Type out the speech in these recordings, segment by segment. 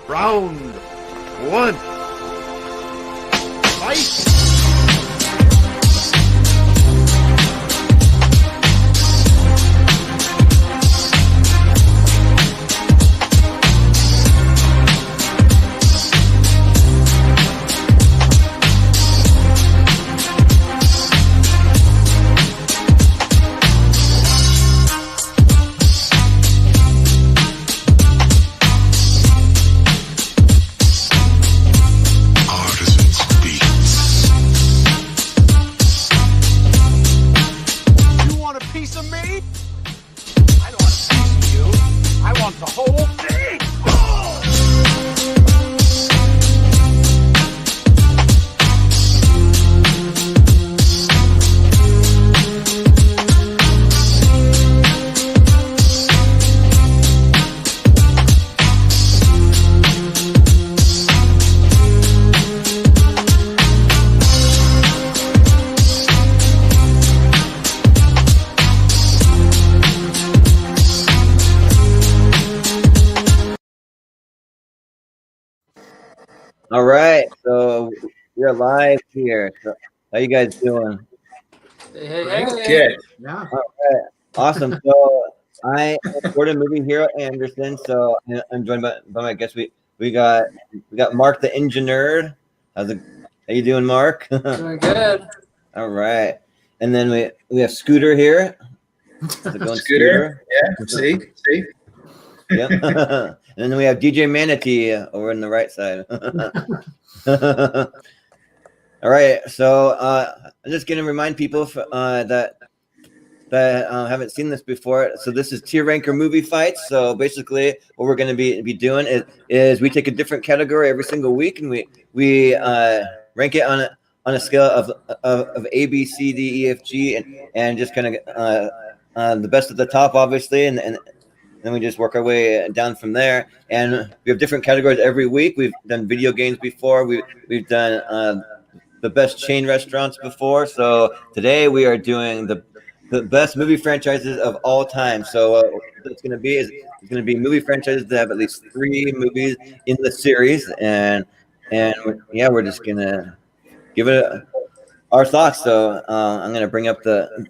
Round one. Fight! The whole thing! All right, so we're live here. So how you guys doing? Hey. Good. Yeah. All right, awesome. So I am Gordon Movie Hero Anderson. So I'm joined by my guest. We got Mark the Engineer. How you doing, Mark? Doing good. All right, and then we have Scooter here. How's it going, Scooter? Yeah. See. Yep. And then we have DJ Manatee over on the right side. All right, so I'm just going to remind people that haven't seen this before. So this is tier ranker movie fights. So basically, what we're going to be doing is we take a different category every single week, and we rank it on a scale of A, B, C, D, E, F, G, and just kind of the best at the top, obviously, and then we just work our way down from there. And we have different categories every week. We've done video games before. We've done the best chain restaurants before. So today we are doing the best movie franchises of all time. So what it's going to be movie franchises that have at least 3 movies in the series. And yeah, we're just going to give it our thoughts. So I'm going to bring up the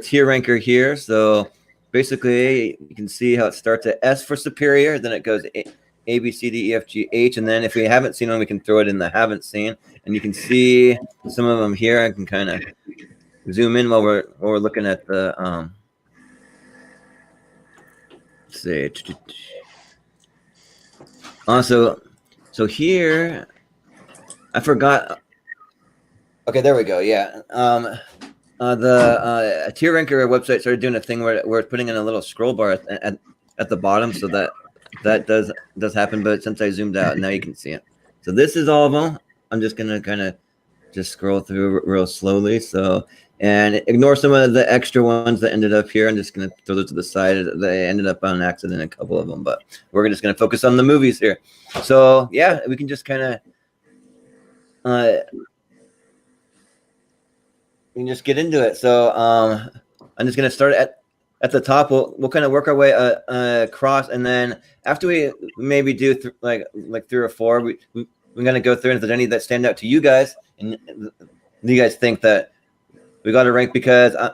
tier ranker here. So basically, you can see how it starts at S for superior, then it goes A, B, C, D, E, F, G, H, and then if we haven't seen one, we can throw it in the haven't seen, and you can see some of them here. I can kind of zoom in while we're looking at the let's see. Also, so here, I forgot. Okay, there we go. Yeah. The tier ranker website started doing a thing where it's putting in a little scroll bar at the bottom, so that does happen. But since I zoomed out, now you can see it. So this is all of them. I'm just gonna kind of just scroll through real slowly. So and ignore some of the extra ones that ended up here. I'm just gonna throw those to the side. They ended up on accident, a couple of them, but we're just gonna focus on the movies here. So yeah, we can just kind of. We can just get into it. So I'm just gonna start at the top. We'll kind of work our way across, and then after we maybe do like 3 or 4, we're gonna go through. And if there's any that stand out to you guys, and you guys think that we got to rank, because there's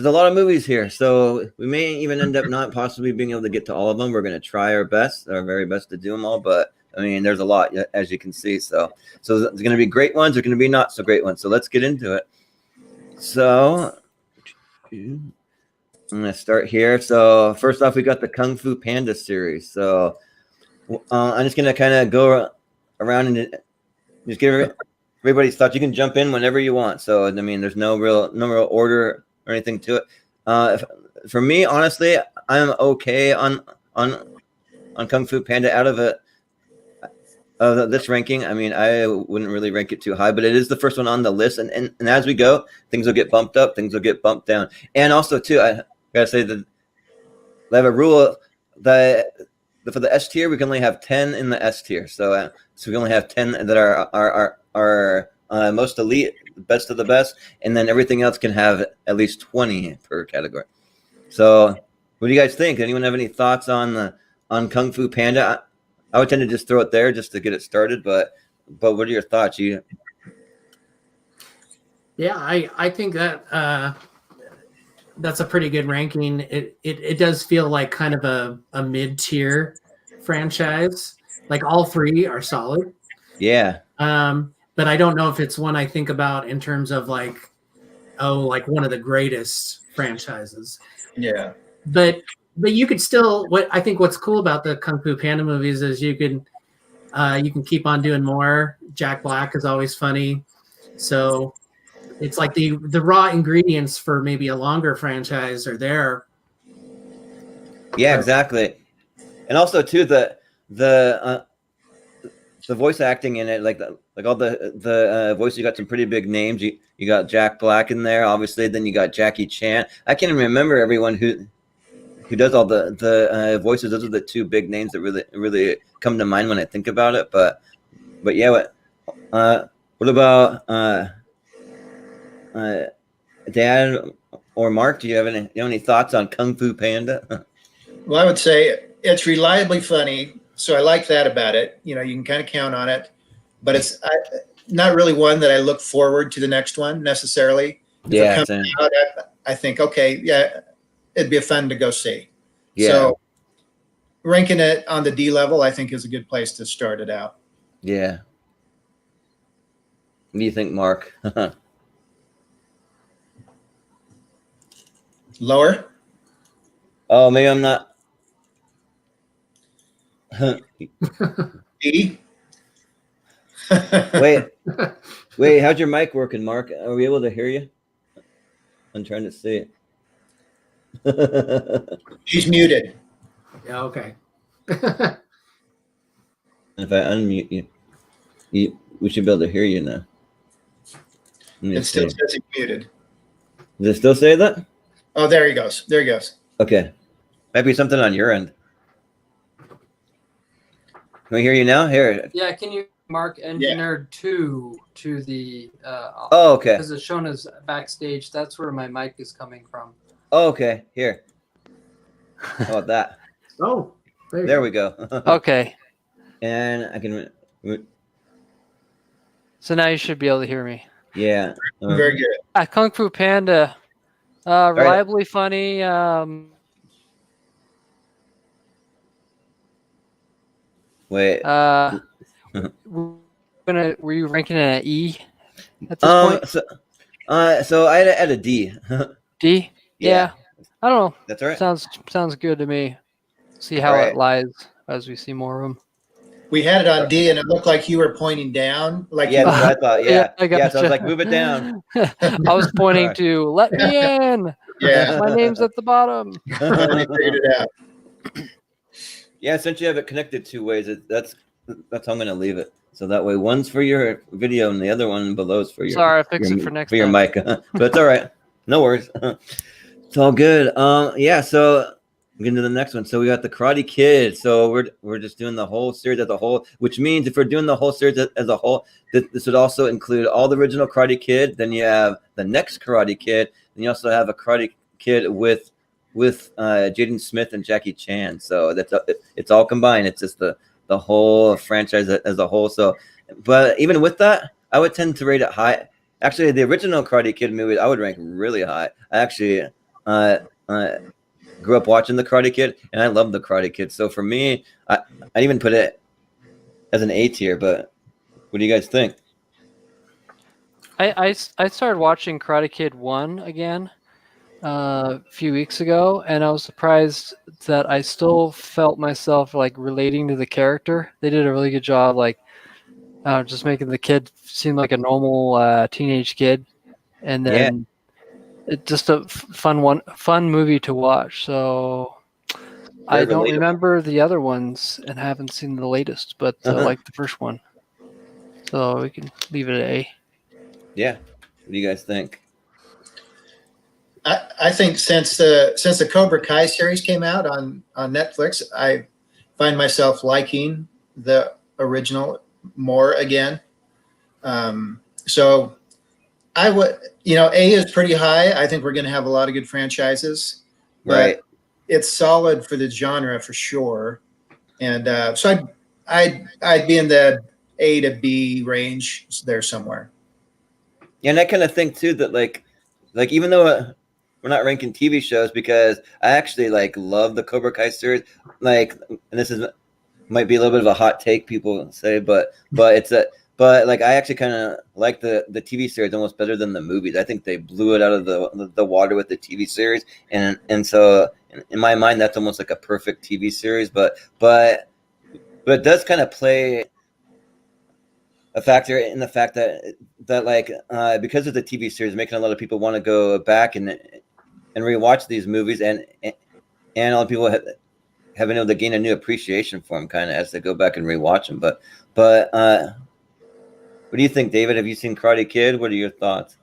a lot of movies here, so we may even end up not possibly being able to get to all of them. We're gonna try our very best to do them all, but I mean, there's a lot, as you can see. So there's going to be great ones. There's going to be not so great ones. So let's get into it. So I'm going to start here. So first off, we got the Kung Fu Panda series. So I'm just going to kind of go around and just give everybody's thoughts. You can jump in whenever you want. So I mean, there's no real order or anything to it. For me, honestly, I'm okay on Kung Fu Panda out of it. This ranking, I mean, I wouldn't really rank it too high, but it is the first one on the list. And as we go, things will get bumped up, things will get bumped down. And also, too, I gotta say that they have a rule that for the S tier, we can only have 10 in the S tier. So we only have 10 that are most elite, best of the best, and then everything else can have at least 20 per category. So what do you guys think? Anyone have any thoughts on on Kung Fu Panda. I would tend to just throw it there just to get it started. But what are your thoughts? Yeah, I think that that's a pretty good ranking. It does feel like kind of a mid-tier franchise. Like all three are solid. Yeah. But I don't know if it's one I think about in terms of like one of the greatest franchises. Yeah. But you could still what's cool about the Kung Fu Panda movies is you can keep on doing more. Jack Black is always funny. So it's like the raw ingredients for maybe a longer franchise are there. Yeah, exactly. And also too the voice acting in it, like all the voices, you got some pretty big names. You got Jack Black in there, obviously. Then you got Jackie Chan. I can't even remember everyone who does all the voices. Those are the two big names that really come to mind when I think about it. But yeah, what about Dad or Mark? Do you have any thoughts on Kung Fu Panda? Well, I would say it's reliably funny, so I like that about it. You can kind of count on it, but it's not really one that I look forward to the next one necessarily. If it comes out, I think, okay, yeah, it'd be fun to go see. Yeah. So ranking it on the D level, I think, is a good place to start it out. Yeah. What do you think, Mark? Lower? Oh, maybe I'm not. D? Wait, how's your mic working, Mark? Are we able to hear you? I'm trying to see it. He's muted. Yeah, okay. If I unmute you, we should be able to hear you now. It still says he's muted. Does it still say that? Oh, there he goes. There he goes. Okay. Might be something on your end. Can we hear you now? Here. Yeah, can you mark engineered 2 to the Oh, okay. because it's shown as backstage. That's where my mic is coming from. Oh, okay. Here. How about that? Oh, there we go. Okay. And I can. So now you should be able to hear me. Yeah. Very good. Kung Fu Panda, reliably funny. Wait. Were you ranking it at E at this point? So I had a D. D? Yeah. I don't know. That's all right. Sounds good to me. See how it lies as we see more of them. We had it on D, and it looked like you were pointing down. Like yeah, that's what I thought. Yeah, I gotcha. So I was like, move it down. I was pointing to let me in. Yeah, my name's at the bottom. and you figured it out. Yeah, since you have it connected 2 ways, that's how I'm going to leave it. So that way, one's for your video and the other one below is for your. Sorry, I'll fix it for next for your time. mic, but it's all right. No worries. It's all good. Yeah. So we get into the next one. So we got the Karate Kid. So we're just doing the whole series as a whole, which means if we're doing the whole series as a whole, this would also include all the original Karate Kid. Then you have the next Karate Kid. Then you also have a Karate Kid with Jaden Smith and Jackie Chan. So it's all combined. It's just the whole franchise as a whole. So, but even with that, I would tend to rate it high. Actually, the original Karate Kid movie, I would rank really high. I actually grew up watching the Karate Kid, and I love the Karate Kid. So for me, I'd even put it as an A tier. But what do you guys think? I started watching Karate Kid 1 again a few weeks ago, and I was surprised that I still felt myself like relating to the character. They did a really good job, like just making the kid seem like a normal teenage kid, and then it's just a fun movie to watch. So I don't remember the other ones and haven't seen the latest, but like the first one. So we can leave it at A. Yeah. What do you guys think? I think since the Cobra Kai series came out on Netflix, I find myself liking the original more again. So I would, A is pretty high. I think we're going to have a lot of good franchises. But Right. it's solid for the genre for sure. And so I'd be in the A to B range there somewhere. Yeah, and I kind of think too that like even though we're not ranking TV shows, because I actually like love the Cobra Kai series. Like, and this is might be a little bit of a hot take, people say, but it's a but like I actually kind of like the TV series almost better than the movies. I think they blew it out of the water with the TV series, and so in my mind that's almost like a perfect TV series. But it does kind of play a factor in the fact that like because of the TV series, making a lot of people want to go back and rewatch these movies, and a lot of people have been able to gain a new appreciation for them kind of as they go back and rewatch them. But what do you think, David? Have you seen Karate Kid? What are your thoughts?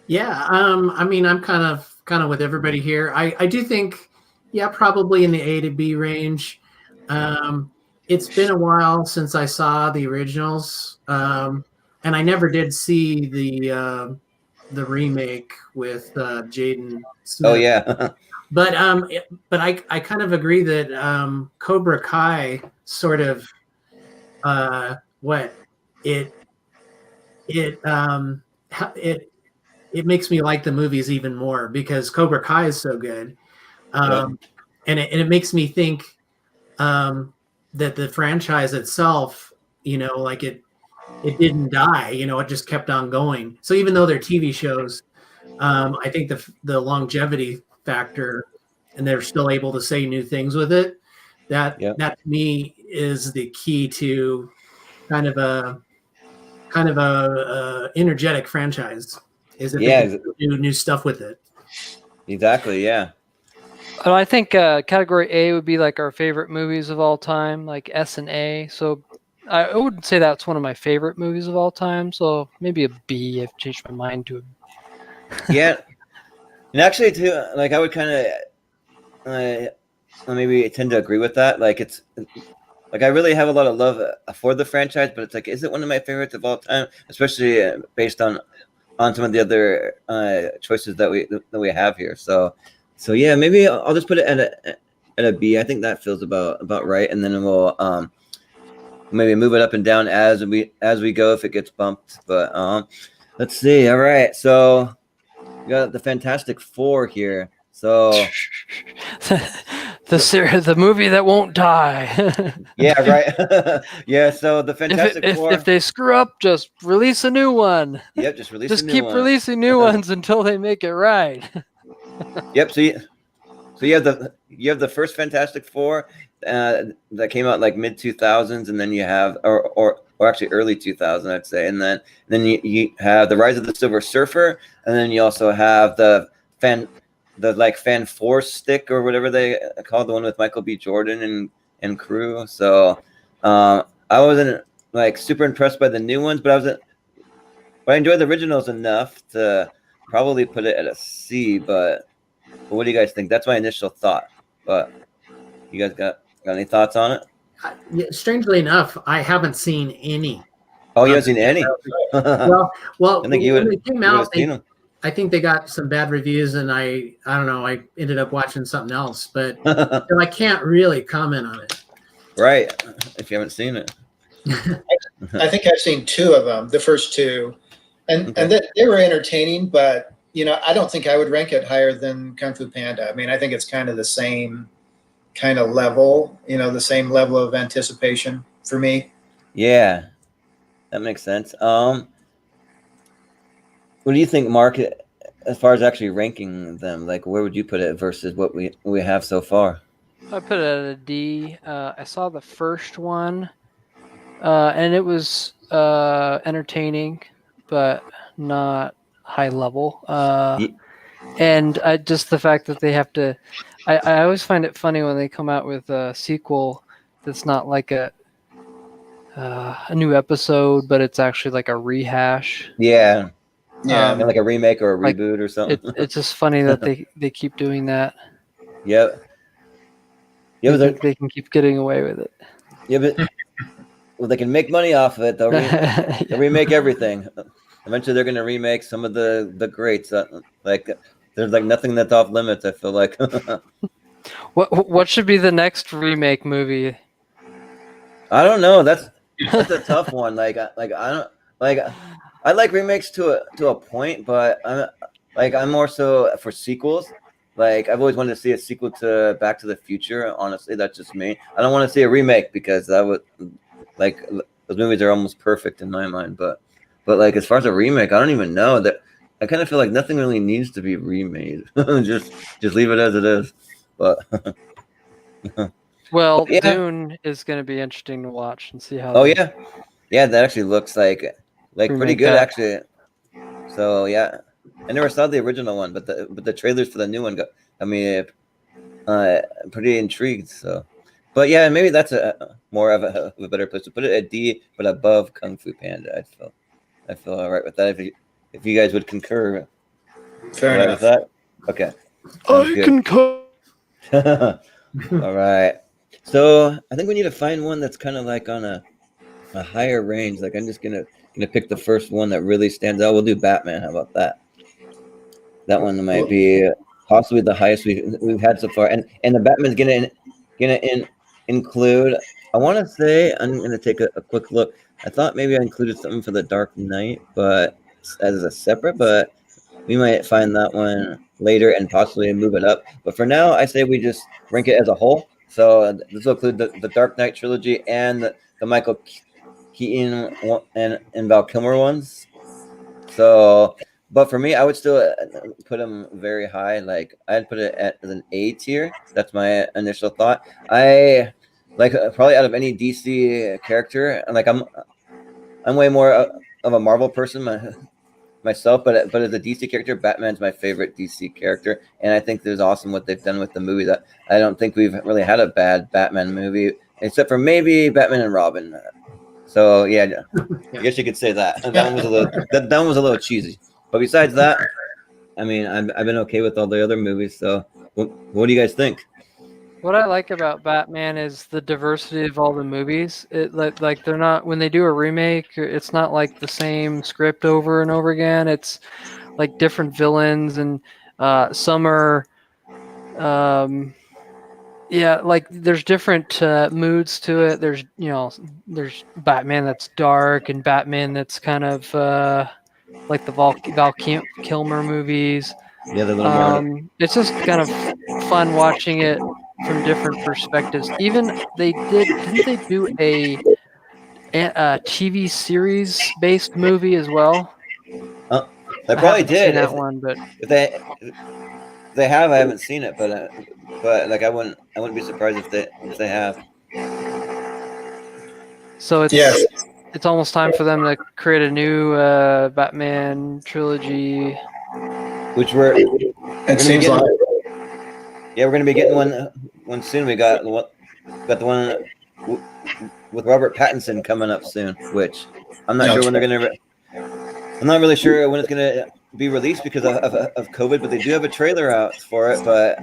Yeah, I mean, I'm kind of with everybody here. I do think, yeah, probably in the A to B range. It's been a while since I saw the originals, and I never did see the remake with Jaden Smith. Oh yeah. But I kind of agree that Cobra Kai sort of it makes me like the movies even more because Cobra Kai is so good, and it makes me think that the franchise itself, like it didn't die, it just kept on going. So even though they're TV shows, I think the longevity factor, and they're still able to say new things with it. That to me is the key to kind of a energetic franchise. Is if they can do new stuff with it. Exactly. Yeah. I think category A would be like our favorite movies of all time, like S and A. So I wouldn't say that's one of my favorite movies of all time. So maybe a B. I've changed my mind to a Yeah, and actually, too, like I would kind of maybe tend to agree with that. Like it's like I really have a lot of love for the franchise, but it's like, is it one of my favorites of all time? Especially based on some of the other choices that we have here. So yeah, maybe I'll just put it at a B. I think that feels about right, and then we'll maybe move it up and down as we go if it gets bumped. But let's see. All right, so. We got the Fantastic Four here. So the movie that won't die. yeah, right. Yeah, so the Fantastic Four. If they screw up, just release a new one. Yep, just release. Just keep releasing new ones until they make it right. Yep. So you have the first Fantastic Four that came out like mid 2000s, and then you have or actually early 2000s, I'd say, and then you have the Rise of the Silver Surfer, and then you also have the Fan Force stick or whatever they call the one with Michael B. Jordan and crew. So I wasn't like super impressed by the new ones, but I enjoyed the originals enough to probably put it at a C. But what do you guys think? That's my initial thought. But you guys got any thoughts on it? Yeah, strangely enough, I haven't seen any. Oh, you haven't seen any? well, I think when they came out, them. I think they got some bad reviews, and I don't know. I ended up watching something else, but so I can't really comment on it. Right, if you haven't seen it. I think I've seen two of them, the first two, and they were entertaining, but I don't think I would rank it higher than Kung Fu Panda. I mean, I think it's kind of the same kind of level, the same level of anticipation for me. Yeah, that makes sense. What do you think, Mark, as far as actually ranking them? Like, where would you put it versus what we have so far? I put it at a D. I saw the first one, and it was entertaining, but not high level. And just the fact that they have to, I always find it funny when they come out with a sequel that's not like a new episode, but it's actually like a rehash. Yeah. Like a remake or a reboot or something. It's just funny that they keep doing that. Yep. Yeah, they can keep getting away with it. Yeah, but they can make money off of it. They'll remake everything. Eventually, they're going to remake some of the greats. There's like nothing that's off limits. I feel like. What should be the next remake movie? I don't know. That's a tough one. I don't like I like remakes to a point, but I'm more so for sequels. Like I've always wanted to see a sequel to Back to the Future. Honestly, that's just me. I don't want to see a remake because that would like those movies are almost perfect in my mind. But like as far as a remake, I don't even know that. I kind of feel like nothing really needs to be remade. just leave it as it is. But, Well, but yeah. Dune is going to be interesting to watch and see how Oh they yeah. Yeah, that actually looks like pretty remake good that. actually. So yeah, I never saw the original one, but the trailers for the new one got I mean pretty intrigued. So, but yeah, maybe that's a more of a better place to put it at D, but above Kung Fu Panda. I feel all right with that. If you guys would concur, Fair all right with enough. that. Okay, sounds I good. concur. All right. So I think we need to find one that's kind of like on a higher range. Like I'm just gonna pick the first one that really stands out. We'll do Batman. How about that? That one might be possibly the highest we've had so far. And the Batman's gonna include. I want to say I'm gonna take a quick look. I thought maybe I included something for the Dark Knight, but as a separate. But we might find that one later and possibly move it up. But for now, I say we just rank it as a whole. So this will include the Dark Knight trilogy and the Michael Keaton and Val Kilmer ones. So, but for me, I would still put him very high. Like I'd put it at an A tier. That's my initial thought. I like probably out of any DC character, and like I'm way more of a Marvel person myself, but as a DC character, Batman's my favorite DC character, and I think there's awesome what they've done with the movie. That I don't think we've really had a bad Batman movie, except for maybe Batman and Robin. So yeah, I guess you could say that. That one was a little that one was a little cheesy. But besides that, I mean, I've been okay with all the other movies. So what do you guys think? What I like about Batman is the diversity of all the movies. It like they're not when they do a remake, it's not like the same script over and over again. It's like different villains and some are yeah, like there's different moods to it. There's Batman that's dark and Batman that's kind of like the Kilmer movies. Yeah, the little more. It's just kind of fun watching it from different perspectives. Even didn't they do a TV series based movie as well? They I probably haven't seen did. that one, but If they have, I haven't seen it, but like I wouldn't be surprised if they have. so Yes. it's almost time for them to create a new Batman trilogy. Which we're It gonna be seems getting. like Yeah, we're gonna be getting one soon. We got the one with Robert Pattinson coming up soon, which I'm not sure when they're gonna. I'm not really sure when it's gonna be released because of COVID, but they do have a trailer out for it. But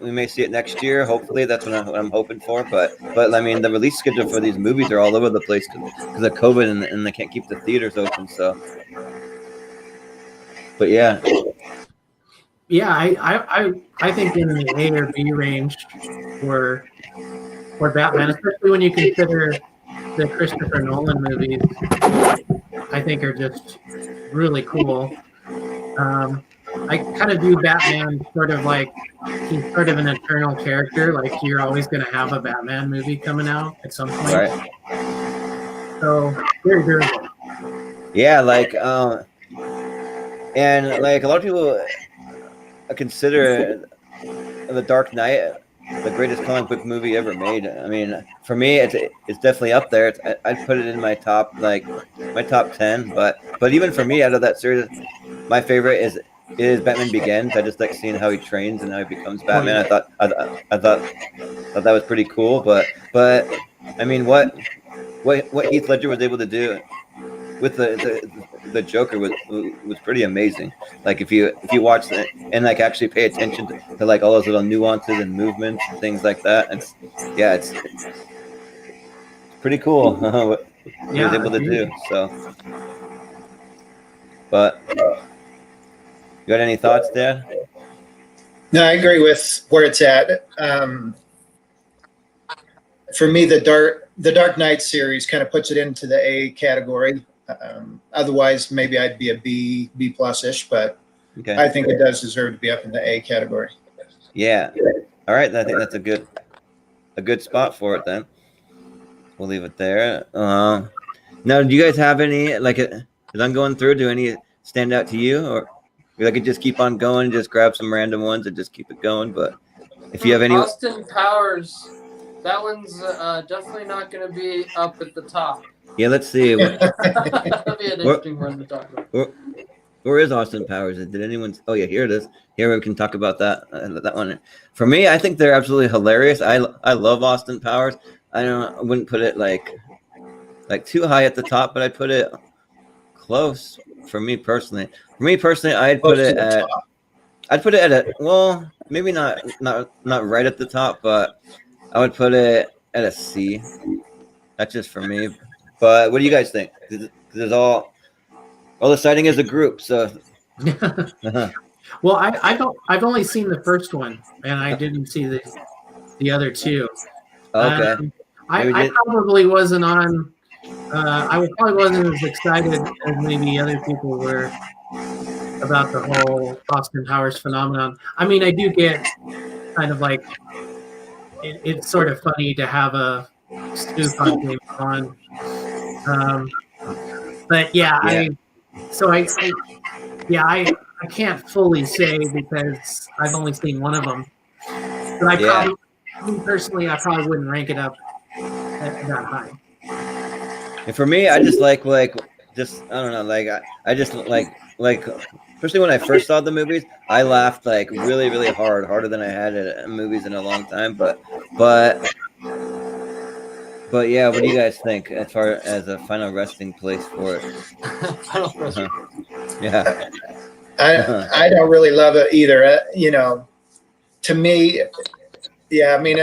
we may see it next year. Hopefully, that's what I'm hoping for. But I mean, the release schedule for these movies are all over the place because of COVID and they can't keep the theaters open. So, but yeah, Yeah, I think in the A or B range for Batman, especially when you consider the Christopher Nolan movies, I think are just really cool. I kind of view Batman sort of like he's sort of an eternal character. Like you're always going to have a Batman movie coming out at some point. right. So very durable. Yeah, and like a lot of people consider The Dark Knight the greatest comic book movie ever made. I mean, for me, it's definitely up there. I'd put it in my top my top 10. But even for me, out of that series, my favorite is Batman Begins. I just like seeing how he trains and how he becomes Batman. I thought that was pretty cool. But I mean, what Heath Ledger was able to do with the Joker was pretty amazing. Like if you watch it and like actually pay attention to like all those little nuances and movements and things like that, it's pretty cool what he was able to do. So, but you got any thoughts, Dad? no, I agree with where it's at. for me, the Dark Knight series kind of puts it into the A category. Otherwise, maybe I'd be a B plus ish, but Okay. I think it does deserve to be up in the A category. Yeah. All right. I think that's a good spot for it then. We'll leave it there. Now, do you guys have any, like, as I'm going through, do any stand out to you? Or I could just keep on going, just grab some random ones and just keep it going. But if you have any. Austin Powers, that one's definitely not going to be up at the top. Yeah, let's see. That'll be an interesting one to talk about. Where is Austin Powers? Did anyone? Oh, yeah, here it is. Here we can talk about that one. For me, I think they're absolutely hilarious. I love Austin Powers. I wouldn't put it like too high at the top, but I put it close for me personally. I'd put it at well, maybe not right at the top, but I would put it at a C. That's just for me. But what do you guys think? There's all the citing as a group, so. Well, I've only seen the first one, and I didn't see the other two. Okay. I probably wasn't on. I probably wasn't as excited as maybe other people were about the whole Austin Powers phenomenon. I mean, I do get kind of like it's sort of funny to have a spoof on James Bond. But yeah, I can't fully say because I've only seen one of them. But I probably wouldn't rank it up that high. And for me, I just like just I don't know, like I just like especially when I first saw the movies, I laughed like really, really harder than I had at movies in a long time. But yeah, what do you guys think as far as a final resting place for it? Final resting. Yeah. I don't really love it either. To me, yeah, I mean,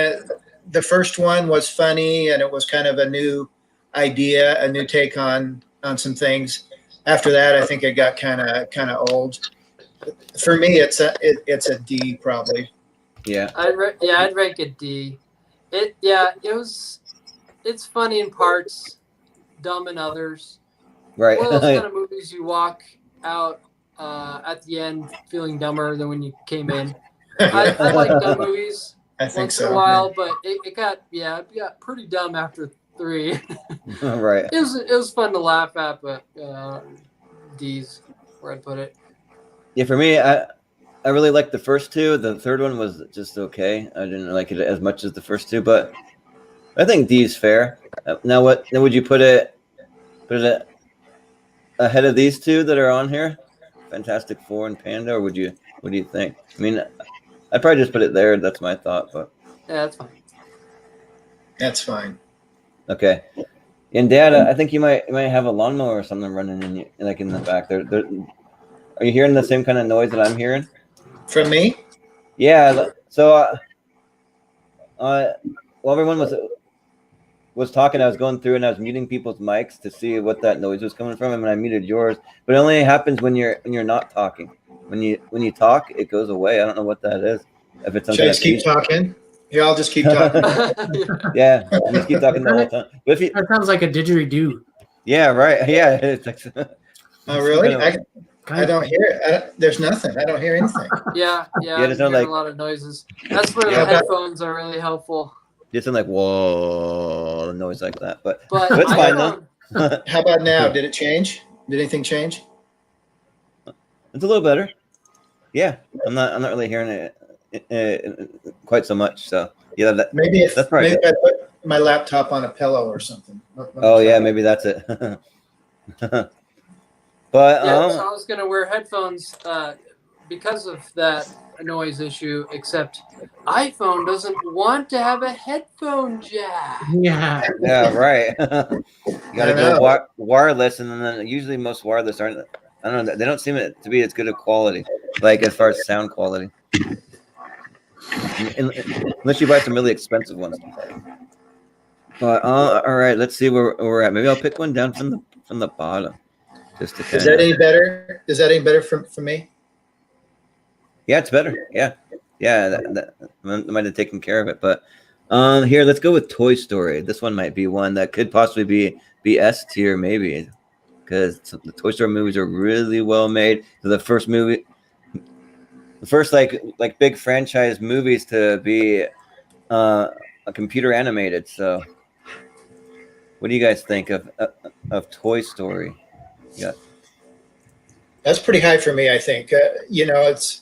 the first one was funny and it was kind of a new idea, a new take on some things. After that, I think it got kind of old. For me, it's a D probably. Yeah. I'd rank it D. It's funny in parts, dumb in others. Right. One of those kind of movies you walk out at the end feeling dumber than when you came in. I like dumb movies once in a while, but it got pretty dumb after 3. Right. It was fun to laugh at, but D's where I'd put it. Yeah, for me, I really liked the first two. The third one was just okay. I didn't like it as much as the first two, but I think D is fair. Now, would you put it ahead of these two that are on here, Fantastic Four and Panda, or what do you think? I mean, I'd probably just put it there. That's my thought, but yeah, that's fine. That's fine. Okay. And Dad, I think you might have a lawnmower or something running in the back. There, are you hearing the same kind of noise that I'm hearing? From me? Yeah. So, while everyone was talking, I was going through and I was muting people's mics to see what that noise was coming from, and I muted yours. But it only happens when you're not talking. When you talk, it goes away. I don't know what that is. If it's Should I just keep talking? Yeah, I'll just keep talking. Yeah, you just keep talking the whole time. But if That sounds like a didgeridoo. Yeah, right. Yeah. It's like, Oh, really? I don't hear it. There's nothing. I don't hear anything. Yeah, there's no, a lot of noises. That's where the headphones are really helpful. Just sound like whoa, noise like that. But it's fine though. How about now? Did it change? Did anything change? It's a little better. Yeah, I'm not really hearing it quite so much. So yeah, maybe if that's right. Maybe I put my laptop on a pillow or something. Oh yeah, maybe that's it. But so I was gonna wear headphones because of that noise issue. Except iPhone doesn't want to have a headphone jack. Yeah. Yeah, right. You gotta go wireless, and then usually most wireless aren't. I don't know. They don't seem to be as good a quality, like as far as sound quality. Unless you buy some really expensive ones. But all right, let's see where we're at. Maybe I'll pick one down from the bottom. Just to Is that any better? Is that any better for me? Yeah, it's better. Yeah. That might have taken care of it. But Here, let's go with Toy Story. This one might be one that could possibly be S tier, maybe, because the Toy Story movies are really well made. So the first movie, the first like big franchise movies to be a computer animated. So, what do you guys think of Toy Story? Yeah, That's pretty high for me, I think. It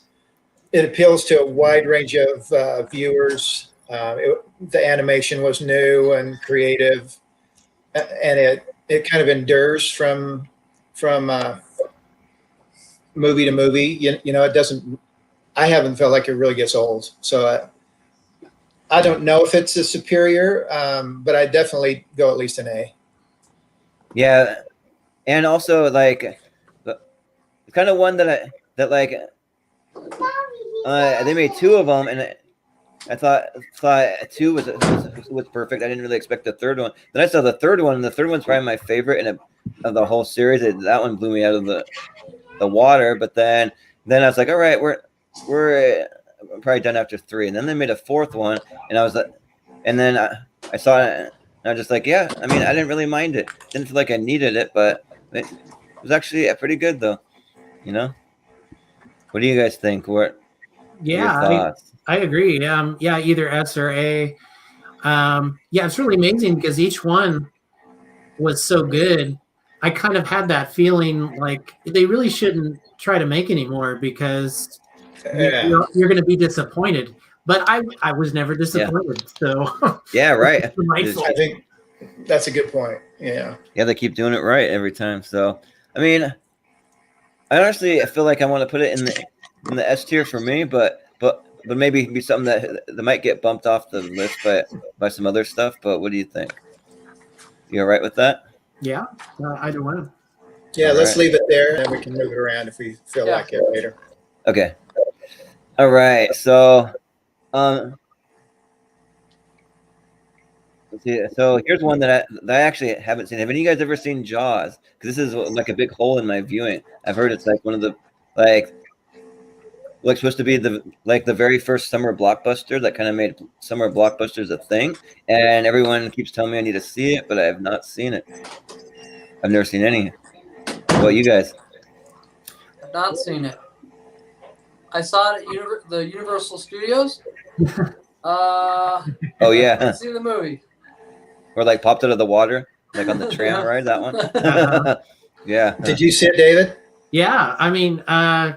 appeals to a wide range of viewers. The animation was new and creative, and it kind of endures from movie to movie. It doesn't. I haven't felt like it really gets old. So I don't know if it's a superior, but I definitely go at least an A. yeah, and also like it's kind of one that they made two of them, and I thought two was perfect. I didn't really expect the third one. Then I saw the third one, and the third one's probably my favorite of the whole series. That one blew me out of the water. But then I was like, all right, we're probably done after three. And then they made a fourth one, and I was like, and then I saw it, and I was just like, yeah. I mean, I didn't really mind it. Didn't feel like I needed it, but it was actually pretty good though. What do you guys think? What your Yeah, thoughts? I agree. Yeah, either S or A. Yeah, it's really amazing because each one was so good. I kind of had that feeling like they really shouldn't try to make any more because Yeah. you're going to be disappointed. But I was never disappointed. So Yeah, right. I think that's a good point. Yeah. Yeah, they keep doing it right every time. So, I mean, I feel like I want to put it in the S tier for me, but maybe be something that might get bumped off the list by some other stuff. But what do you think? You all right with that? Yeah, either one. Yeah, All let's right. leave it there, and then we can move it around if we feel like it later. Okay. All right. So, let's see. So here's one that I actually haven't seen. Have any of you guys ever seen Jaws? Because this is like a big hole in my viewing. I've heard it's like one of the like supposed to be the very first summer blockbuster that kind of made summer blockbusters a thing, and everyone keeps telling me I need to see it, but I have not seen it. I've never seen any. What about you guys? I've not seen it. I saw it at the Universal Studios. Oh yeah, I've seen the movie. or like popped out of the water, like on the tram ride. That one. Yeah. Did you see it, David? Yeah, I mean, I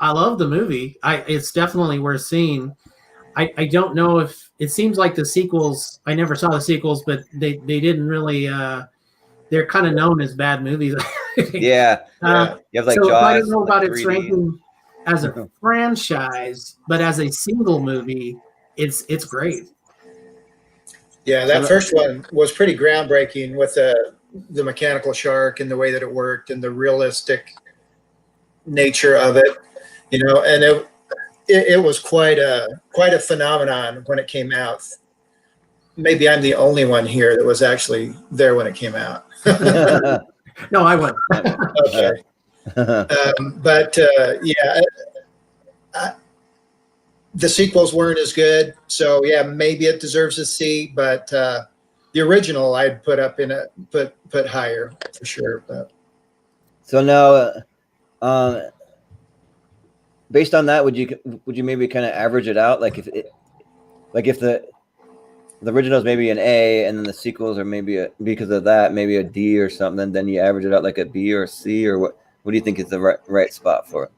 love the movie. It's definitely worth seeing. I don't know if it seems like the sequels. I never saw the sequels, but they didn't really. They're kind of known as bad movies. Yeah. You have like so Jaws. I don't know about like its 3D. ranking as a franchise, but as a single movie, it's great. Yeah, that first one was pretty groundbreaking with the mechanical shark and the way that it worked and the realistic nature of it, and it was quite a phenomenon when it came out. Maybe I'm the only one here that was actually there when it came out. No, I wouldn't. Okay. But the sequels weren't as good, so yeah, maybe it deserves a C. But the original I'd put up put higher for sure. But. So now, based on that, would you maybe kind of average it out? Like if the original is maybe an A, and then the sequels are maybe because of that maybe a D or something, then you average it out like a B or a C, or what do you think is the right spot for it?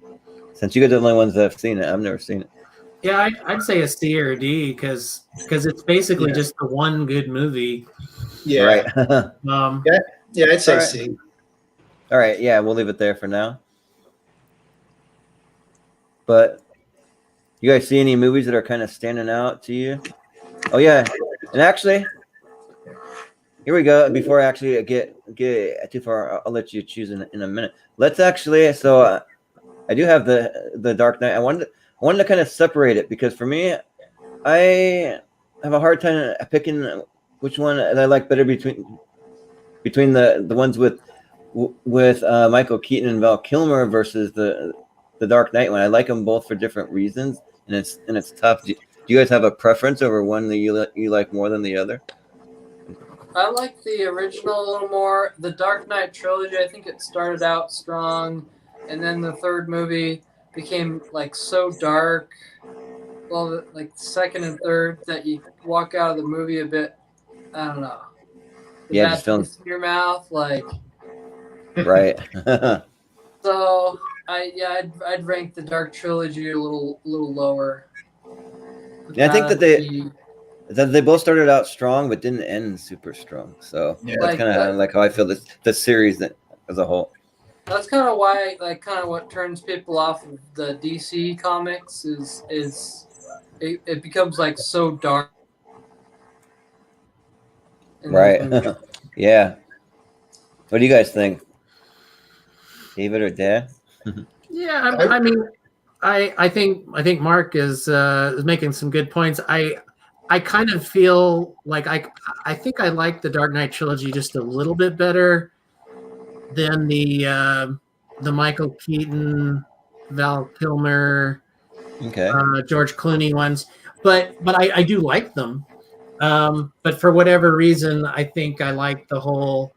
Since you guys are the only ones that have seen it, I've never seen it. Yeah, I'd say a C or a D because it's basically just the one good movie. Yeah. Right. Yeah, I'd say All right. C. All right. Yeah, we'll leave it there for now. But you guys see any movies that are kind of standing out to you? Oh yeah, and actually, here we go. Before I actually get too far, I'll let you choose in a minute. Let's actually. So I do have the Dark Knight. I wanted to kind of separate it because for me, I have a hard time picking which one I like better between the ones with Michael Keaton and Val Kilmer versus the Dark Knight one. I like them both for different reasons, and it's tough. you guys have a preference over one that you like more than the other? I like the original a little more. The Dark Knight trilogy, I think it started out strong, and then the third movie became like so dark. Well, like the second and third, that you walk out of the movie a bit. I don't know. The Yeah, bad just feeling taste in your mouth, like. right. So I'd rank the Dark trilogy a little lower. Yeah, I think that they both started out strong but didn't end super strong. So Yeah. that's kind of like how I feel this series as a whole. That's kind of why, like, kind of what turns people off of the DC comics is it becomes like so dark. in those Right. movies. Yeah. What do you guys think, David or Dad? Yeah, I mean, I think Mark is making some good points. I kind of feel like I think I like the Dark Knight trilogy just a little bit better than the Michael Keaton, Val Kilmer, Okay. George Clooney ones, but I do like them. But for whatever reason, I think I like the whole.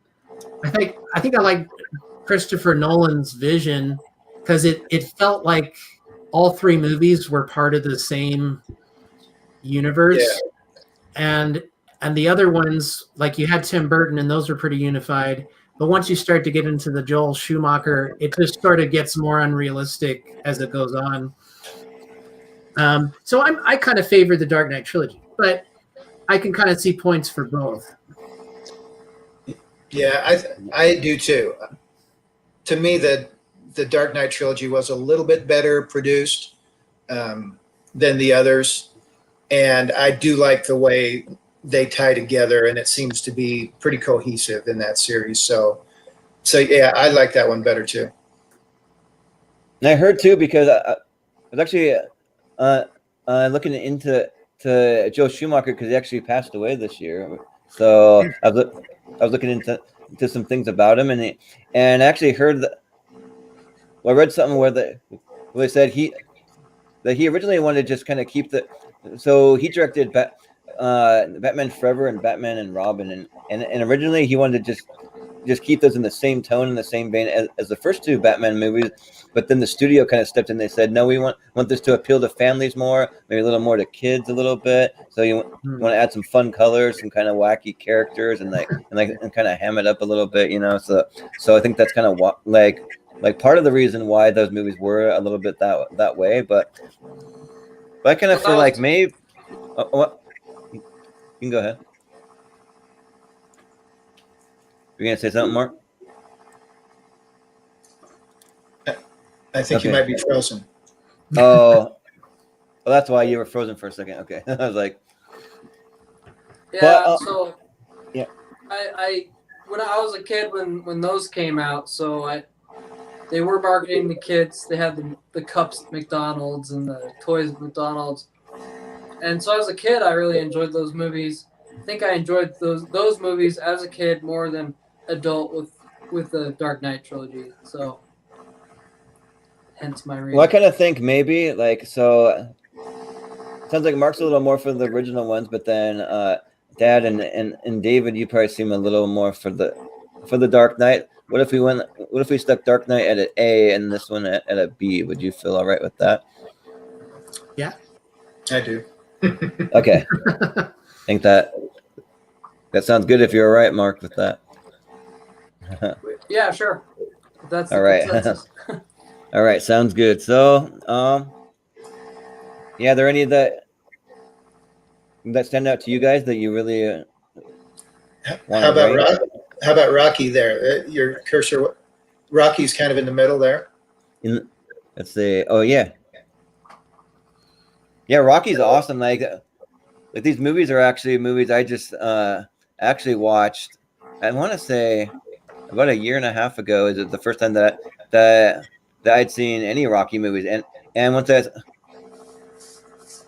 I think I like Christopher Nolan's vision because it felt like all three movies were part of the same universe, and the other ones, like you had Tim Burton, and those were pretty unified. But once you start to get into the Joel Schumacher, it just sort of gets more unrealistic as it goes on. So I kind of favor the Dark Knight trilogy, but I can kind of see points for both. Yeah, I do too. To me, the Dark Knight trilogy was a little bit better produced than the others, and I do like the way they tie together, and it seems to be pretty cohesive in that series. So yeah, I like that one better too. And I heard too because I was actually looking into Joe Schumacher because he actually passed away this year. So I was looking into some things about him, and I actually heard that. Well, I read something where they said that he originally wanted to just kind of keep so he directed Batman Forever and Batman and Robin, and originally he wanted to just keep those in the same tone, in the same vein as the first two Batman movies. But then the studio kind of stepped in. They said, no, we want this to appeal to families more, maybe a little more to kids a little bit. So you want to add some fun colors, some kind of wacky characters, and kind of ham it up a little bit, you know. So I think that's kind of like part of the reason why those movies were a little bit that way. But I kind of feel like maybe. What? You can go ahead. You're gonna say something, Mark? I think you might be frozen. Oh, well, that's why you were frozen for a second. Okay, I was like, Yeah. But, So yeah. I when I was a kid when those came out, so they were marketing to kids. They had the cups at McDonald's and the toys at McDonald's. And so as a kid, I really enjoyed those movies. I think I enjoyed those movies as a kid more than adult with the Dark Knight trilogy. So hence my reason. Well, I kind of think maybe so. Sounds like Mark's a little more for the original ones, but then Dad and David, you probably seem a little more for the Dark Knight. What if we stuck Dark Knight at an A and this one at a B? Would you feel all right with that? Yeah, I do. Okay. I think that sounds good if you're all right, Mark, with that. Yeah, sure. That's all right. All right, sounds good. So, yeah, are there any that stand out to you guys that you really How about Rocky there? Your cursor, Rocky's kind of in the middle there. Let's see. Oh yeah. Yeah, Rocky's awesome. Like these movies are actually movies I just actually watched. I want to say about a year and a half ago. Is it the first time that I'd seen any Rocky movies? And once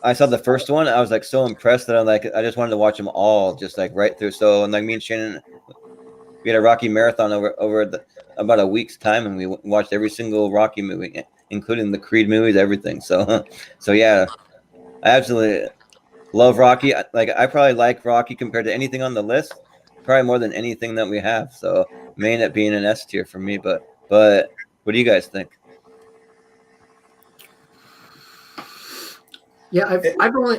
I saw the first one, I was like so impressed that I just wanted to watch them all, just like right through. So and like me and Shannon, we had a Rocky marathon over about a week's time, and we watched every single Rocky movie, including the Creed movies, everything. So yeah. I love Rocky. Like I probably like Rocky compared to anything on the list, probably more than anything that we have. So may end up being an S tier for me. But what do you guys think? Yeah,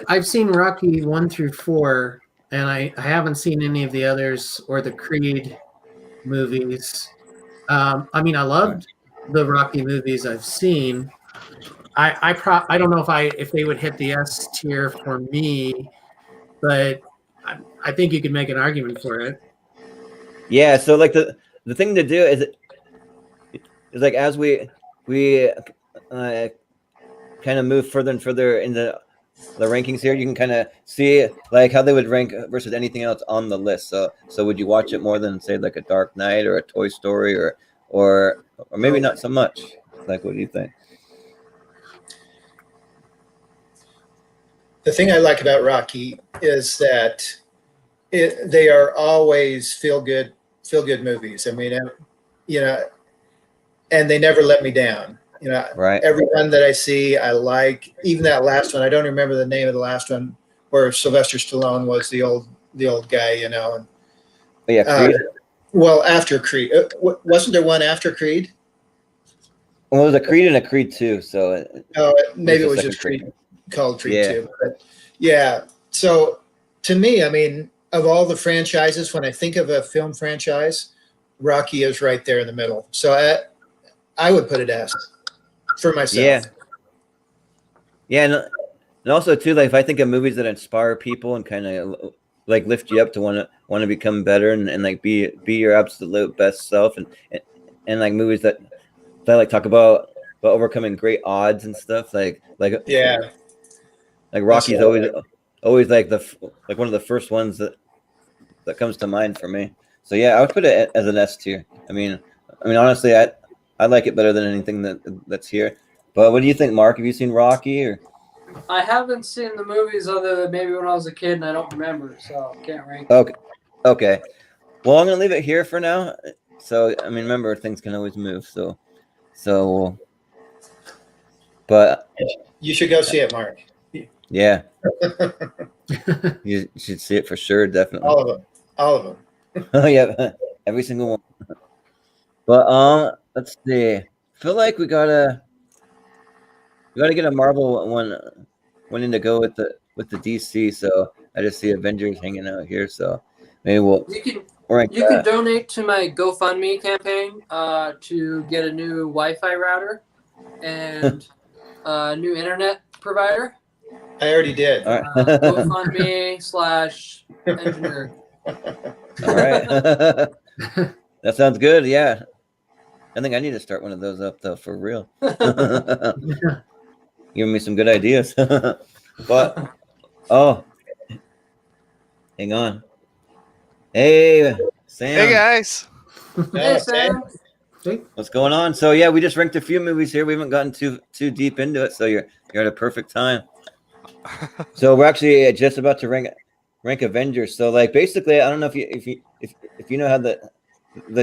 I've seen Rocky 1 through 4, and I haven't seen any of the others or the Creed movies. I mean, I loved the Rocky movies I've seen. I don't know if they would hit the S tier for me, but I think you could make an argument for it. Yeah. So like the thing to do is like as we kind of move further and further into the rankings here, you can kind of see like how they would rank versus anything else on the list. So would you watch it more than say like a Dark Knight or a Toy Story or maybe not so much? Like, what do you think? The thing I like about Rocky is that they are always feel good movies. I mean, you know, and they never let me down. You know, Right. Every one that I see, I like. Even that last one, I don't remember the name of the last one, where Sylvester Stallone was the old guy. You know, and Oh, yeah, Creed. Well, after Creed, wasn't there one after Creed? Well, it was a Creed and a Creed 2. So Maybe it was the just second Creed, called Creed Yeah. 2. But yeah. So to me, I mean, of all the franchises, when I think of a film franchise, Rocky is right there in the middle. So I would put it S for myself. Yeah. Yeah, and also too, like if I think of movies that inspire people and kind of like lift you up to want to become better and like be your absolute best self and like movies that like talk about overcoming great odds and stuff Yeah. like Rocky's always like like one of the first ones that comes to mind for me. So yeah, I would put it as an S tier. I mean honestly, I like it better than anything that's here. But what do you think, Mark? Have you seen Rocky or? I haven't seen the movies other than maybe when I was a kid and I don't remember, so can't rank. Okay. Well, I'm gonna leave it here for now. So I mean, remember things can always move. But You should go see it, Mark. yeah, you should see it for sure, definitely. All of them. Oh yeah, every single one. But let's see. I feel like we gotta get a Marvel one in to go with the DC. So I just see Avengers hanging out here. So maybe you can donate to my GoFundMe campaign to get a new Wi-Fi router and a new internet provider. I already did. All right. GoFundMe/engineer. All right. That sounds good. Yeah. I think I need to start one of those up though, for real. Giving me some good ideas. But hang on. Hey, Sam. Hey guys. Hey, Sam. What's going on? So yeah, we just ranked a few movies here. We haven't gotten too deep into it, so you're at a perfect time. So we're actually just about to rank Avengers. So like basically, I don't know if you know how the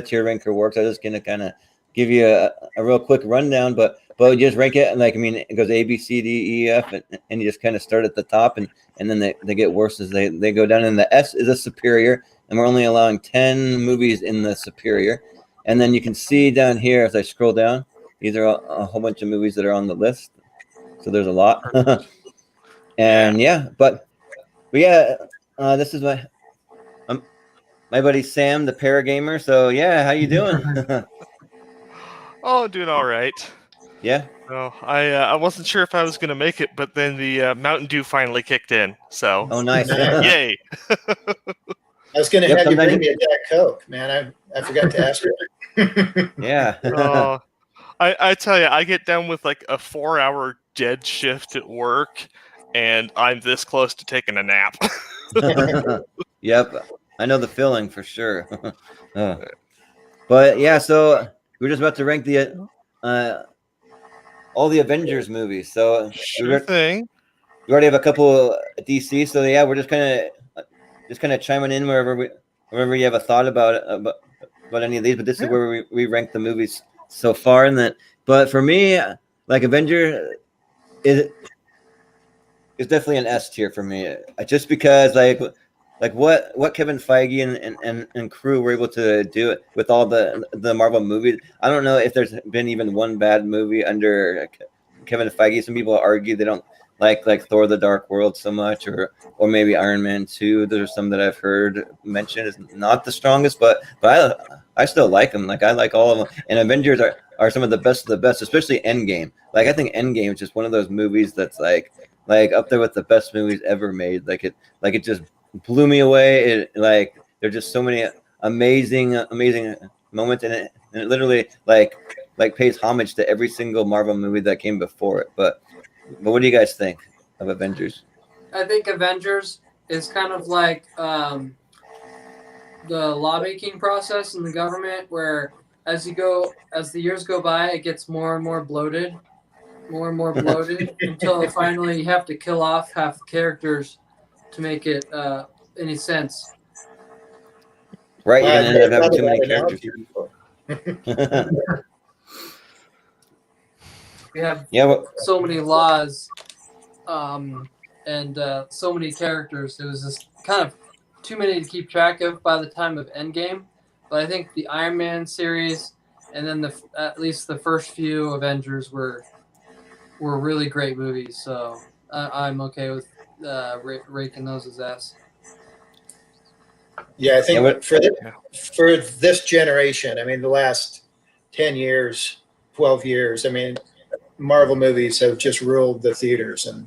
tier ranker works. I'm just gonna kind of give you a real quick rundown, but you just rank it, and like I mean, it goes A, B, C, D, E, F, and you just kind of start at the top, and then they get worse as they go down. And the S is a superior, and we're only allowing 10 movies in the superior. And then you can see down here as I scroll down, these are a whole bunch of movies that are on the list. So there's a lot. And yeah, but yeah, this is my buddy Sam, the Paragamer. So yeah, how you doing? Oh, doing all right. Yeah. Oh, I wasn't sure if I was gonna make it, but then the Mountain Dew finally kicked in. So Oh, nice. yay! I was going to have you bring me a Jack Coke, man. I forgot to ask you. Yeah. I tell you, I get done with like a 4-hour dead shift at work, and I'm this close to taking a nap. Yep, I know the feeling for sure. But yeah, so we're just about to rank the all the Avengers movies. So Sure thing. We already have a couple DC. So yeah, we're just kind of chiming in wherever you have a thought about any of these. But this is where we rank the movies so far. But for me, like Avenger it's definitely an S tier for me. Just because like what Kevin Feige and crew were able to do it with all the Marvel movies. I don't know if there's been even one bad movie under Kevin Feige. Some people argue they don't like Thor: The Dark World so much, or maybe Iron Man 2. There's some that I've heard mentioned is not the strongest, but I still like them. Like I like all of them. And Avengers are some of the best, especially Endgame. Like I think Endgame is just one of those movies that's like up there with the best movies ever made. Like it just blew me away. It like there's just so many amazing moments in it, and it literally like pays homage to every single Marvel movie that came before it. But what do you guys think of Avengers? I think Avengers is kind of like the lawmaking process in the government, where as the years go by, it gets more and more bloated, until finally you have to kill off half the characters to make it any sense. Right, Wow, you're I've gonna end never up having thought too of many that characters. analogy before. We have Yeah, well, so many laws, and so many characters. It was just kind of too many to keep track of by the time of Endgame. But I think the Iron Man series, and then at least the first few Avengers were really great movies. So I'm okay with raking those as S. Yeah, I think Yeah, for this generation, I mean, the last 10 years, 12 years, I mean, Marvel movies have just ruled the theaters. And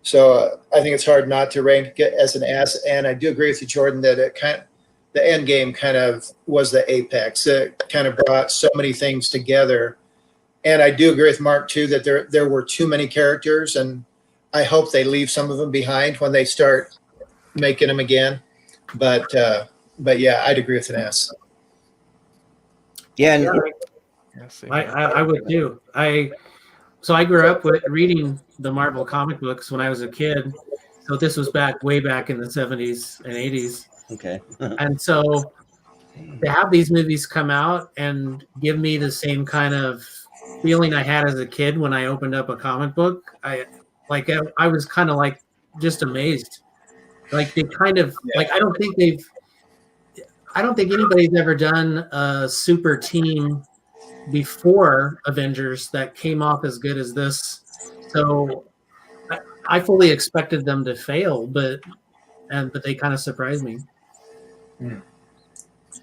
so I think it's hard not to rank it as an S. And I do agree with you, Jordan, that the end game kind of was the apex. It kind of brought so many things together. And I do agree with Mark, too, that there were too many characters. And I hope they leave some of them behind when they start making them again. But yeah, I'd agree with an S. yeah, and I would too. I grew up with reading the Marvel comic books when I was a kid. So this was way back in the 70s and 80s. okay. And so to have these movies come out and give me the same kind of feeling I had as a kid when I opened up a comic book, I was kind of like just amazed. Like they kind of like I don't think anybody's ever done a super team before Avengers that came off as good as this. So I fully expected them to fail, but they kind of surprised me.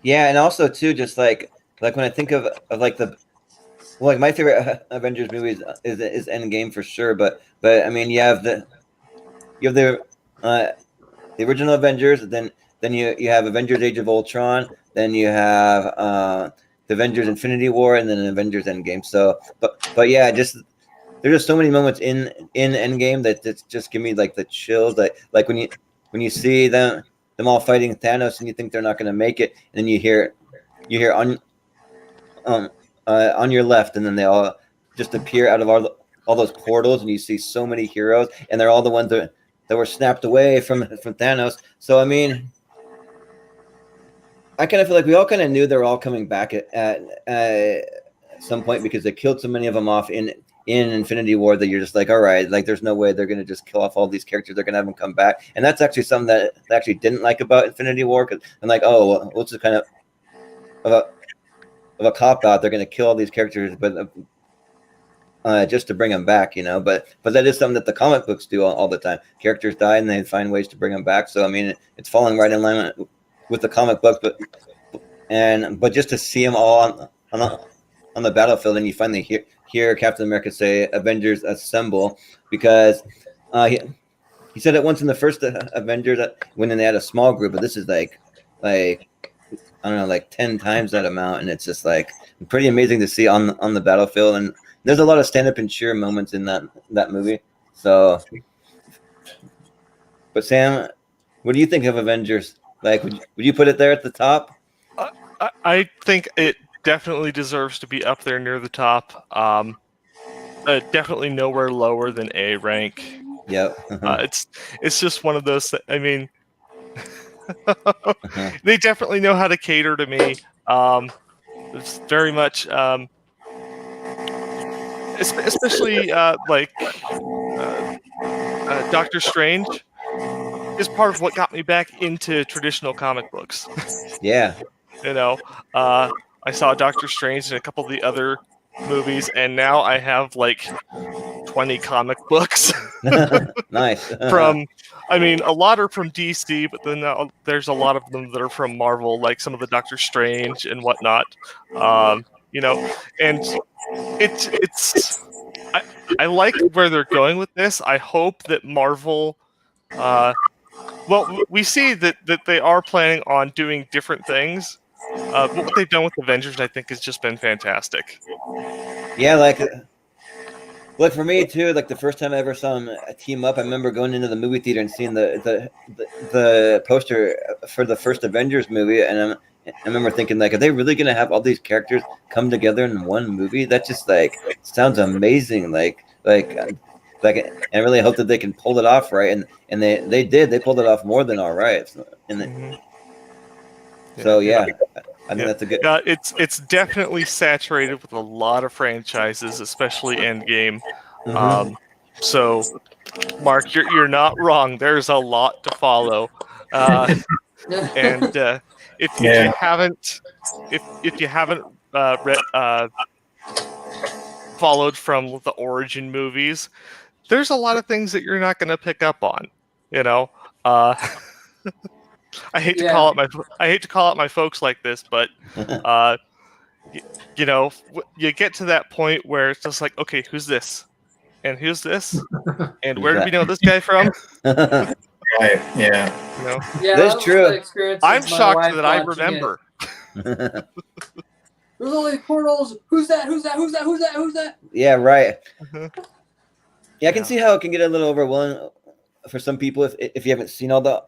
Yeah, and also too, just like when I think of like my favorite Avengers movie is Endgame for sure. But I mean, you have the original Avengers, then you have Avengers: Age of Ultron, then you have the Avengers: Infinity War, and then Avengers: Endgame. So, but yeah, just there's just so many moments in Endgame that just give me like the chills. Like when you see them all fighting Thanos, and you think they're not going to make it, and then you hear on your left, and then they all just appear out of all those portals, and you see so many heroes, and they're all the ones that were snapped away from Thanos. So I mean, I kind of feel like we all kind of knew they were all coming back at some point, because they killed so many of them off in Infinity War that you're just like, all right, like there's no way they're going to just kill off all these characters. They're going to have them come back. And that's actually something that I actually didn't like about Infinity War, because I'm like, oh, well, what's the kind of a cop out? They're going to kill all these characters, but just to bring them back, you know. But that is something that the comic books do all the time. Characters die, and they find ways to bring them back. So I mean, it's falling right in line with the comic book. But just to see them all on the battlefield, and you finally hear Captain America say "Avengers Assemble," because he said it once in the first Avengers when they had a small group, but this is like I don't know, like 10 times that amount, and it's just like pretty amazing to see on the battlefield. And there's a lot of stand up and cheer moments in that movie. So, but Sam, what do you think of Avengers? Like, would you put it there at the top? I think it definitely deserves to be up there near the top. Definitely nowhere lower than A rank. Yep. It's just one of those. I mean, they definitely know how to cater to me. It's very much, especially like Doctor Strange is part of what got me back into traditional comic books. Yeah. You know, I saw Doctor Strange and a couple of the other movies, and now I have like 20 comic books Nice. from. I mean, a lot are from DC, but then there's a lot of them that are from Marvel, like some of the Doctor Strange and whatnot. You know, and it's. I like where they're going with this. I hope that Marvel. Well, we see that they are planning on doing different things. But what they've done with Avengers, I think, has just been fantastic. Yeah, like for me too. Like the first time I ever saw them team up, I remember going into the movie theater and seeing the poster for the first Avengers movie, and I remember thinking, like, are they really gonna have all these characters come together in one movie? That just like sounds amazing. And I really hope that they can pull it off right, and they did. They pulled it off more than all right. So yeah, I think that's a good. It's definitely saturated with a lot of franchises, especially Endgame. Mhm. So, Mark, you're not wrong. There's a lot to follow, and if you haven't followed from the origin movies, there's a lot of things that you're not going to pick up on. You know, I hate to call it my folks like this, but you know, you get to that point where it's just like, okay, who's this, and who's this, and where do we know this guy from? Right. Yeah. You know, Yeah, That's that was true. the experience I'm with my shocked wife that I watching remember. It. There's only portals. Who's that? Who's that? Who's that? Who's that? Who's that? Yeah, right. Mhm. Yeah, I can see how it can get a little overwhelming for some people if you haven't seen all the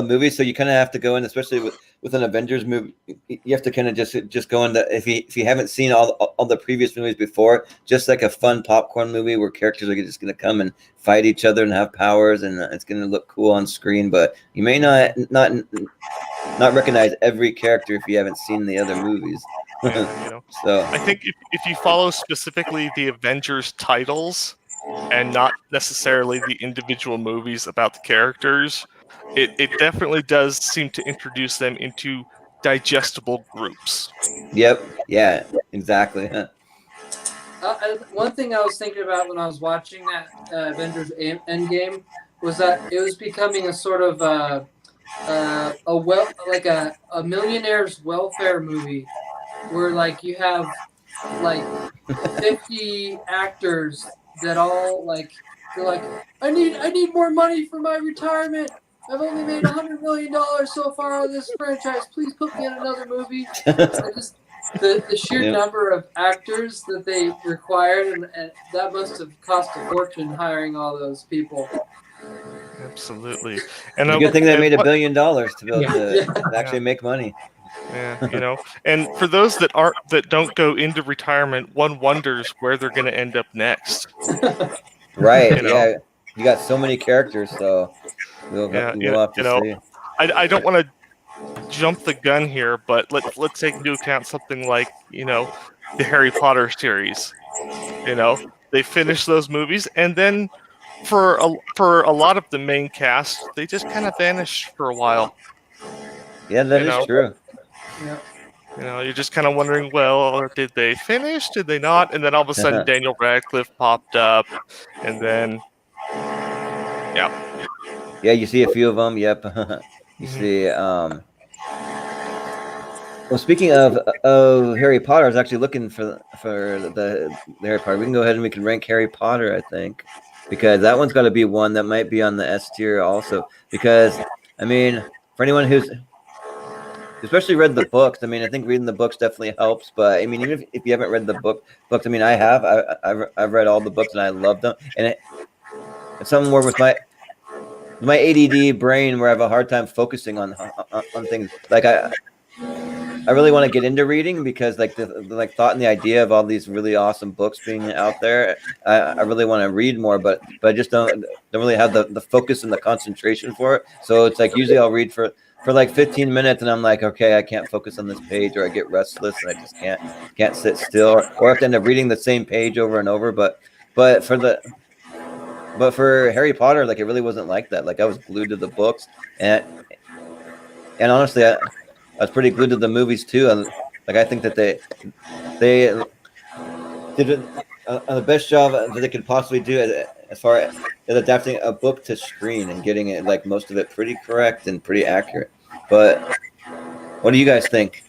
movies. So you kind of have to go in, especially with an Avengers movie. You have to kind of just go into if you haven't seen all the previous movies before, just like a fun popcorn movie where characters are just going to come and fight each other and have powers, and it's going to look cool on screen. But you may not recognize every character if you haven't seen the other movies. Yeah, you know, So I think if you follow specifically the Avengers titles and not necessarily the individual movies about the characters, it definitely does seem to introduce them into digestible groups. yep, yeah, exactly. One thing I was thinking about when I was watching that Avengers Endgame was that it was becoming a sort of a millionaire's welfare movie, where like you have like 50 actors that all they're like, I need more money for my retirement. I've only made $100 million so far on this franchise. Please put me in another movie. The sheer number of actors that they required, and that must have cost a fortune hiring all those people. Absolutely, and It's a good thing they made $1 what- billion to be able to actually make money. Yeah, you know, and for those that don't go into retirement, one wonders where they're going to end up next. Right? You know? Yeah, you got so many characters, so we'll have to see. I don't want to jump the gun here, but let's take into account something like, you know, the Harry Potter series. You know, they finished those movies, and then for a lot of the main cast, they just kind of vanished for a while. Yeah, that is true. Yeah. You know, you're just kind of wondering, well, did they finish? Did they not? And then all of a sudden, Daniel Radcliffe popped up, and then, yeah. Yeah, you see a few of them. Yep. You see. Well, speaking of Harry Potter, I was actually looking for the Harry Potter. We can go ahead and we can rank Harry Potter, I think, because that one's got to be one that might be on the S tier also. Because I mean, for anyone who's especially read the books, I mean, I think reading the books definitely helps. But I mean, even if you haven't read the books, I mean, I have. I've read all the books and I love them. And it's something where with my ADD brain, where I have a hard time focusing on things. Like I really want to get into reading because like the thought and the idea of all these really awesome books being out there, I really want to read more, but I just don't really have the focus and the concentration for it. So it's like usually I'll read for like 15 minutes and I'm like, okay, I can't focus on this page, or I get restless and I just can't sit still, or I have to end up reading the same page over and over. But for But for Harry Potter, like it really wasn't like that. Like I was glued to the books, and honestly, I was pretty glued to the movies too. And like I think that they did the best job that they could possibly do as far as adapting a book to screen and getting it like most of it pretty correct and pretty accurate. But what do you guys think?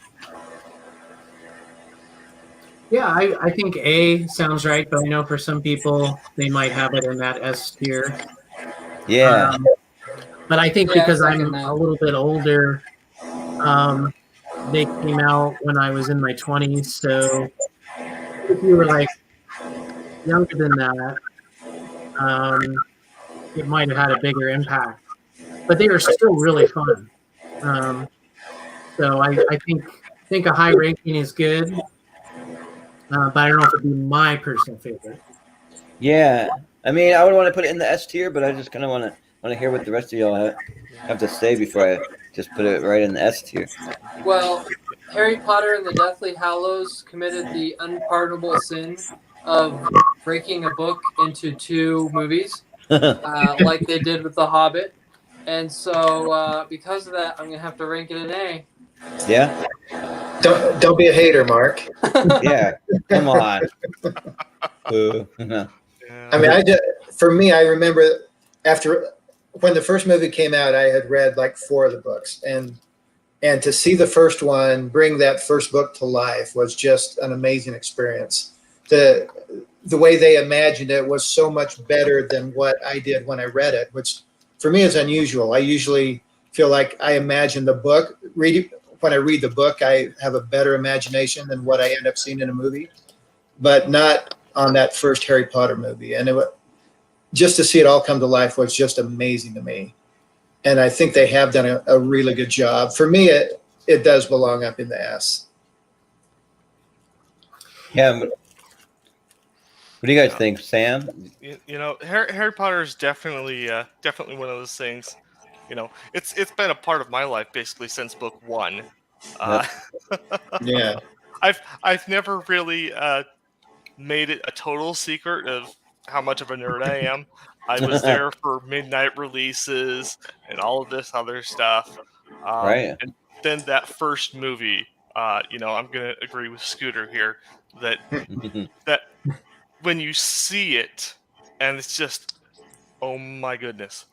Yeah, I think A sounds right, but I know for some people they might have it in that S tier. Yeah, But I think Yeah, I because second I'm that. a little bit older, um, they came out when I was in my 20s. So if you were like younger than that, it might have had a bigger impact. But they are still really fun. So I think a high ranking is good, but I don't know if it'd be my personal favorite. yeah. I mean, I would want to put it in the S tier, but I just kind of want to hear what the rest of y'all have to say before I just put it right in the S tier. Well, Harry Potter and the Deathly Hallows committed the unpardonable sin of breaking a book into 2 movies, like they did with The Hobbit. And so, because of that, I'm gonna have to rank it an A. Yeah, Don't be a hater, Mark. yeah. Come on. I mean, for me, I remember after when the first movie came out, I had read like 4 of the books, and to see the first one bring that first book to life was just an amazing experience. The way they imagined it was so much better than what I did when I read it, which for me is unusual. I usually feel like I imagine the book. When I read the book, I have a better imagination than what I end up seeing in a movie, but not on that first Harry Potter movie. And just to see it all come to life was just amazing to me. And I think they have done a really good job. For me, it does belong up in the S. Yeah. What do you guys think, Sam? Harry Potter is definitely definitely one of those things. It's been a part of my life basically since book 1. Uh, Yeah. I've never really made it a total secret of how much of a nerd I am. I was there for midnight releases and all of this other stuff. Right. And then that first movie, I'm gonna agree with Scooter here that that when you see it and it's just, oh my goodness,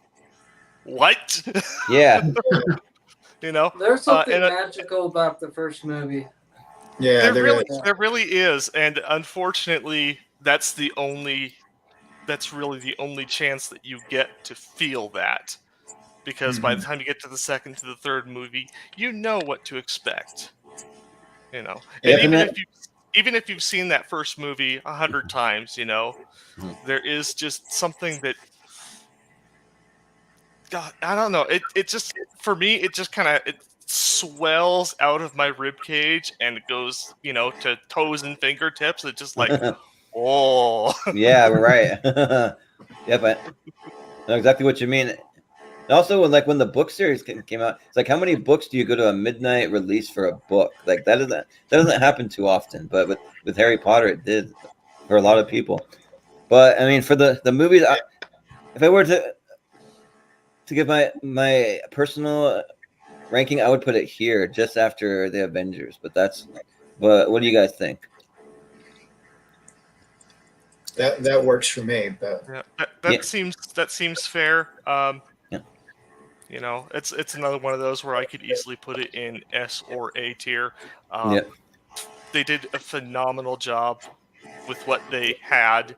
what? Yeah. There's something and magical about the first movie. Yeah, there there really is. there really is, and unfortunately, that's really the only chance that you get to feel that, because by the time you get to the second to the third movie, you know what to expect. And Yep, and even if you've seen that first movie 100 times, there is just something that, God, I don't know. It just, for me, it just kind of, it swells out of my rib cage and it goes, to toes and fingertips. It's just like, oh. yeah, right. Yep, I know exactly what you mean. And also, when the book series came out, it's like, how many books do you go to a midnight release for a book? Like that doesn't happen too often. But with Harry Potter, it did for a lot of people. But I mean, for the movies, if I were to give my personal ranking, I would put it here, just after the Avengers. But what do you guys think? That works for me. But Yeah, Yeah, that seems fair. yeah, It's another one of those where I could easily put it in S or A tier. yeah. They did a phenomenal job with what they had.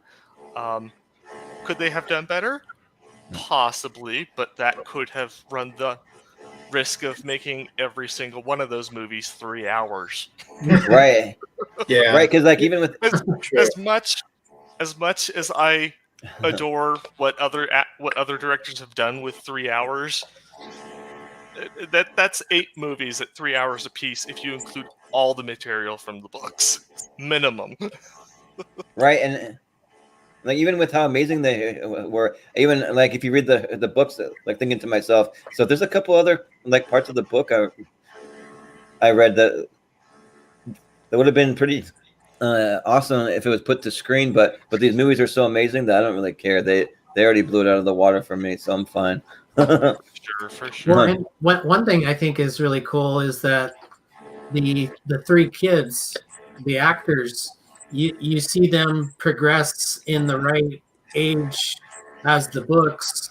Could they have done better? Possibly, but that could have run the risk of making every single one of those movies 3 hours. Right, yeah, right. Because like even with true. As much as I adore what other directors have done with 3 hours, that's 8 movies at 3 hours apiece if you include all the material from the books, minimum. right, and like even with how amazing they were, even like if you read the books, like thinking to myself, so there's a couple other like parts of the book I read that would have been pretty awesome if it was put to screen, but these movies are so amazing that I don't really care. they already blew it out of the water for me, so I'm fine. Sure, for sure. Well, and one thing I think is really cool is that the three kids, the actors, you see them progress in the right age as the books,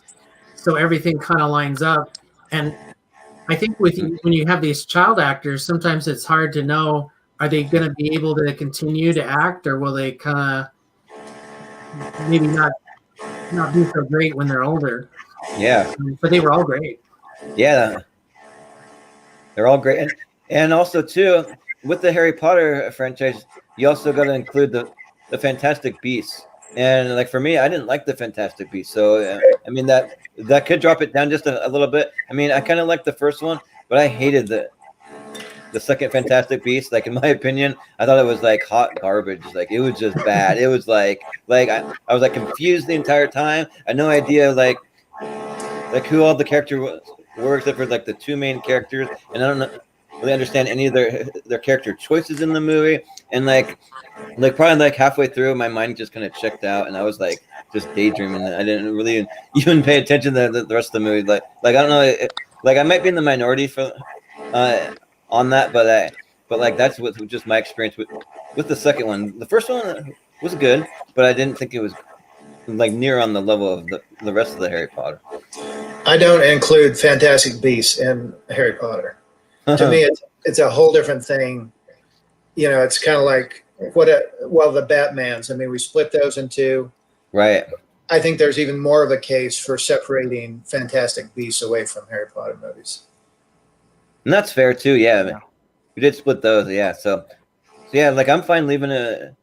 so everything kind of lines up. And I think when you have these child actors, sometimes it's hard to know, are they going to be able to continue to act, or will they kind of maybe not be so great when they're older? Yeah, But they were all great. yeah, they're all great, and also too with the Harry Potter franchise, you also got to include the Fantastic Beasts. And like for me, I didn't like the Fantastic Beasts, so I mean that could drop it down just a little bit. I mean, I kind of liked the first one, but I hated the second Fantastic Beast. Like in my opinion, I thought it was like hot garbage. Like it was just bad. It was like I was like confused the entire time. I had no idea like who all the characters were except for like the two main characters, and I don't really understand any of their character choices in the movie. And like probably like halfway through, my mind just kind of checked out, and I was like just daydreaming. I didn't really even pay attention to the rest of the movie. Like I don't know, like I might be in the minority for on that, but like that's what just my experience with the second one. The first one was good, but I didn't think it was like near on the level of the rest of the Harry Potter. I don't include Fantastic Beasts in Harry Potter. To me, it's a whole different thing. You know, it's kind of like the Batmans. I mean, we split those in two. Right. I think there's even more of a case for separating Fantastic Beasts away from Harry Potter movies. And that's fair too. Yeah, we did split those. Yeah, so yeah, like I'm fine leaving it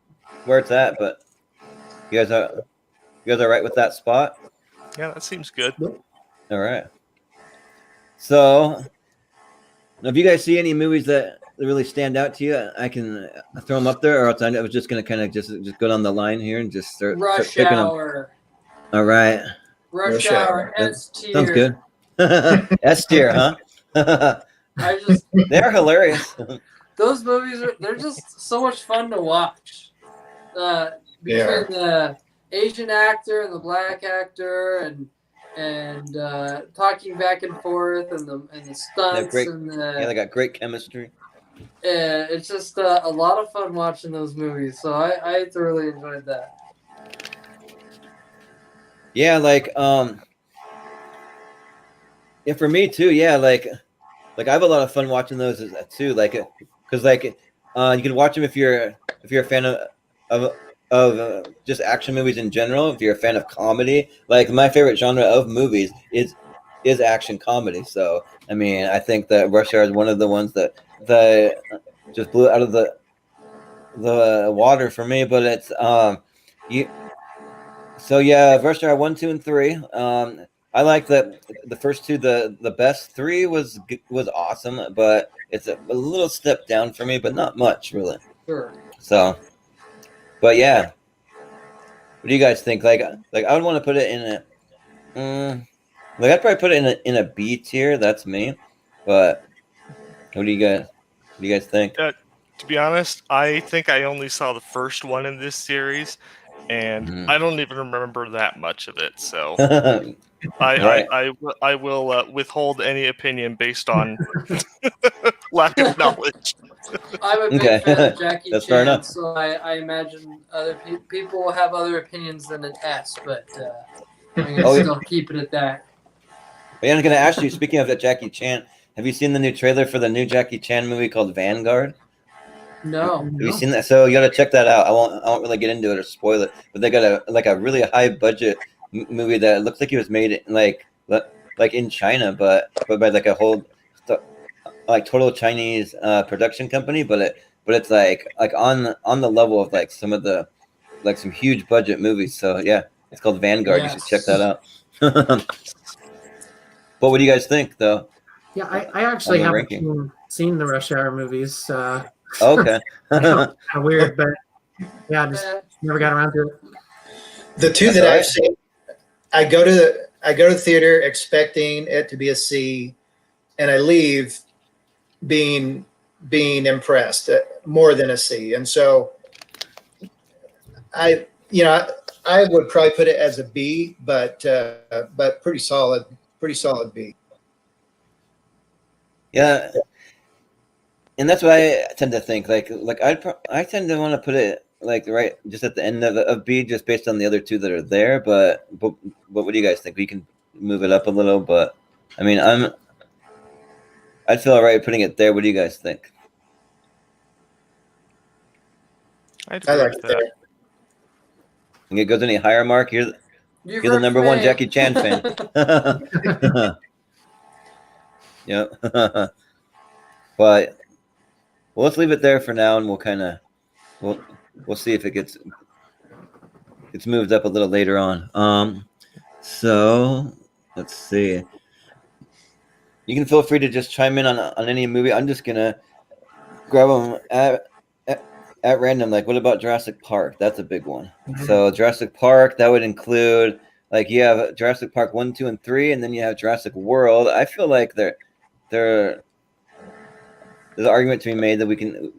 where it's at, but you guys are right with that spot. Yeah, that seems good. All right. So, if you guys see any movies that really stand out to you, I can throw them up there, or else I was just gonna kind of just go down the line here and just start picking Hour. Them. All right. Rush Hour. S tier. Sounds good. S tier, huh? They're hilarious. Those movies they're just so much fun to watch. Between the Asian actor and the black actor and talking back and forth and the stunts they got great chemistry. Yeah, it's just a lot of fun watching those movies. So I thoroughly enjoyed that. Yeah, like yeah, for me too. Yeah, like I have a lot of fun watching those too. Like, because like you can watch them if you're a fan of just action movies in general. If you're a fan of comedy, like my favorite genre of movies is action comedy. So I mean, I think that Rush Hour is one of the ones that just blew it out of the water for me. But it's So yeah, Rush Hour 1, 2, and 3. I like that the first two. The best 3 was awesome, but it's a little step down for me, but not much really. Sure. So, but yeah, what do you guys think? Like I would want to put it in a, like I'd probably put it in a B tier. That's me. But what do you guys think? To be honest, I think I only saw the first one in this series, and I don't even remember that much of it. So I will withhold any opinion based on lack of knowledge. I'm a big fan of Jackie That's fair Chan, enough. so I imagine other people will have other opinions than an S, but I'm going to still keep it at that. But I'm going to ask you, speaking of that Jackie Chan, have you seen the new trailer for the new Jackie Chan movie called Vanguard? No. Have you seen that? So you got to check that out. I won't really get into it or spoil it, but they got a really high budget movie that looks like it was made like in China, but by like a whole like total Chinese production company, but it's like on the level of like some of the like some huge budget movies. So yeah, it's called Vanguard. Yes. You should check that out. But what do you guys think, though? Yeah, I actually haven't seen the Rush Hour movies. Okay. Kind of weird, but yeah, just never got around to it. The two that I've seen, I go to the theater expecting it to be a C, and I leave being I'm more than a C. And so I'm I would probably put it as a B, but pretty solid B. Yeah, and that's what I tend to think. Like I tend to want to put it like right just at the end of B, just based on the other two that are there. But what do you guys think? We can move it up a little, but I mean, I'd feel all right putting it there. What do you guys think? I'd I agree like with it that. there. Think it goes any higher, Mark? You're You've the heard number from one me. Jackie Chan fan. Yep. But well, let's leave it there for now, and we'll see if it gets moved up a little later on. So let's see. You can feel free to just chime in on any movie. I'm just gonna grab them at random. Like, what about Jurassic Park? That's a big one. So Jurassic Park, that would include like you have Jurassic Park 1, 2, and 3, and then you have Jurassic World. I feel like there's an argument to be made that we can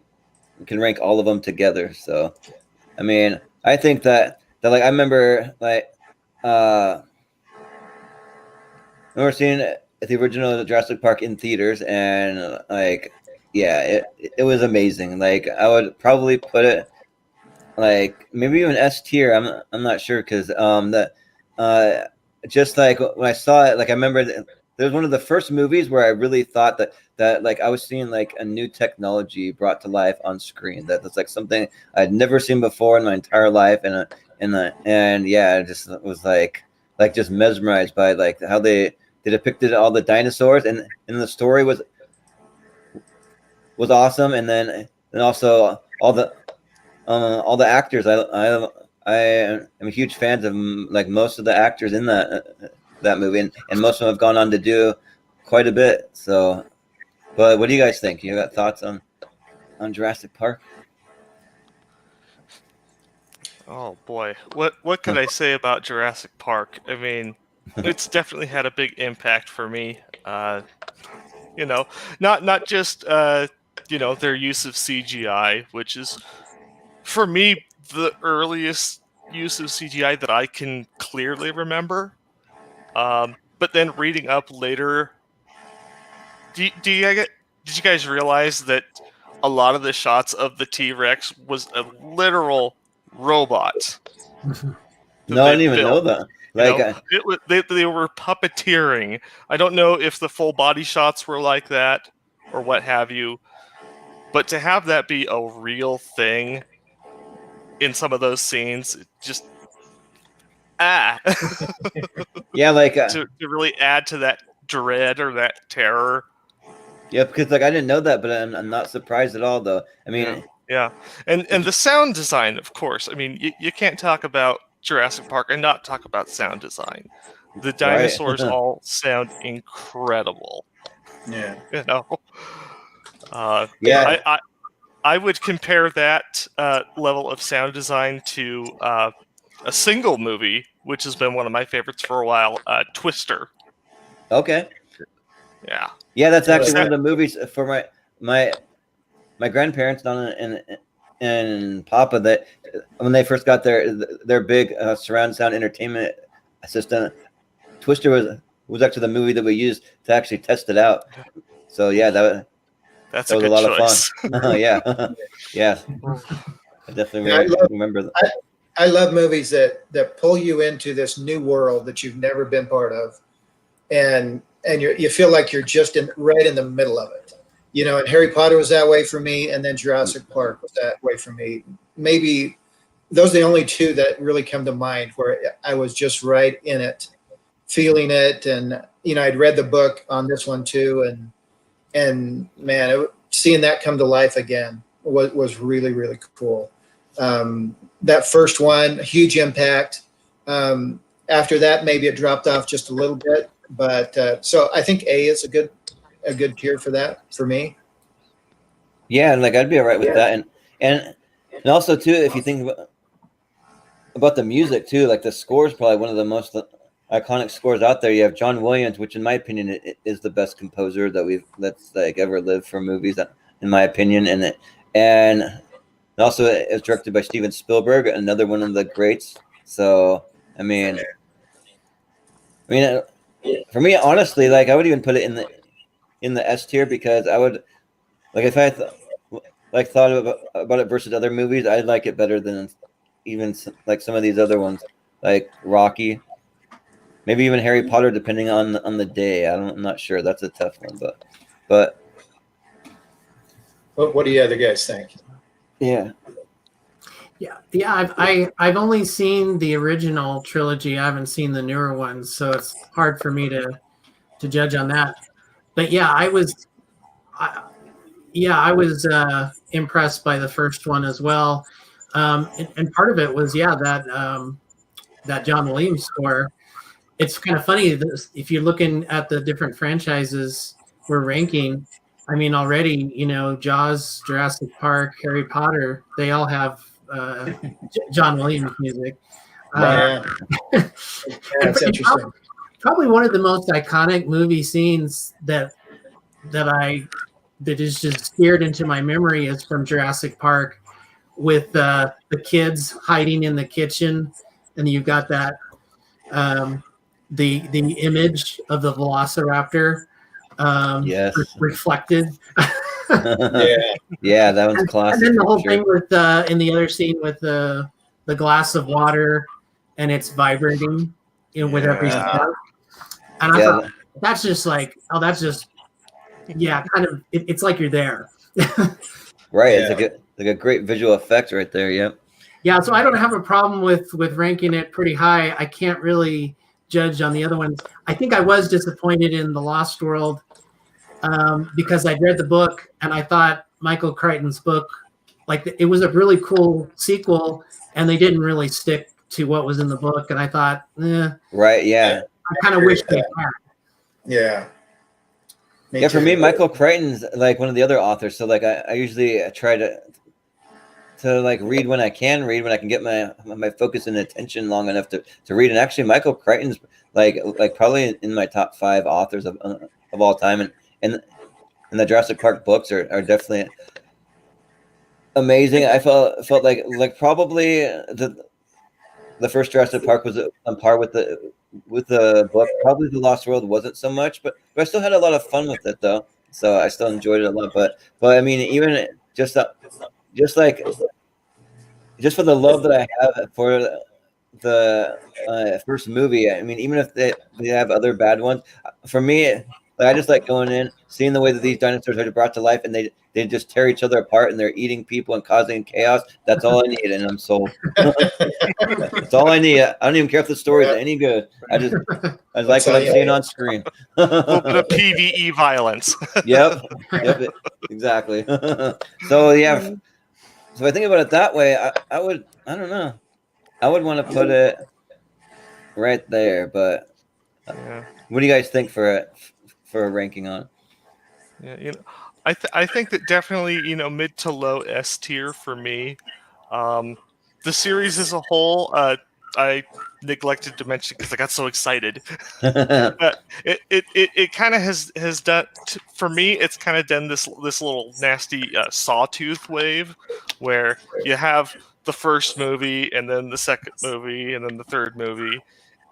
rank all of them together. So, I mean, I think that like I remember like I remember seeing the original Jurassic Park in theaters, and like yeah, it was amazing. Like I would probably put it like maybe even S tier. I'm not sure because the uh just like when I saw it, like I remember there was one of the first movies where I really thought that like I was seeing like a new technology brought to life on screen. That's like something I'd never seen before in my entire life, and yeah, I just was like just mesmerized by like how they depicted all the dinosaurs, and the story was awesome, and then also all the actors. I am a huge fan of like most of the actors in that movie, and most of them have gone on to do quite a bit. So, but what do you guys think? You got thoughts on Jurassic Park? Oh boy, what could I say about Jurassic Park? I mean, it's definitely had a big impact for me. You know, not just their use of CGI, which is for me the earliest use of CGI that I can clearly remember. But then reading up later, did you guys realize that a lot of the shots of the T-Rex was a literal robot that No, I they didn't even know built? that. You Like, know, they were puppeteering. I don't know if the full body shots were like that or what have you, but to have that be a real thing in some of those scenes, it just yeah, like, to really add to that dread or that terror. yeah, because like I didn't know that, but I'm not surprised at all, though. I mean, Yeah, and the sound design, of course. I mean, you can't talk about Jurassic Park and not talk about sound design. The right? dinosaurs all sound incredible. Yeah. You know, Yeah. I would compare that level of sound design to a single movie, which has been one of my favorites for a while, Twister. Okay. Yeah. Yeah, that's actually one Sa- of the movies for my grandparents down in Papa that when they first got their big surround sound entertainment system, Twister was actually the movie that we used to actually test it out. So yeah, That's that a was a good lot of choice. fun. Yeah, yeah, I definitely Yeah, remember that. I love movies that pull you into this new world that you've never been part of, and you feel like you're just right in the middle of it. You know, and Harry Potter was that way for me, and then Jurassic Park was that way for me. Maybe those are the only two that really come to mind where I was just right in it, feeling it, and I'd read the book on this one too, and man, seeing that come to life again was really really cool. That first one, huge impact. After that, maybe it dropped off just a little bit, but so I think A is a good tier for that for me. Yeah, and like I'd be all right with that, and also too, if you think about the music too, like the score is probably one of the most iconic scores out there. You have John Williams, which in my opinion is the best composer that's like ever lived for movies, in my opinion, and also it's directed by Steven Spielberg, another one of the greats. So I mean, for me, honestly, like I would even put it in the S tier because I would like if I thought about it versus other movies, I'd like it better than even like some of these other ones, like Rocky, maybe even Harry Potter, depending on the day. I'm not sure. That's a tough one, but What do you other guys think? yeah. Yeah. I've only seen the original trilogy. I haven't seen the newer ones, so it's hard for me to judge on that. But yeah, I was impressed by the first one as well. And part of it was that John Williams score. It's kind of funny if you're looking at the different franchises we're ranking. I mean, already, Jaws, Jurassic Park, Harry Potter, they all have John Williams music. Yeah, that's interesting. Probably one of the most iconic movie scenes that is just seared into my memory is from Jurassic Park with the kids hiding in the kitchen, and you've got that the image of the Velociraptor Yes. reflected. Yeah, that one's classic. And then the whole thing with in the other scene with the glass of water and it's vibrating, with every step. And I thought that's just like, kind of. It's like you're there. Right. It's like a great visual effect right there. Yep. Yeah. So I don't have a problem with ranking it pretty high. I can't really judge on the other ones. I think I was disappointed in The Lost World because I'd read the book and I thought Michael Crichton's book, like it was a really cool sequel, and they didn't really stick to what was in the book. And I thought, right, yeah, I kind of wish they had. Yeah. For me, Michael Crichton's like one of the other authors. So like I usually try to like read when I can get my focus and attention long enough to read. And actually, Michael Crichton's like probably in my top 5 authors of all time. And the Jurassic Park books are definitely amazing. I felt like probably the first Jurassic Park was on par with the book. Probably The Lost World wasn't so much, but I still had a lot of fun with it though. So I still enjoyed it a lot. But I mean, even just for the love that I have for the first movie. I mean, even if they have other bad ones, for me, like, I just like going in, seeing the way that these dinosaurs are brought to life, and they just tear each other apart, and they're eating people and causing chaos. That's all I need, and I'm sold. That's all I need. I don't even care if the story is any good. I like what I'm seeing on screen. A little bit of PvE violence. Yep, exactly. So yeah, so if I think about it that way, I would want to put it right there. But what do you guys think for a ranking on it? Yeah, I think that definitely mid to low S tier for me. The series as a whole, I neglected to mention because I got so excited. But it kind of has done for me. It's kind of done this little nasty sawtooth wave, where you have the first movie and then the second movie and then the third movie,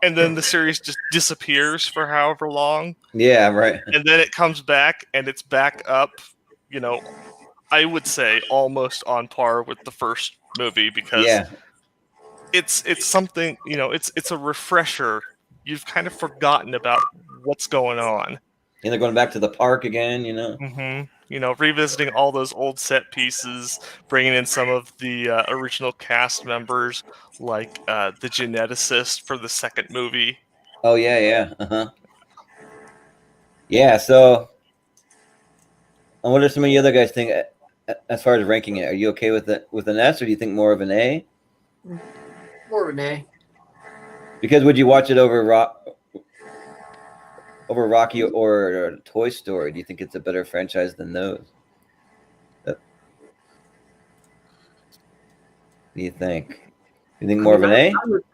and then the series just disappears for however long. Yeah, right. And then it comes back, and it's back up. I would say almost on par with the first movie because it's something. It's a refresher. You've kind of forgotten about what's going on. And they're going back to the park again. Mm-hmm. Revisiting all those old set pieces, bringing in some of the original cast members, like the geneticist for the second movie. Oh yeah. Yeah. So, what are some of you other guys think as far as ranking it? Are you okay with an S, or do you think more of an A? More of an A. Because would you watch it over Rocky or Toy Story? Do you think it's a better franchise than those? What do you think? You think more of an A?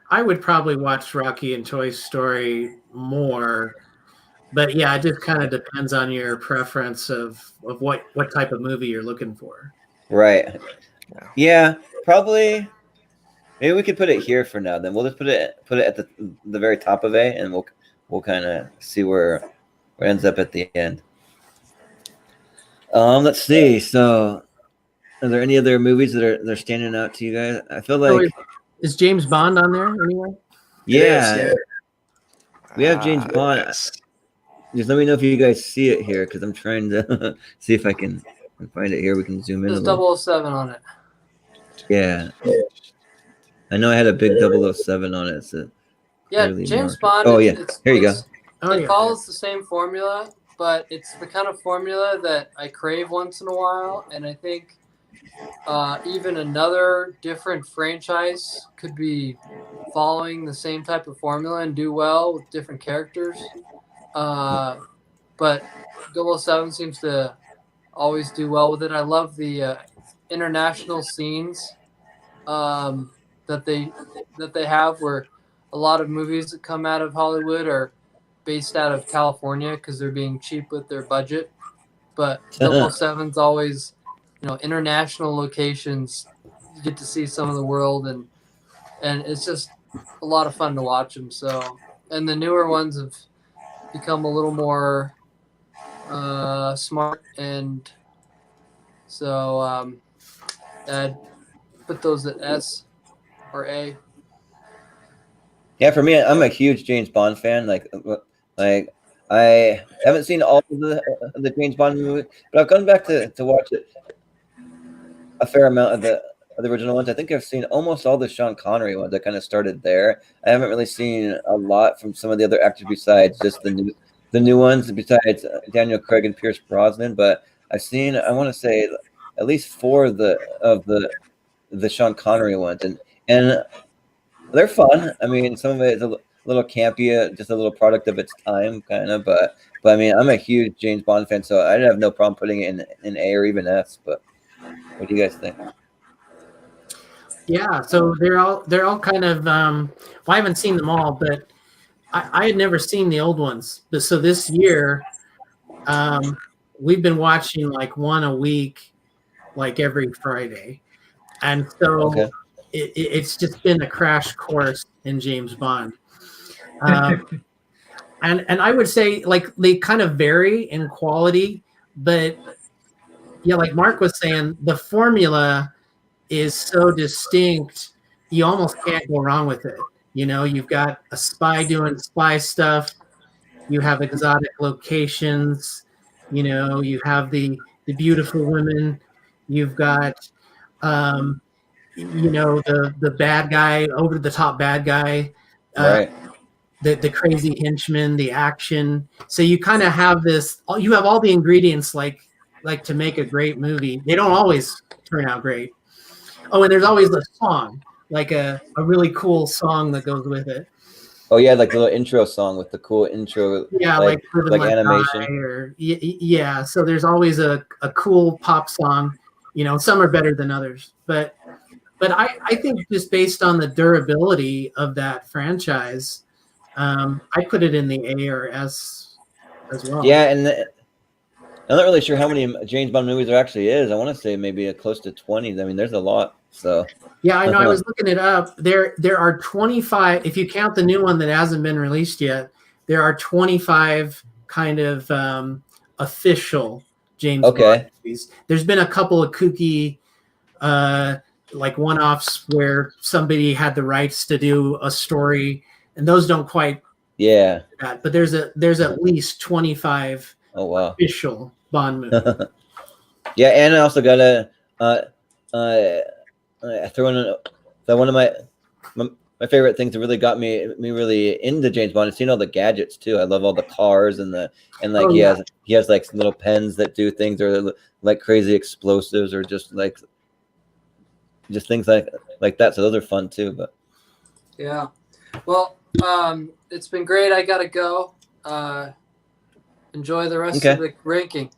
I would probably watch Rocky and Toy Story more, but yeah, it just kind of depends on your preference of what type of movie you're looking for. Right. Yeah, probably Maybe we could put it here for now. Then we'll just put it at the very top of A, and we'll kind of see where it ends up at the end. Let's see. So, are there any other movies that are standing out to you guys? I feel like is James Bond on there anyway? yeah, we have James Bond. Yes. Just let me know if you guys see it here, because I'm trying to see if I can find it here. We can zoom in a There's little. 007 on it. Yeah. I know I had a big 007 on it. So Yeah, really James marked it. Bond. Oh yeah, here you go. It follows the same formula, but it's the kind of formula that I crave once in a while, and I think even another different franchise could be following the same type of formula and do well with different characters. But 007 seems to always do well with it. I love the international scenes that they have, where a lot of movies that come out of Hollywood are based out of California because they're being cheap with their budget. But 007's always, international locations. You get to see some of the world, and it's just a lot of fun to watch them. So, and the newer ones have become a little more smart, and so I'd put those at S or A. Yeah, for me, I'm a huge James Bond fan. Like I haven't seen all of the James Bond movies, but I've gone back to watch it a fair amount of the original ones. I think I've seen almost all the Sean Connery ones. I kind of started there. I haven't really seen a lot from some of the other actors besides just the new ones, besides Daniel Craig and Pierce Brosnan. But I've seen, I want to say, at least 4 of the Sean Connery ones, and they're fun. I mean, some of it is a little campy, just a little product of its time, kind of. But I mean, I'm a huge James Bond fan, so I'd have no problem putting it in A or even S. But what do you guys think? Yeah, so they're all kind of. Well, I haven't seen them all, but I had never seen the old ones. So this year, we've been watching like one a week, like every Friday, and so Okay. it's just been a crash course in James Bond. And I would say like they kind of vary in quality, but yeah, like Mark was saying, the formula is so distinct, you almost can't go wrong with it. You've got a spy doing spy stuff, you have exotic locations, you have the beautiful women, you've got the bad guy, over the top bad guy, Right. the crazy henchman, the action. So you kind of have this. You have all the ingredients like to make a great movie. They don't always turn out great. Oh, and there's always a song, like a really cool song that goes with it. Oh yeah, like the little intro song with the cool intro. Yeah, like animation. Yeah, so there's always a cool pop song. Some are better than others, but I think just based on the durability of that franchise, I put it in the A or S as well. Yeah, and I'm not really sure how many James Bond movies there actually is. I want to say maybe close to 20. I mean, there's a lot. So yeah, I know. I was looking it up. There are 25. If you count the new one that hasn't been released yet, there are 25 kind of official James Bond movies. There's been a couple of kooky, like one-offs where somebody had the rights to do a story, and those don't quite. Yeah. That, but there's at least 25. Oh wow. Official Bond movie. Yeah, and I also got to throw in one of my favorite things that really got me really into James Bond is seeing all the gadgets too. I love all the cars and he has like some little pens that do things, or like crazy explosives, or just things like that. So those are fun too. But yeah, well, it's been great. I gotta go. Enjoy the rest of the ranking.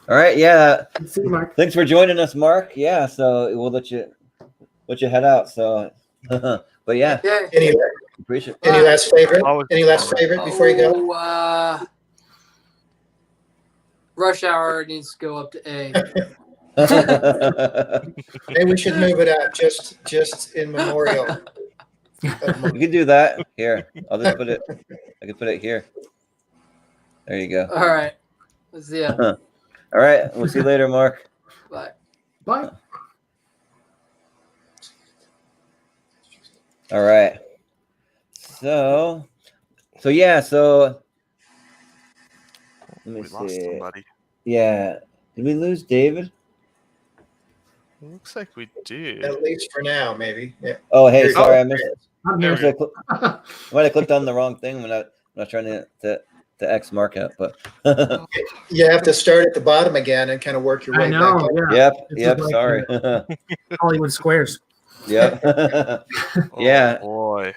All right, yeah. See you, Mark. Thanks for joining us, Mark. Yeah, so we'll let you head out. So, but yeah. Appreciate it. Any last favorite? Any last favorite before you go? Rush Hour needs to go up to A. Maybe we should move it up just in memorial. You can do that. Here, I'll just put it. I can put it here. There you go. All right. Let's see ya. All right. We'll see you later, Mark. Bye. Bye. All right. So yeah. So let me We see. lost somebody. Yeah. Did we lose David? Looks like we did. At least for now, maybe. Yeah. Oh, hey, Here- sorry. I oh, missed. I'm There here. we I might have clicked on the wrong thing when I was trying to X mark out, but You have to start at the bottom again and kind of work your way I back know. up. Yeah. yep, This yep. is like Sorry. Hollywood Squares. Yep. Oh, Yeah. boy.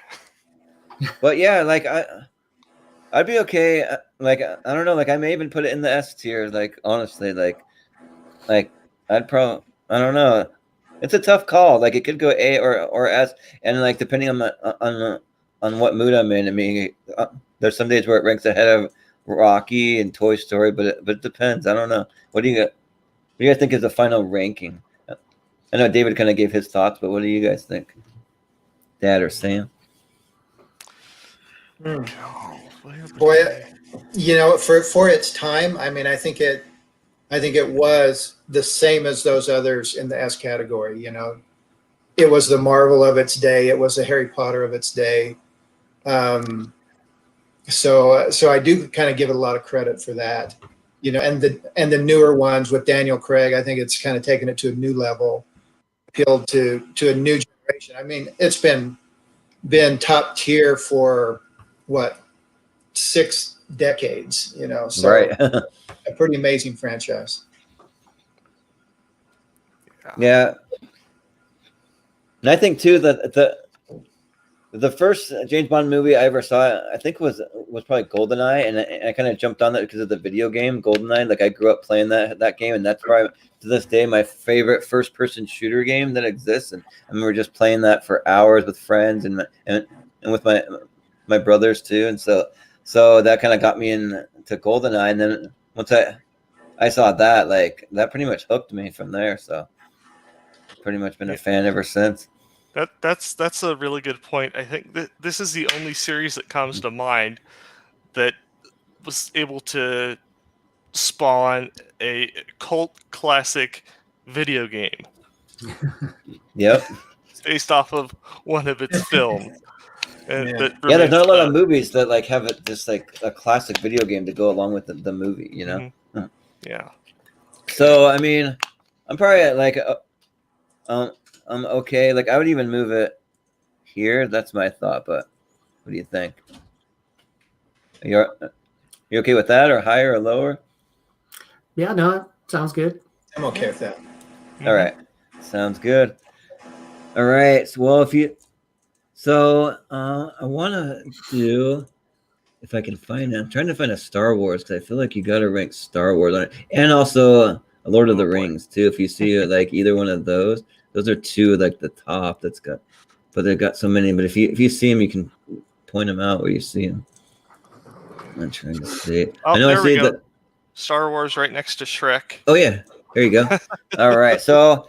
But yeah, like I'd be okay. Like I don't know. Like I may even put it in the S tier. Like honestly, like I don't know. It's a tough call. Like it could go A or S, and like depending on what mood I'm in. I mean, there's some days where it ranks ahead of Rocky and Toy Story, but it depends. I don't know. What do you guys think is the final ranking? I know David kind of gave his thoughts, but what do you guys think, Dad or Sam? Hmm. Oh, Boy, for its time, I mean, I think it was the same as those others in the S category. You know, it was the Marvel of its day. It was the Harry Potter of its day. So I do kind of give it a lot of credit for that. You know, and the newer ones with Daniel Craig, I think it's kind of taken it to a new level, appealed to a new generation. I mean, it's been top tier for what, 6 decades, you know, so Right. a pretty amazing franchise. Yeah. And I think too that the first James Bond movie I ever saw, I think was probably GoldenEye, and I kind of jumped on that because of the video game GoldenEye. Like I grew up playing that game, and that's probably to this day my favorite first person shooter game that exists. And I remember just playing that for hours with friends and with my brothers too. And so that kind of got me into GoldenEye. And then once I saw that, like that pretty much hooked me from there. So pretty much been a fan ever since. That's a really good point. I think that this is the only series that comes to mind that was able to spawn a cult classic video game Yep. based off of one of its films. And Yeah. that Yeah, there's not a lot of remains, movies that like have it just like a classic video game to go along with the movie, you know. yeah. So I mean, I'm probably at like I'm okay. Like I would even move it here. That's my thought. But what do you think? You okay with that, or higher or lower? Yeah, no, sounds good. I'm okay with that. All right, sounds good. All right. So, well, I want to do, if I can find it. I'm trying to find a Star Wars because I feel like you got to rank Star Wars on it, and also a Lord of the Rings too. If you see like either one of those are two like the top. But they've got so many. But if you see them, you can point them out where you see them. I'm trying to see. Oh, I know I there we see go. that. Star Wars right next to Shrek. Oh yeah, there you go. All right, so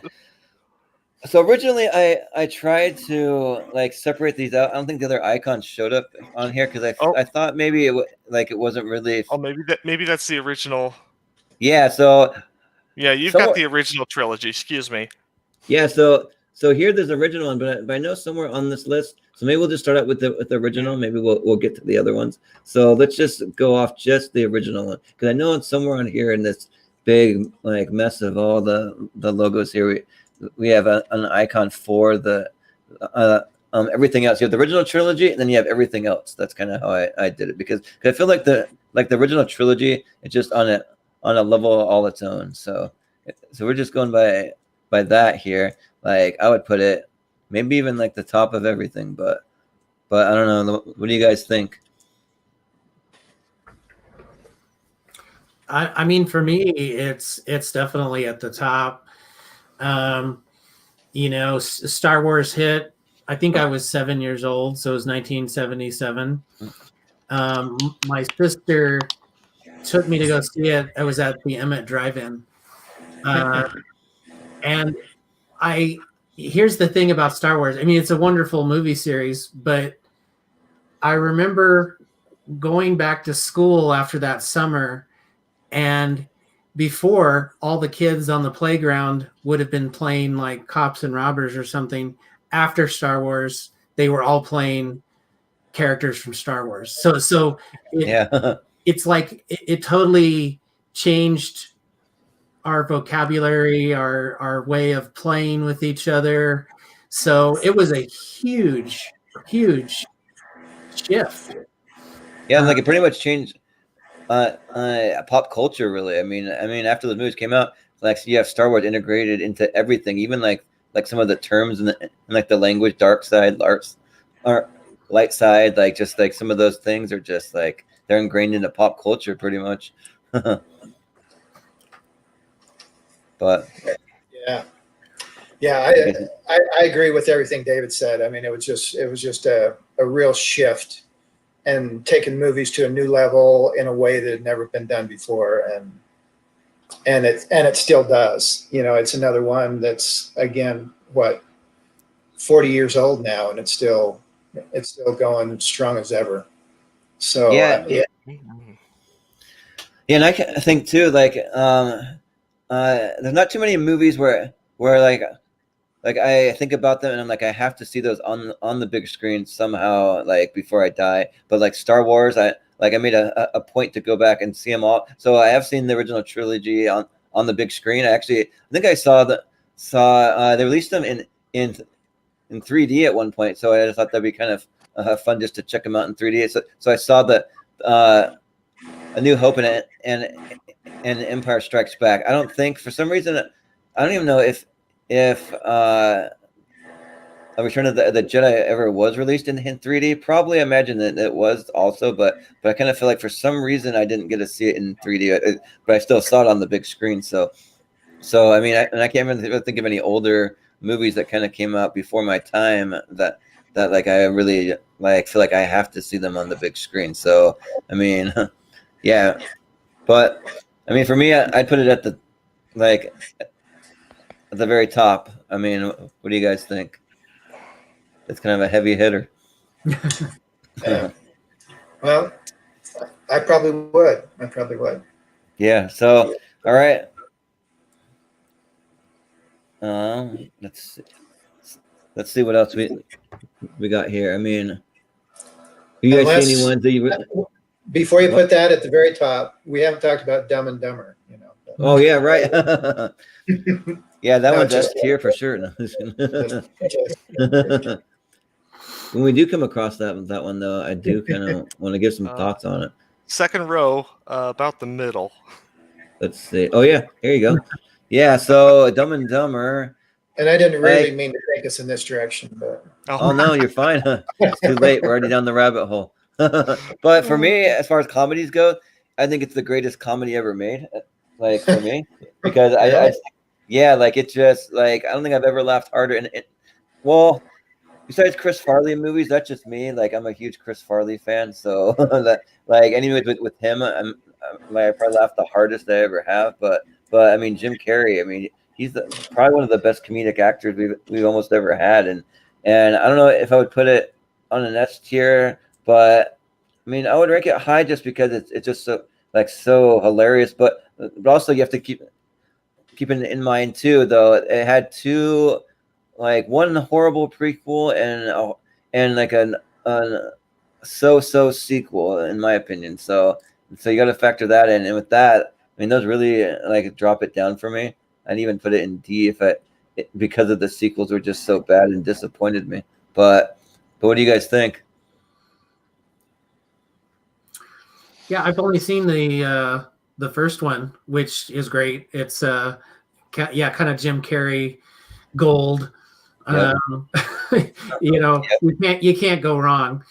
originally I tried to like separate these out. I don't think the other icons showed up on here because I thought maybe it wasn't really. Oh, maybe that's the original. Yeah, so Yeah, you've got the original trilogy. Excuse me. yeah, so here there's the original one, but I know somewhere on this list. So maybe we'll just start out with the original. Maybe we'll get to the other ones. So let's just go off just the original one because I know it's somewhere on here in this big like mess of all the logos here. We have an icon for the everything else. You have the original trilogy, and then you have everything else. That's kind of how I did it because I feel like the original trilogy is just on a level all its own. So we're just going by that here. Like I would put it maybe even like the top of everything, but I don't know. What do you guys think? I mean, for me, it's definitely at the top. You know, Star Wars hit. I think I was 7 years old, so it was 1977. My sister took me to go see it. I was at the Emmett Drive-In. And here's the thing about Star Wars. I mean, it's a wonderful movie series, but I remember going back to school after that summer, and before, all the kids on the playground would have been playing like cops and robbers or something. After Star Wars, they were all playing characters from Star Wars. So Yeah. it's like it totally changed our vocabulary, our way of playing with each other. So it was a huge shift. Yeah, like it pretty much changed pop culture, really. I mean, after the movies came out, like you have Star Wars integrated into everything, even like some of the terms and like the language, dark side, light side, like just like some of those things are just like they're ingrained into pop culture, pretty much. But yeah, I agree with everything David said. I mean, it was just a real shift and taking movies to a new level in a way that had never been done before, and it still does. You know, it's another one that's, again, what, 40 years old now, and it's still going strong as ever. So yeah, and I think too, like there's not too many movies where like I think about them and I'm like, I have to see those on the big screen somehow, like before I die. But like Star Wars, I made a point to go back and see them all. So I have seen the original trilogy on the big screen. I think I saw they released them in 3D at one point. So I just thought that'd be kind of fun just to check them out in 3D. So I saw the A New Hope and Empire Strikes Back. I don't think, for some reason, I don't even know if A Return of the Jedi ever was released in 3D. Probably, I imagine that it was also, but I kind of feel like for some reason I didn't get to see it in 3D, but I still saw it on the big screen. So I mean, I can't even think of any older movies that kind of came out before my time that like I really like feel like I have to see them on the big screen. So I mean, yeah, but I mean, for me, I'd put it at the very top. I mean, what do you guys think? It's kind of a heavy hitter. Well, I probably would. Yeah. So, all right. Let's see what else we got here. I mean, do you guys see any ones that you? Before you put that at the very top, we haven't talked about Dumb and Dumber. You know. Oh yeah, right. Yeah, that one's S tier for sure. When we do come across that one though, I do kind of want to give some thoughts on it. Second row, about the middle. Let's see. Oh yeah, here you go. Yeah, so Dumb and Dumber. And I didn't really mean to take us in this direction, but oh no, you're fine. It's too late. We're already down the rabbit hole. But for me, as far as comedies go, I think it's the greatest comedy ever made. Like for me, because yeah, like it's just like I don't think I've ever laughed harder. And well, besides Chris Farley movies, that's just me. Like I'm a huge Chris Farley fan, so that like anyways with him, I probably laughed the hardest I ever have. But I mean Jim Carrey, I mean he's probably one of the best comedic actors we've almost ever had, and I don't know if I would put it on an S tier, but I mean I would rank it high just because it's just so hilarious. But also you have to keep in mind too, though it had two, like one horrible prequel and like a so sequel in my opinion. So you got to factor that in, and with that, I mean those really like drop it down for me. I'd even put it in D because of the sequels were just so bad and disappointed me. But what do you guys think? Yeah, I've only seen the first one, which is great. It's kind of Jim Carrey gold. Yep. You can't go wrong.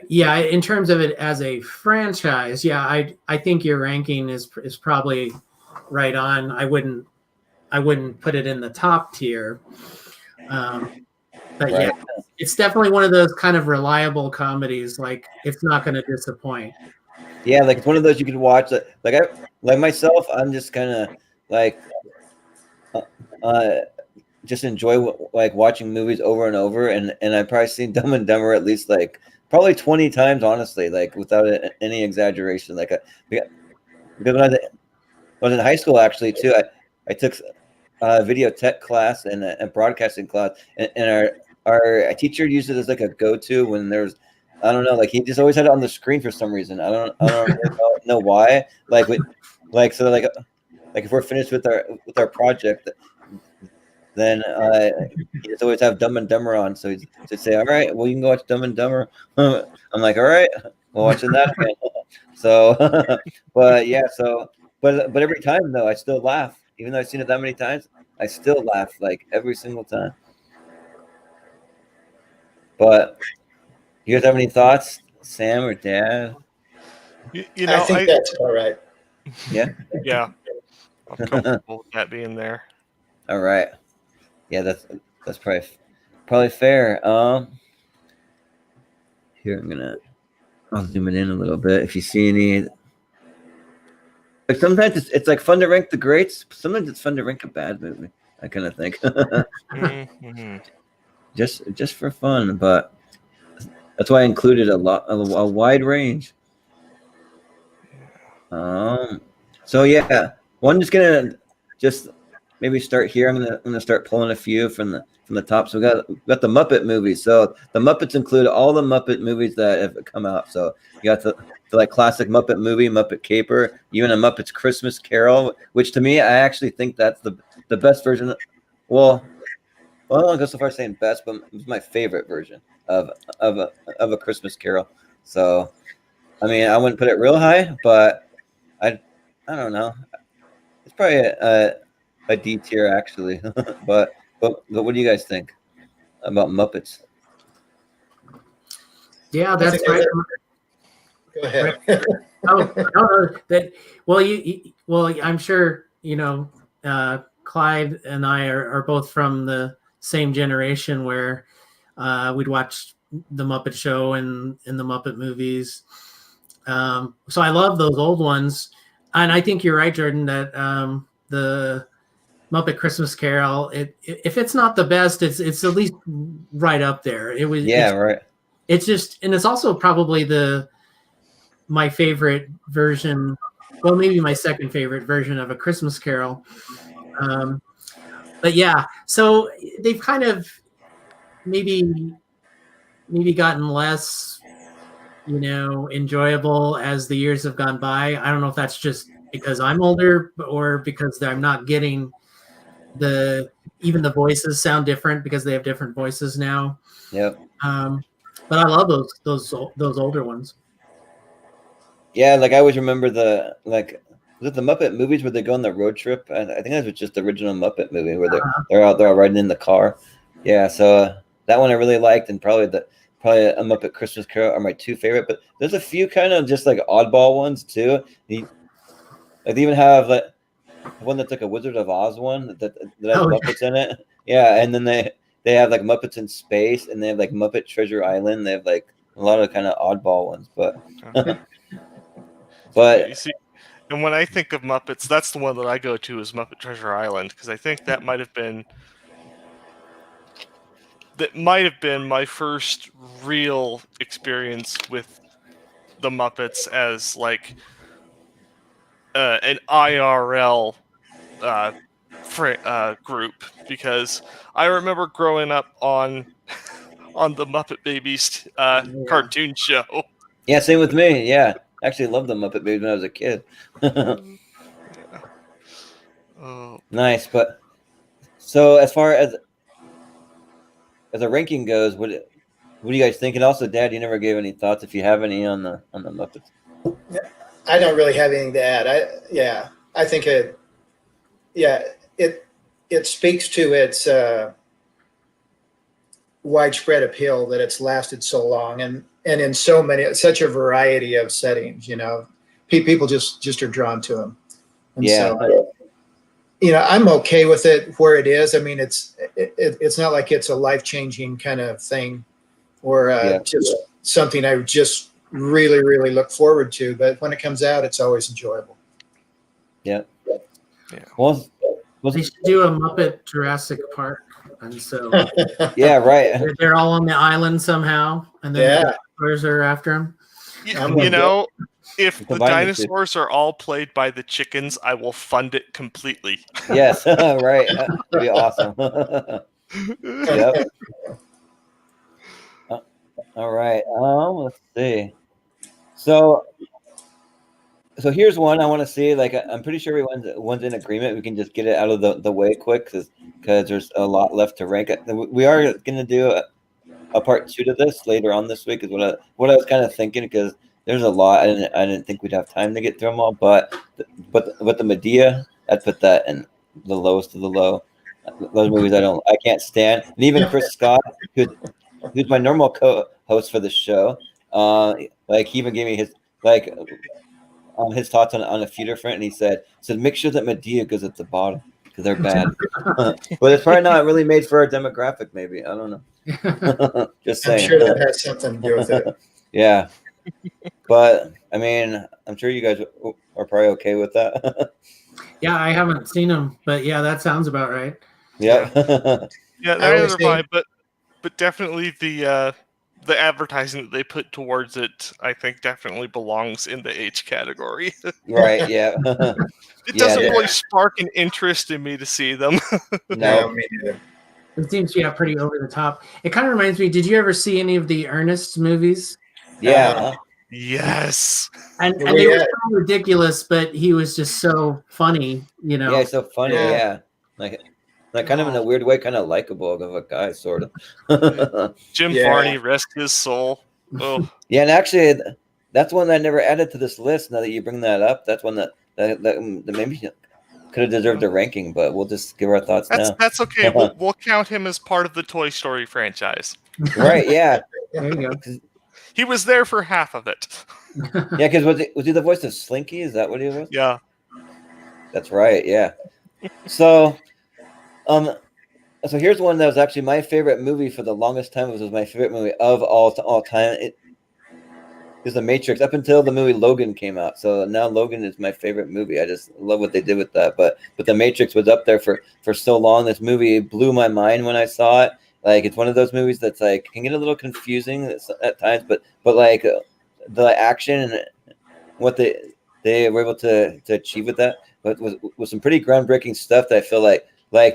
Yeah, in terms of it as a franchise, yeah, I think your ranking is probably right on. I wouldn't put it in the top tier. But right. Yeah, it's definitely one of those kind of reliable comedies. Like it's not going to disappoint. Yeah, like it's one of those you can watch. Like myself, I'm just kind of like uh, just enjoy like watching movies over and over, and I've probably seen Dumb and Dumber at least like probably 20 times, honestly, like without any exaggeration. Like because when I was in high school actually too, I took a video tech class and a broadcasting class, and our teacher used it as like a go-to when there's, I don't know, like he just always had it on the screen for some reason. I don't really know why. Like so like if we're finished with our project, then he just always have Dumb and Dumber on. So he'd say, "All right, well you can go watch Dumb and Dumber." I'm like, "All right, we're watching that again." So, but yeah, but every time though, I still laugh, even though I've seen it that many times. I still laugh like every single time. But you guys have any thoughts, Sam or Dad? You I know, think that's all right. Yeah. yeah, I'm comfortable with that being there. All right. Yeah, that's probably fair. Here I'll zoom it in a little bit. If you see any, like sometimes it's like fun to rank the greats. Sometimes it's fun to rank a bad movie. I kind of think Mm-hmm. just for fun, but that's why I included a wide range. So yeah, well, I'm just gonna just maybe start here. I'm gonna start pulling a few from the top. So we got the Muppet movies. So the Muppets include all the Muppet movies that have come out. So you got the like classic Muppet movie, Muppet Caper, even a Muppets Christmas Carol, which to me I actually think that's the best version. Well, I don't want to go so far as saying best, but it's my favorite version of a Christmas Carol. So I mean, I wouldn't put it real high, but I don't know. It's probably a D tier actually. but what do you guys think about Muppets? Yeah, I that's think right. Go ahead. Oh, no, that well, well, I'm sure Clyde and I are both from the same generation where we'd watch the Muppet Show and the Muppet movies. So I love those old ones, and I think you're right, Jordan, that the Muppet Christmas Carol, if it's not the best, it's at least right up there. Yeah, right. It's just, and it's also probably my favorite version, well, maybe my second favorite version of A Christmas Carol. But yeah, so they've kind of maybe gotten less, enjoyable as the years have gone by. I don't know if that's just because I'm older or because I'm not getting even the voices sound different because they have different voices now. Yep. But I love those older ones. Yeah, like I always remember was it the Muppet movies where they go on the road trip? I think that was just the original Muppet movie where they're out there riding in the car. Yeah, so that one I really liked, and probably a Muppet Christmas Carol are my two favorite. But there's a few kind of just like oddball ones too. Like they even have like one that's like a Wizard of Oz one that has Muppets in it. Yeah, and then they have like Muppets in space, and they have like Muppet Treasure Island. They have like a lot of kind of oddball ones, but. But you see, and when I think of Muppets, that's the one that I go to is Muppet Treasure Island, because I think that might have been my first real experience with the Muppets as like an IRL group, because I remember growing up on the Muppet Babies cartoon show. Yeah, same with me. Yeah, I actually loved the Muppet Babies when I was a kid. Yeah. Nice, but so as far as a ranking goes, what do you guys think? And also, Dad, you never gave any thoughts, if you have any, on the Muppets. I don't really have anything to add. I think it speaks to its widespread appeal that it's lasted so long and in such a variety of settings. People just are drawn to them. And so, I'm okay with it where it is. I mean, it's not like it's a life-changing kind of thing or just something I just really, really look forward to. But when it comes out, it's always enjoyable. Yeah. Well, They should do a Muppet Jurassic Park, and so Yeah, right. they're all on the island somehow, and then Yeah. the dinosaurs are after them. You know, if the Combine the two. dinosaurs are all played by the chickens, I will fund it completely. Yes, right. That'd be awesome. Yep. All right. Let's see. So here's one I want to see. Like, I'm pretty sure everyone's in agreement. We can just get it out of the way quick because there's a lot left to rank. We are going to do a part 2 to this later on this week. Is what I was kind of thinking, because there's a lot. I didn't think we'd have time to get through them all. But the Medea, I'd put that in the lowest of the low. Those movies I can't stand. And even Chris Scott, who's my normal co-host for the show, like, he even gave me his his thoughts on a few different, and he said make sure that Medea goes at the bottom because they're bad. But it's probably not really made for our demographic. Maybe, I don't know. Just saying. I'm sure that has something to do with it. Yeah, but I mean, I'm sure you guys are probably okay with that. Yeah, I haven't seen them, but yeah, that sounds about right. Yeah. Yeah, neither have I, but definitely the advertising that they put towards it, I think, definitely belongs in the H category. Right. Yeah. It doesn't really spark an interest in me to see them. No, me neither. It seems pretty over the top. It kind of reminds me. Did you ever see any of the Ernest movies? Yeah. Yes. And they were so ridiculous, but he was just so funny. You know. Yeah, so funny. Yeah. Like kind of in a weird way, kind of likable of a guy, sort of. Jim Varney, rest his soul. Oh. Yeah, and actually, that's one that I never added to this list. Now that you bring that up, that's one that maybe could have deserved a ranking, but we'll just give our thoughts now. That's okay. We'll count him as part of the Toy Story franchise. Right? Yeah. There you go. He was there for half of it. Yeah, because was he the voice of Slinky? Is that what he was? Yeah. That's right. Yeah. So here's one that was actually my favorite movie for the longest time. It was my favorite movie of all time. It is The Matrix up until the movie Logan came out. So now Logan is my favorite movie. I just love what they did with that. But The Matrix was up there for so long. This movie blew my mind when I saw it. Like, it's one of those movies that's like can get a little confusing at times, but like the action and what they were able to achieve with that was some pretty groundbreaking stuff that I feel like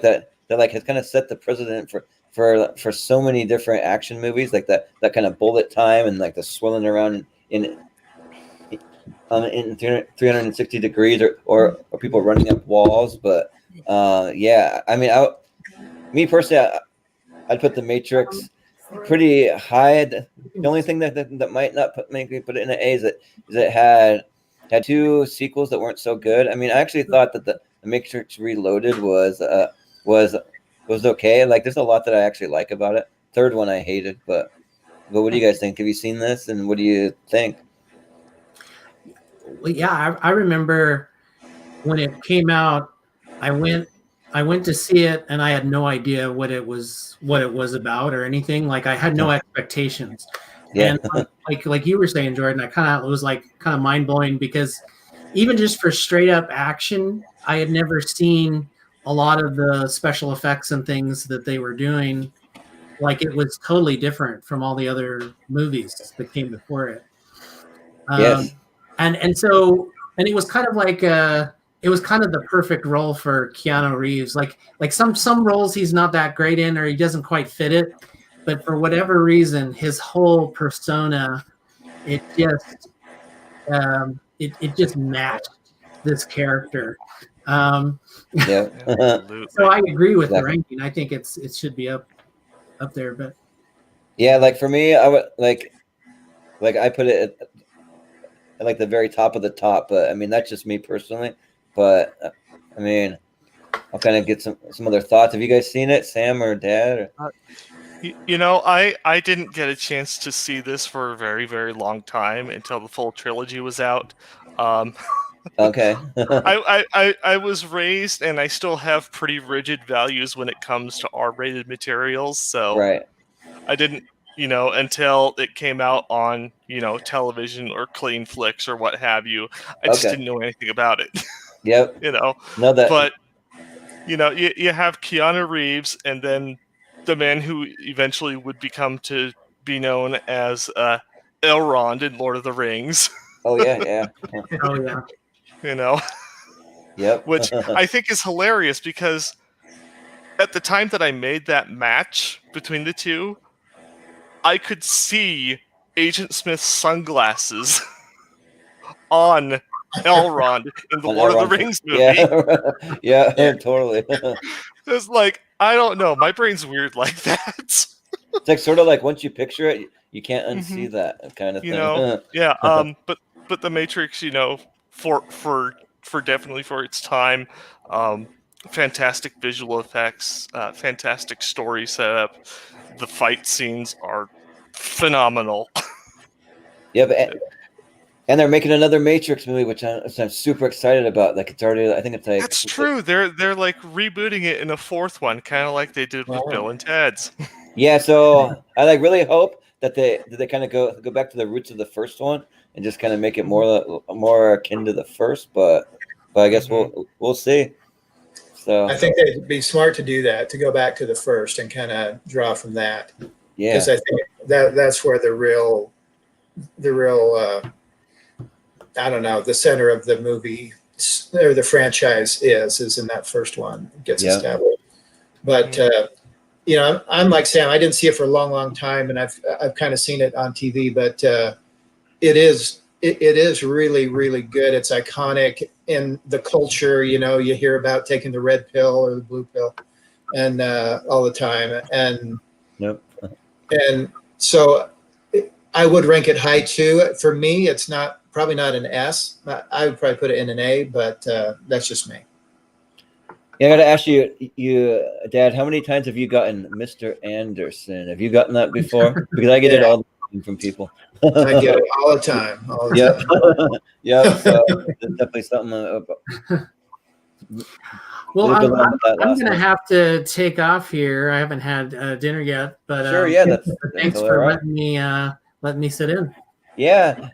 that has kind of set the precedent for so many different action movies, like that kind of bullet time and like the swirling around in 360 degrees or people running up walls. But yeah, I mean, me personally, I'd put The Matrix pretty high. The only thing that might not make me put it in an A is that it had 2 sequels that weren't so good. I mean, I actually thought that the Matrix Reloaded was okay. Like, there's a lot that I actually like about it. Third one I hated, but what do you guys think? Have you seen this, and what do you think? Well, yeah, I remember when it came out. I went to see it, and I had no idea what it was about or anything. Like, I had no expectations. Yeah. And like you were saying, Jordan, it was kind of mind blowing, because even just for straight up action, I had never seen a lot of the special effects and things that they were doing. Like, it was totally different from all the other movies that came before it. Yes. And it was kind of like it was kind of the perfect role for Keanu Reeves. Like some roles he's not that great in, or he doesn't quite fit it, but for whatever reason, his whole persona, it just matched this character. Yeah. So I agree with the ranking. I think it should be up there, but yeah, like for me, I would like I put it at like the very top of the top, but I mean, that's just me personally. But I mean, I'll kind of get some other thoughts. Have you guys seen it, Sam or Dad? Or? You know, I didn't get a chance to see this for a very, very long time until the full trilogy was out. Okay. I was raised, and I still have pretty rigid values when it comes to R-rated materials. So right. I didn't, until it came out on, television or Clean Flicks or what have you. I just didn't know anything about it. Yep. No, that. But you have Keanu Reeves, and then the man who eventually would become to be known as Elrond in Lord of the Rings. Oh yeah. Oh yeah. You know, Yep. which I think is hilarious because at the time that I made that match between the two, I could see Agent Smith's sunglasses on Elrond in the On Lord of the Elrond. Rings movie. Yeah, Yeah. totally. It's like, I don't know, my brain's weird like that. It's like sort of like once you picture it, you can't unsee Mhm. that kind of You thing. know, yeah. But the Matrix, for definitely for its time, um, fantastic visual effects, fantastic story setup. The fight scenes are phenomenal. Yeah, and they're making another Matrix movie, which I'm super excited about. Like it's already, I think it's like That's true. They're like rebooting it in a fourth one, kind of like they did with Wow. Bill and Ted's. yeah. So I like really hope that they kind of go back to the roots of the first one and just kind of make it more akin to the first. But I guess we'll see. So I think it'd be smart to do that, to go back to the first and kind of draw from that, yeah, because I think that's where the real I don't know, the center of the movie or the franchise is in that first one. It gets Yeah. established. But I'm like Sam. I didn't see it for a long, long time, and I've kind of seen it on TV. But it is really, really good. It's iconic in the culture. You hear about taking the red pill or the blue pill, and all the time. And Yep. and so I would rank it high too. For me, it's probably not an S. I would probably put it in an A, but that's just me. Yeah, I got to ask you, Dad, how many times have you gotten Mr. Anderson? Have you gotten that before? Because I get it Yeah. all the time from people. I get it all the time. All the Yep. time. Yep. So it's definitely something. Well, We'll I'm build on with that last going to one. have to take off here. I haven't had dinner yet, but Sure. Yeah. That's thanks all for right. letting me sit in. Yeah.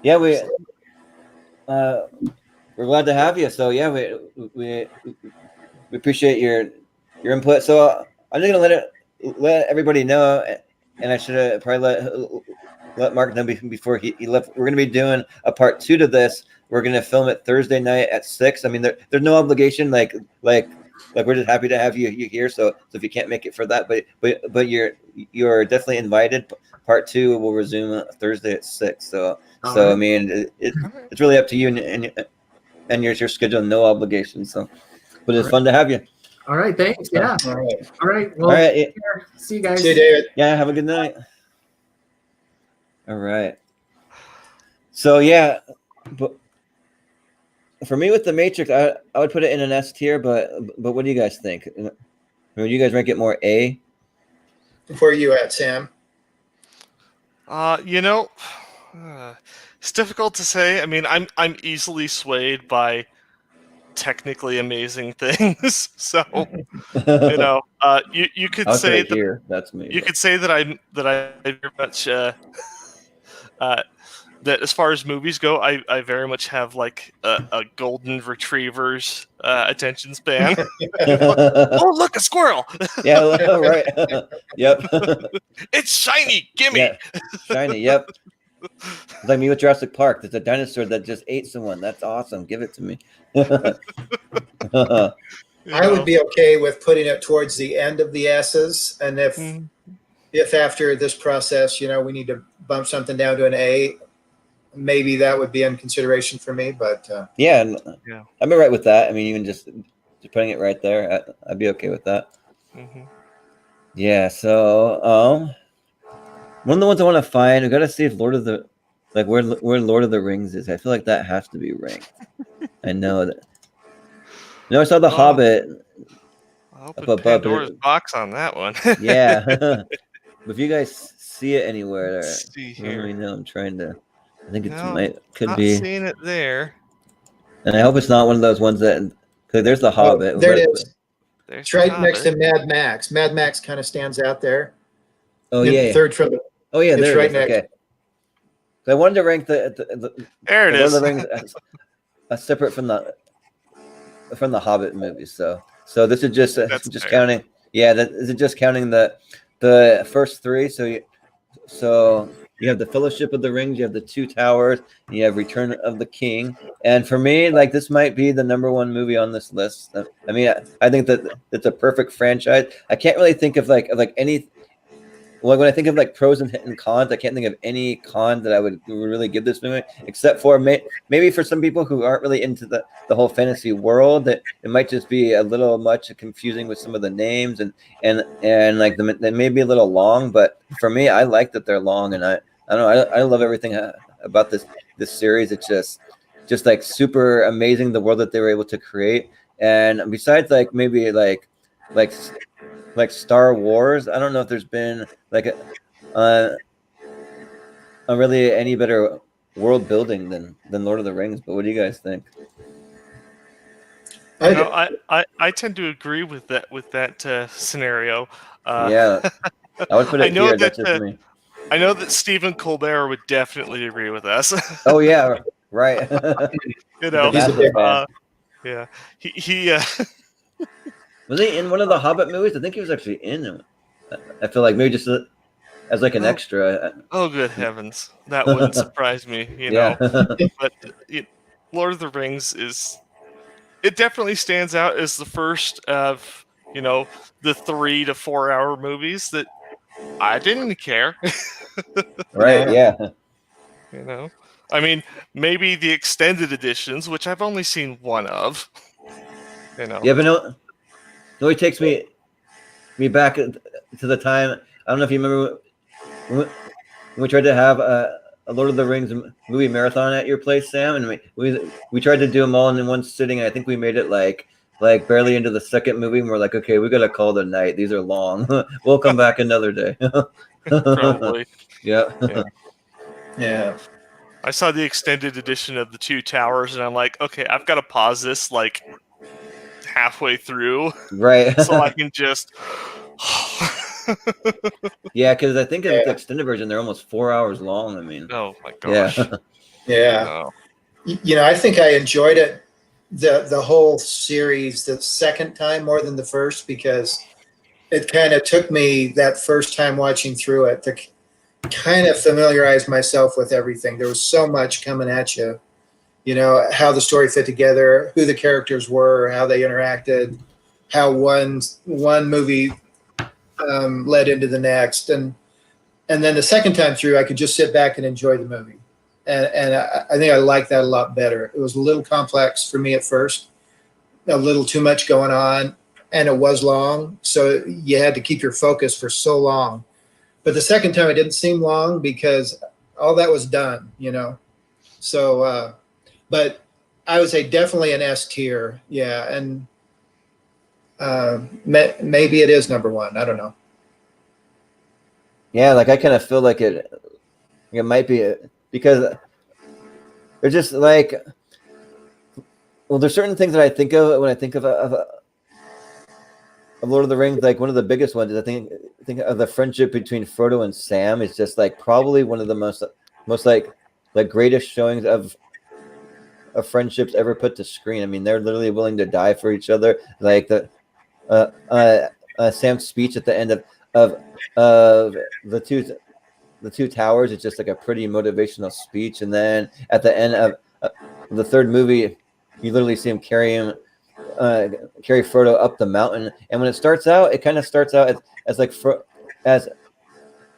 Yeah. We're glad to have you. So yeah, we appreciate your input. So I'm just gonna let everybody know, and I should have probably let Mark know before he left. We're gonna be doing a part 2 to this. We're gonna film it Thursday night at 6. I mean, there's no obligation. Like we're just happy to have you here. So if you can't make it for that, but you're definitely invited. Part 2 will resume Thursday at 6. So All I right. mean, it's really up to you and your schedule. No obligation. So, but it's fun to have you. All right. Thanks. Yeah. All right. All right. Well, All right. take care. See you guys. See you, David. Yeah. Have a good night. All right. So yeah, but for me with the Matrix, I would put it in an S tier. But what do you guys think? Would you guys rank it more A? Where are you at, Sam? It's difficult to say. I mean, I'm easily swayed by technically amazing things. So you could I'll say right here. That's me. you could say that I very much that as far as movies go, I very much have like a golden retriever's attention span. Oh, look, a squirrel! Yeah. Right. Yep. It's shiny. Gimme. Yeah. Shiny. Yep. It's like me with Jurassic Park. There's a dinosaur that just ate someone. That's awesome. Give it to me. I would be okay with putting it towards the end of the S's, and if after this process, we need to bump something down to an A, maybe that would be in consideration for me. But yeah, I'd be right with that. I mean, even just putting it right there, I'd be okay with that. Mm-hmm. Yeah. So, one of the ones I want to find, we got to see if where Lord of the Rings is. I feel like that has to be ranked. I know that. I saw the Hobbit I'll up open above. Pandora's box on that one. Yeah. If you guys see it anywhere, Let's see let me here. know. I'm trying to. I think could Not be. seeing it there. And I hope it's not one of those ones that. Because there's the Hobbit. there it is. There's It's right next to Mad Max. Mad Max kind of stands out there. Oh yeah. Third from the. Oh yeah, there right it is. next. Okay. So I wanted to rank the there it Lord is. of the Rings as separate from the Hobbit movies. So So this is just That's just fair. counting. Yeah, this is just counting the first three. So you have the Fellowship of the Rings, you have the Two Towers, and you have Return of the King. And for me, like this might be the number one movie on this list. I mean, I think that it's a perfect franchise. I can't really think of like any. Well, when I think of like pros and cons, I can't think of any con that I would really give this movie, except for maybe for some people who aren't really into the whole fantasy world, that it might just be a little much confusing with some of the names and like they may be a little long. But for me, I like that they're long, and I don't know, I love everything about this series. It's just like super amazing the world that they were able to create, and besides like maybe like Star Wars. I don't know if there's been like a really any better world building than Lord of the Rings. But what do you guys think? No, I tend to agree with that scenario. Yeah, I would put I it know here. that That's just me. I know that Stephen Colbert would definitely agree with us. Oh yeah, right. You He's a know, He's a massive big fan. yeah, he Was he in one of the Hobbit movies? I think he was actually in it. I feel like maybe just as like an oh, extra. oh good heavens, that wouldn't surprise me. You Yeah. know, but Lord of the Rings it definitely stands out as the first of the 3 to 4 hour movies that I didn't care. Right. No. Yeah. You know, I mean, maybe the extended editions, which I've only seen one of. You know, Yeah, but no, it takes me back to the time. I don't know if you remember when we tried to have a Lord of the Rings movie marathon at your place, Sam, and we tried to do them all in one sitting, and I think we made it like barely into the second movie, and we're like, okay, we gotta call it a night. These are long. We'll come back another day. probably. Yeah. Yeah. Yeah. I saw the extended edition of the Two Towers, and I'm like, okay, I've got to pause this like halfway through Right. so I can just. Yeah, because I think in the Yeah. extended version they're almost 4 hours long. I mean, Oh my yeah. gosh. Yeah. No. You know, I think I enjoyed it the whole series the second time more than the first, because it kind of took me that first time watching through it to kind of familiarize myself with everything. There was so much coming at you, you know, how the story fit together, who the characters were, how they interacted, how one movie led into the next, and then the second time through, I could just sit back and enjoy the movie, and I think I liked that a lot better. It was a little complex for me at first, a little too much going on, and it was long, so you had to keep your focus for so long. But the second time, it didn't seem long because all that was done, you know. So, but I would say definitely an S tier, yeah, and maybe it is number one. I don't know. Yeah, like I kind of feel like it might be because they're just like, well, there's certain things that I think of when I think of Lord of the Rings. Like one of the biggest ones is I think of the friendship between Frodo and Sam is just like probably one of the most like greatest showings of friendships ever put to screen. I mean, they're literally willing to die for each other. Like Sam's speech at the end of the two towers is just like a pretty motivational speech, and then at the end of the third movie, you literally see him carry Frodo up the mountain. And when it starts out, it kind of starts out as like as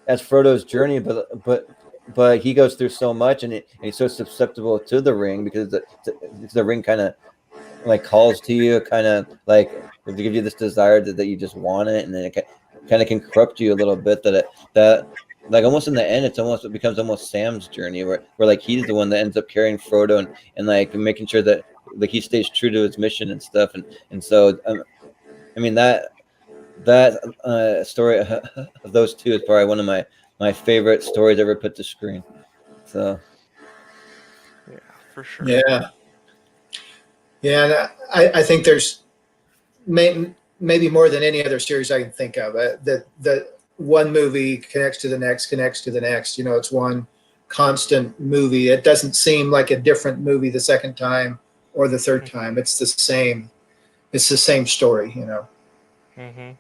Frodo's journey, but he goes through so much, and he's so susceptible to the ring because the ring kind of like calls to you, kind of like to give you this desire that you just want it, and then it kind of can corrupt you a little bit. That like almost in the end, it becomes almost Sam's journey, where like he's the one that ends up carrying Frodo and like making sure that like he stays true to his mission and stuff, and so I mean that story of those two is probably one of my favorite stories ever put to screen. So Yeah, for sure. Yeah. Yeah, and I think there's maybe more than any other series I can think of. That one movie connects to the next. You know, it's one constant movie. It doesn't seem like a different movie the second time or the third time. It's the same. it's the same story, you know. Hmm.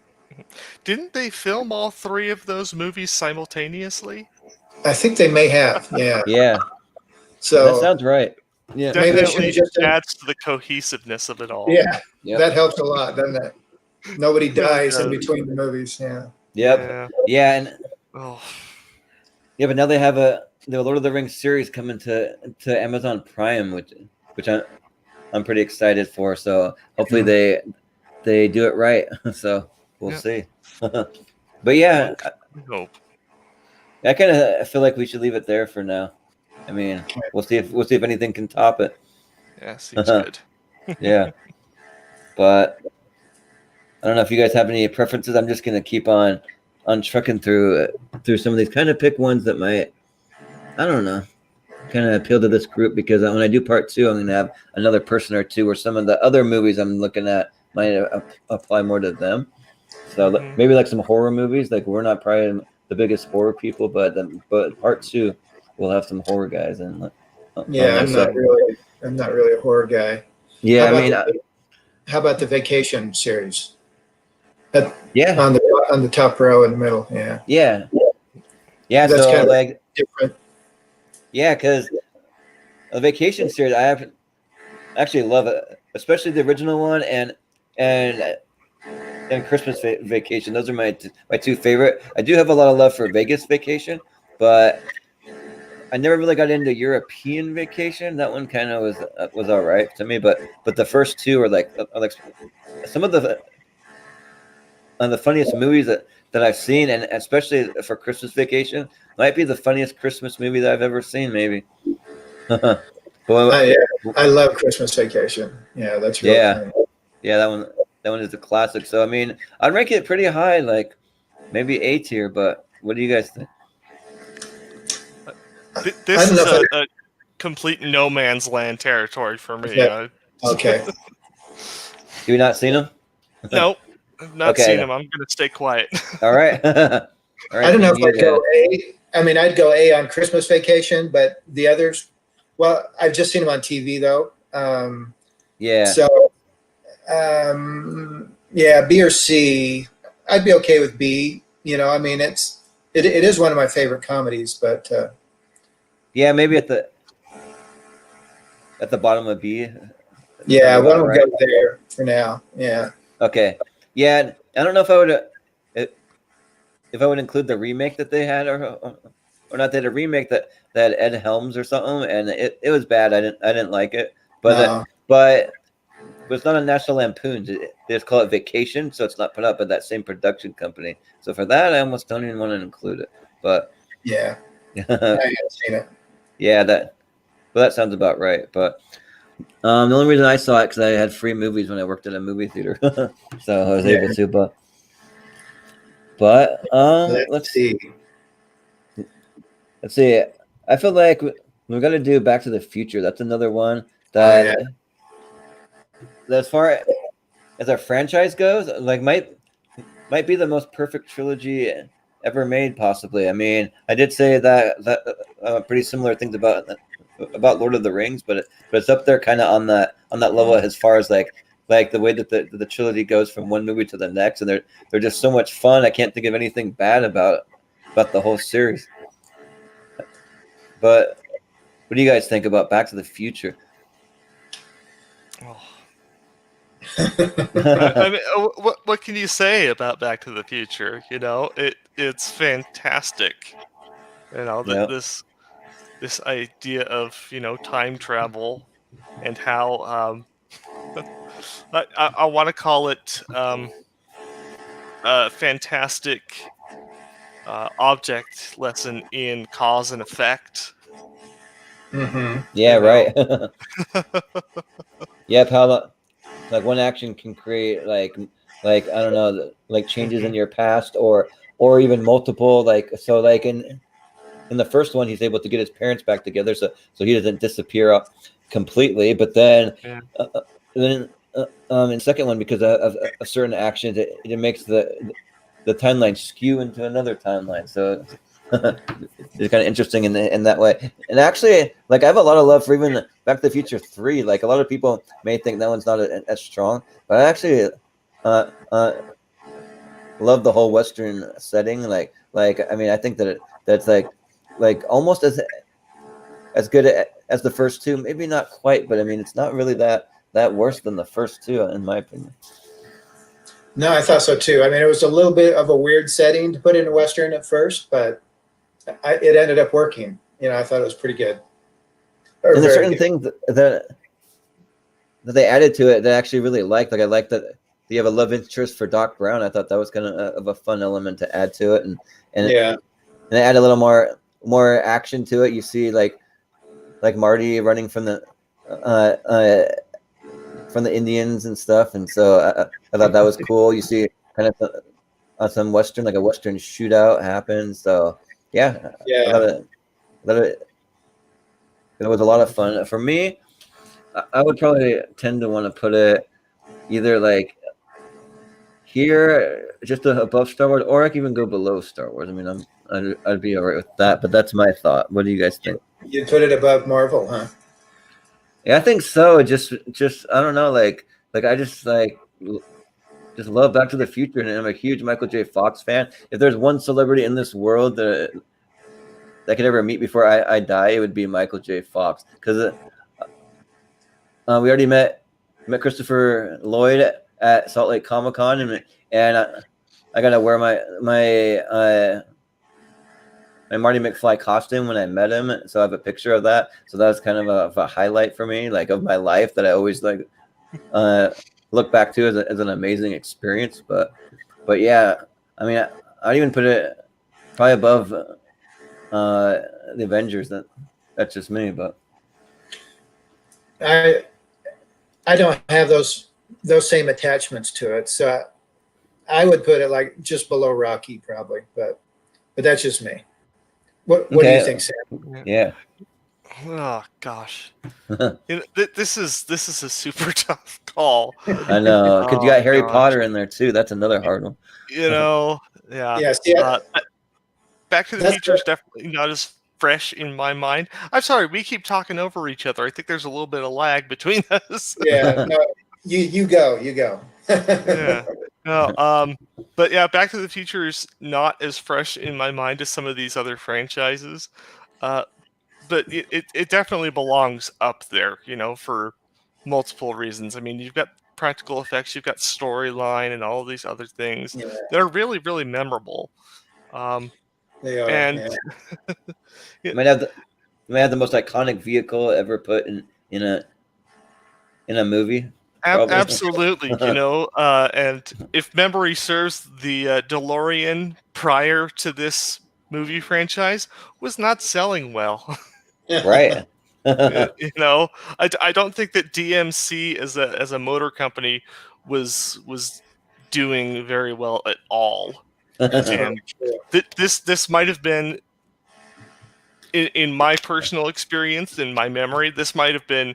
Didn't they film all three of those movies simultaneously? I think they may have, yeah. Yeah, that So sounds right. Yeah. maybe they should Definitely have just done, adds to the cohesiveness of it all. yeah, Yep. that helps a lot, doesn't it? Nobody Really dies in does. between the movies, yeah. Yep. Yeah. Yeah, and Oh. yeah, but now they have the Lord of the Rings series coming to Amazon Prime, which I'm pretty excited for. So hopefully they do it right. So we'll Yep. see. But yeah, We hope. I kind of feel like we should leave it there for now. I mean, we'll see if anything can top it. Yeah, seems good. Yeah, but I don't know if you guys have any preferences. I'm just gonna keep on trucking through some of these. Kind of pick ones that might, I don't know, kind of appeal to this group, because when I do part two, I'm gonna have another person or two, or some of the other movies I'm looking at might apply more to them. So Mhm. maybe like some horror movies. Like, we're not probably the biggest horror people, but part two we'll have some horror guys and Yeah, I'm not really a horror guy. yeah, How I mean, about how about the Vacation series? yeah, On the top row in the middle, yeah. yeah. That's So kind of like, different. yeah, because a vacation series actually love it, especially the original one and and Christmas Vacation. Those are my two favorite. I do have a lot of love for Vegas Vacation, but I never really got into European Vacation. That one kind of was all right to me, but the first two are like some of the funniest movies that I've seen, and especially for Christmas Vacation, might be the funniest Christmas movie that I've ever seen. Maybe. But Yeah, I love Christmas Vacation. Yeah, that's really yeah, funny. yeah, that one is a classic. So I mean, I'd rank it pretty high, like maybe A tier. But what do you guys think? I This don't know is if a complete no man's land territory for me. Okay. Okay. Have you not seen them? Nope, I've not Okay. seen him. I'm gonna stay quiet. All right. All right. I don't know if you I'd go A. I mean, I'd go A on Christmas Vacation, but the others, well, I've just seen them on TV though. Yeah. So, yeah, B or C. I'd be okay with B. You know, I mean, it is one of my favorite comedies, but Yeah, maybe at the bottom of B. yeah, Sounds one about will right. go there for now. Yeah. Okay. Yeah, I don't know if I would include the remake that they had, or not. They had a remake that had Ed Helms or something, and it was bad. I didn't like it, but but it's not a National Lampoon's. They just call it Vacation, so it's not put up by that same production company. So for that, I almost don't even want to include it. But Yeah, I haven't seen it. yeah, that sounds about right. But the only reason I saw it because I had free movies when I worked at a movie theater, so I was able to. But let's see. Let's see. I feel like we're gonna do Back to the Future. That's another one that, as far as our franchise goes, like might be the most perfect trilogy ever made, possibly. I mean, I did say that pretty similar things about Lord of the Rings, but it's up there kind of on that level as far as like the way that the trilogy goes from one movie to the next, and they're just so much fun. I can't think of anything bad about the whole series. But what do you guys think about Back to the Future? Oh. I mean, what can you say about Back to the Future? You know, it's fantastic. You know, Yep. this idea of, you know, time travel and how I want to call it a fantastic object lesson in cause and effect. Mm-hmm. Yeah, You know? right. Yep, how like one action can create like I don't know, like changes in your past, or even multiple, like, so like in the first one he's able to get his parents back together, so he doesn't disappear up completely, but then Yeah. in the second one, because of certain actions, it makes the timeline skew into another timeline, so it's kind of interesting in that way. And actually, like I have a lot of love for even Back to the Future 3. Like a lot of people may think that one's not as strong, but I actually love the whole Western setting. Like I mean, I think that's like almost as good as the first two. Maybe not quite, but I mean, it's not really that worse than the first two, in my opinion. No, I thought so too. I mean, it was a little bit of a weird setting to put in a Western at first, but it ended up working. I thought it was pretty good. And there's certain things that they added to it that I actually really liked. Like I liked that you have a love interest for Doc Brown. I thought that was kind of a fun element to add to it, and yeah, and they add a little more action to it. You see like Marty running from the Indians and stuff, and so I thought that was cool. You see kind of some Western, like a Western shootout happen. So yeah, I thought it was a lot of fun. For me, I would probably tend to want to put it either like here, just above Star Wars, or I could even go below Star Wars. I mean, I'd be all right with that, but that's my thought. What do you guys think? You'd put it above Marvel, huh? Yeah, I think so. Just I don't know, like I just love Back to the Future, and I'm a huge Michael J. Fox fan. If there's one celebrity in this world that I could ever meet before I die, it would be Michael J. Fox, because we already met Christopher Lloyd at Salt Lake Comic Con, and I gotta wear my Marty McFly costume when I met him, so I have a picture of that. So that was kind of a highlight for me, like of my life, that I always like look back to as an amazing experience. But yeah, I mean, I'd even put it probably above the Avengers. That's just me, but I don't have those same attachments to it, so I would put it like just below Rocky probably, but that's just me. What do you think, Sam? Yeah. Oh gosh, this is a super tough call. I know, because you got Harry Potter in there too. That's another hard one. Yeah. Yeah. See, Back to the Future is definitely not as fresh in my mind. I'm sorry, we keep talking over each other. I think there's a little bit of lag between us. Yeah. No, you go. Yeah. No. But yeah, Back to the Future is not as fresh in my mind as some of these other franchises. But it definitely belongs up there, for multiple reasons. I mean, you've got practical effects, you've got storyline, and all of these other things that are really, really memorable. They are. And you might have the most iconic vehicle ever put in a movie. Absolutely, and if memory serves, the DeLorean prior to this movie franchise was not selling well. Right. I don't think that DMC as a motor company was doing very well at all. And this might have been, in my personal experience, in my memory, this might have been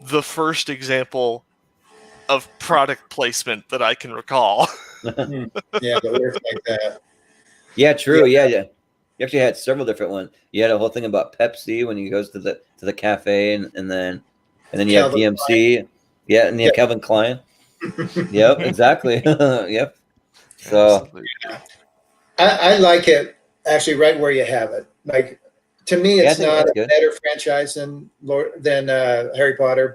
the first example of product placement that I can recall. Yeah, but we're like that. Yeah, true. Yeah. You actually had several different ones. You had a whole thing about Pepsi when he goes to the cafe, and then you have DMC. Klein. Yeah, and you have Calvin Klein. Yep, exactly. Yep. So I like it actually right where you have it. Like, to me, it's not a better franchise than Harry Potter,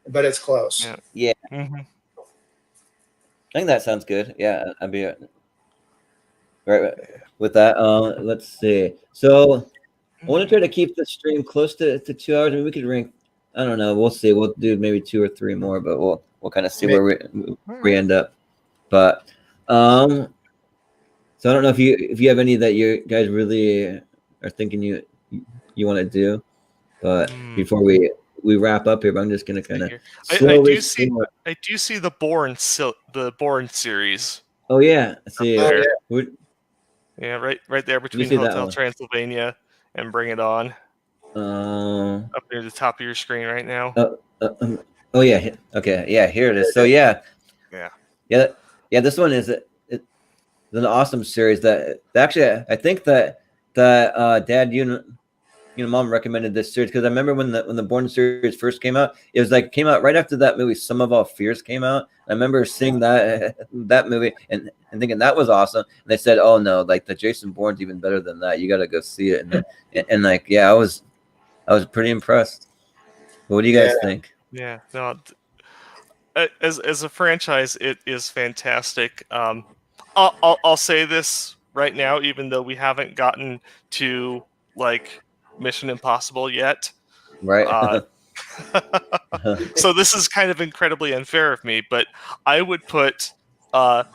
but it's close. Yeah. Mm-hmm. I think that sounds good. Yeah, I'd be right with that. Let's see. So I want to try to keep the stream close to 2 hours. I mean, we could rank. I don't know. We'll see. We'll do maybe 2 or 3 more, but we'll kind of see where we end up. But so I don't know if you have any that you guys really are thinking you want to do, but before we wrap up here, but I'm just gonna kind of slowly. I do see the Bourne series. Oh yeah, I see. Yeah, right there between Hotel Transylvania and Bring It On. Up near the top of your screen right now. Oh yeah. Okay. Yeah. Here it is. So yeah. This one is an awesome series that actually I think that that Dad, Mom recommended this series because I remember when the Bourne series first came out, it was like came out right after that movie. Some of Our Fears came out. I remember seeing that movie and thinking that was awesome. And they said, "Oh no, like the Jason Bourne's even better than that. You got to go see it." And like, yeah, I was pretty impressed. What do you guys think? Yeah, no. As a franchise, it is fantastic. I'll say this right now, even though we haven't gotten to like Mission Impossible yet. Right. So this is kind of incredibly unfair of me, but I would put the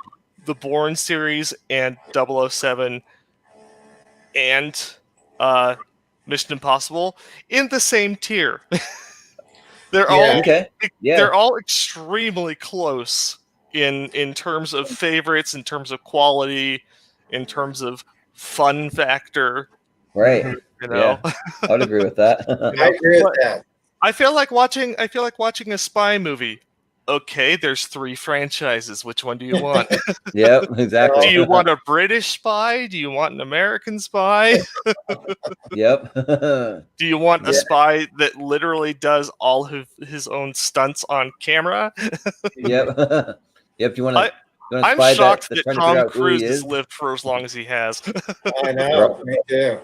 Bourne series and 007 and Mission Impossible in the same tier. They're all Okay. Yeah. they're all extremely close in terms of favorites, in terms of quality, in terms of fun factor. Right. You know, Yeah. I would agree with that. I agree with that. I feel like watching a spy movie. Okay, there's 3 franchises. Which one do you want? Yep, exactly. Do you want a British spy? Do you want an American spy? Yep. Do you want a spy that literally does all his own stunts on camera? Yep. Yep. You want to? I'm shocked that Tom Cruise has lived for as long as he has. I know. Me too.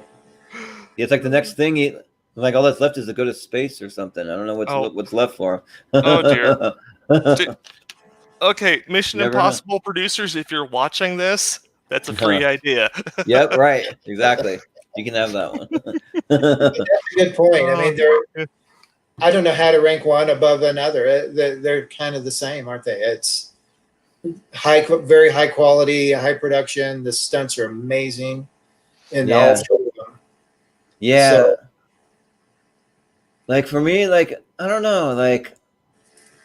It's like the next thing like all that's left is to go to space or something. I don't know what's left for him. Oh dear. Okay, Mission Impossible producers, if you're watching this, that's a free idea. Yep, right. Exactly. You can have that one. That's a good point. I mean, I don't know how to rank one above another. They're kind of the same, aren't they? It's very high quality, high production. The stunts are amazing in all 3 of them. Yeah. So, like for me, like I don't know, like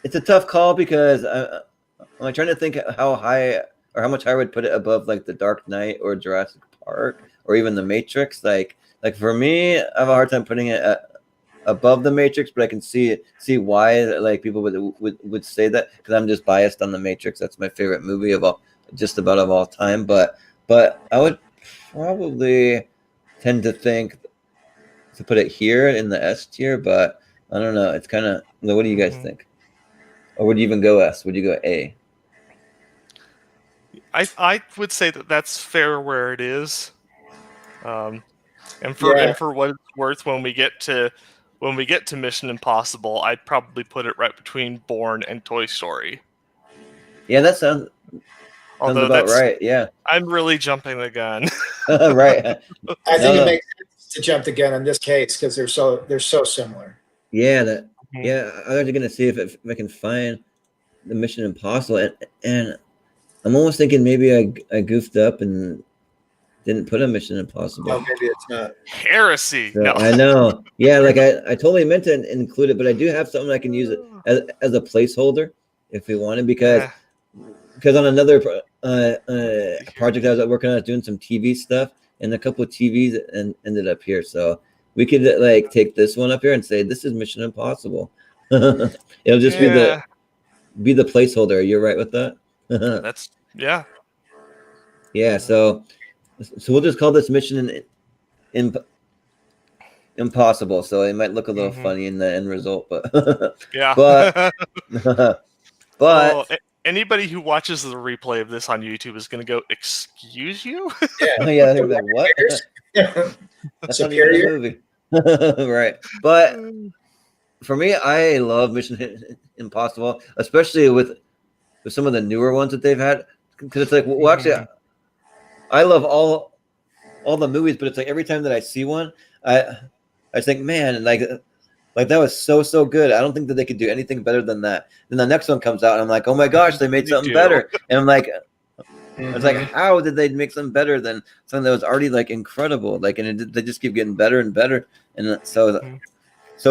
it's a tough call because I'm trying to think how high or how much I would put it above like the Dark Knight or Jurassic Park or even the Matrix. Like for me, I have a hard time putting it above the Matrix, but I can see why like people would say that because I'm just biased on the Matrix. That's my favorite movie of all time. But I would probably tend to think to put it here in the S tier, but I don't know. It's kind of. What do you guys think? Or would you even go S? Would you go A? I would say that that's fair where it is. And for what it's worth, when we get to Mission Impossible, I'd probably put it right between Bourne and Toy Story. Yeah, that sounds about right. Yeah, I'm really jumping the gun. Right. I think it makes sense to jump the gun in this case because they're so similar. Yeah, yeah. I'm actually gonna see if I can find the Mission Impossible, and I'm almost thinking maybe I goofed up and didn't put a Mission Impossible. Oh, maybe it's not heresy. So, no. I know. Yeah, like I totally meant to include it, but I do have something I can use it as a placeholder if we wanted because on another project I was working on, I was doing some TV stuff, and a couple of TVs ended up here. So we could like take this one up here and say this is Mission Impossible. It'll just be the placeholder. You're right with that. That's yeah. So we'll just call this Mission Impossible. So it might look a little funny in the end result, but yeah. But anybody who watches the replay of this on YouTube is going to go, "Excuse you?" Yeah, they're like, "What?" That's Superior movie, right? But for me, I love Mission Impossible, especially with some of the newer ones that they've had, because it's like, well, actually, I love all the movies, but it's like every time that I see one, I think, man, like that was so good. I don't think that they could do anything better than that. Then the next one comes out, and I'm like, oh my gosh, they made something better. And I'm like, it's like, how did they make something better than something that was already like incredible? Like, and they just keep getting better and better. And so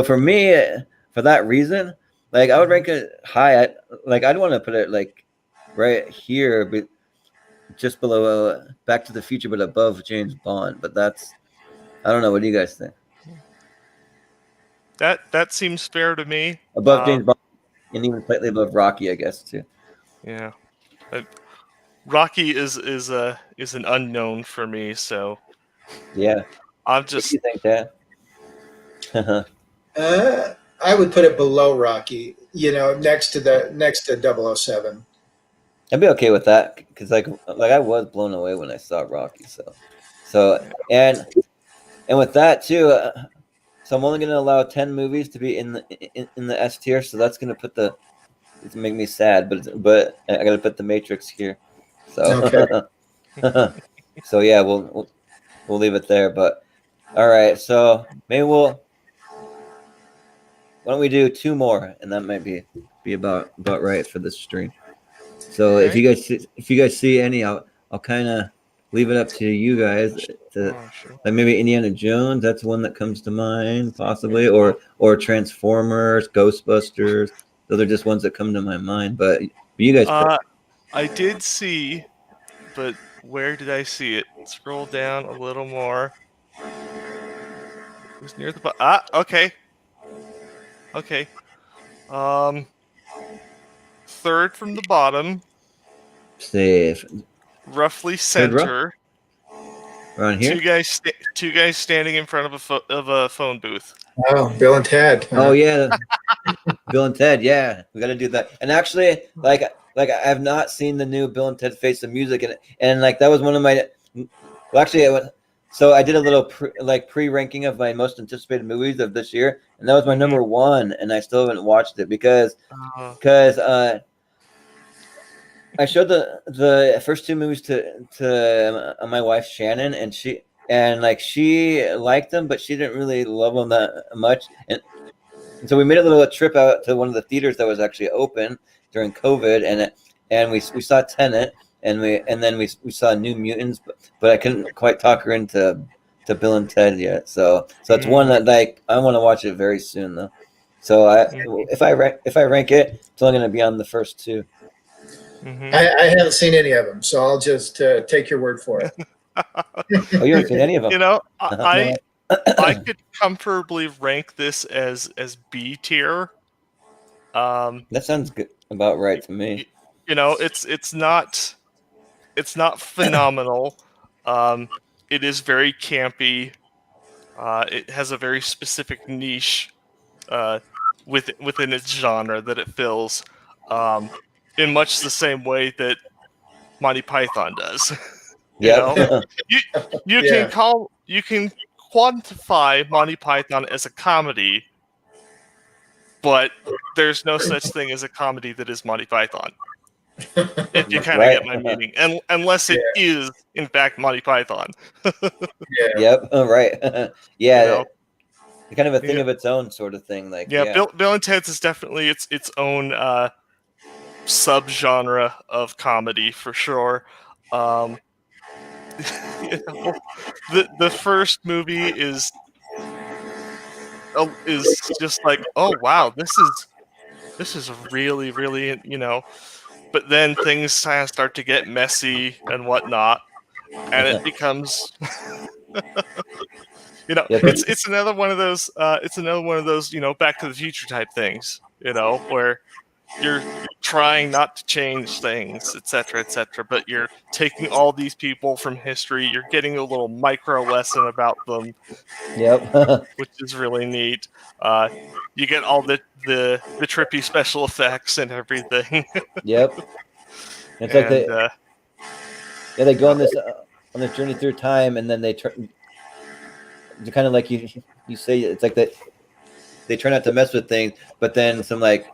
for me, for that reason, like I would rank it high. I'd want to put it like right here, but just below Back to the Future, but above James Bond. But I don't know. What do you guys think? That seems fair to me. Above James Bond, and even slightly above Rocky, I guess too. Yeah, Rocky is an unknown for me. So Yeah. I'm What do just you think, Dad? I would put it below Rocky. You know, next to 007. I'd be okay with that because like I was blown away when I saw Rocky. So and with that too. So I'm only going to allow 10 movies to be in the S tier. So that's going to put it's make me sad, but I got to put the Matrix here. So Okay. so yeah, we'll leave it there. But all right, so maybe why don't we do two more, and that might be about right for this stream. So Okay. if you guys see any, I'll kind of leave it up to you guys to Oh, sure. like maybe Indiana Jones. That's one that comes to mind, possibly, or Transformers, Ghostbusters. Those are just ones that come to my mind. But you guys pick. I did see, but where did I see it? Scroll down a little more. It was near the okay. Okay. Third from the bottom, Say roughly third row center. around here. Two guys standing in front of a phone booth. Oh, Bill and Ted. Oh yeah, Bill and Ted. Yeah, we got to do that. And actually, like I have not seen the new Bill and Ted Face the Music, and like that was one of my. Well, actually, so I did a little pre ranking of my most anticipated movies of this year, and that was my number one, and I still haven't watched it because I showed the first two movies to my wife Shannon, and she liked them, but she didn't really love them that much, and so we made a little trip out to one of the theaters that was actually open during COVID, and we saw Tenet, and then we saw New Mutants, but I couldn't quite talk her into Bill and Ted yet. So it's one that like I want to watch it very soon though. So if I rank it, it's only going to be on the first two. I haven't seen any of them, so I'll just take your word for it. Oh, you haven't seen any of them? You know, I could comfortably rank this as B tier. That sounds good, about right to me. You know, it's not phenomenal. It is very campy. It has a very specific niche within its genre that it fills, in much the same way that Monty Python does. You know, you can quantify Monty Python as a comedy, but there's no such thing as a comedy that is Monty Python. If you kind of get my meaning, and unless it is in fact Monty Python. Yep. Right. Yeah. You know? Kind of a thing of its own sort of thing. Like Bill and Ted's is definitely its own subgenre of comedy for sure. You know, the first movie is just like, oh wow, this is really, really, you know, but then things kind of start to get messy and whatnot, and it becomes you know, it's another one of those you know, Back to the Future type things, you know, where you're trying not to change things, etc., but you're taking all these people from history, you're getting a little micro lesson about them. Yep. Which is really neat. You get all the trippy special effects and everything. Yep. It's like they go on this journey through time, and then they turn. Kind of like you say, it's like that. They try not to mess with things, but then some like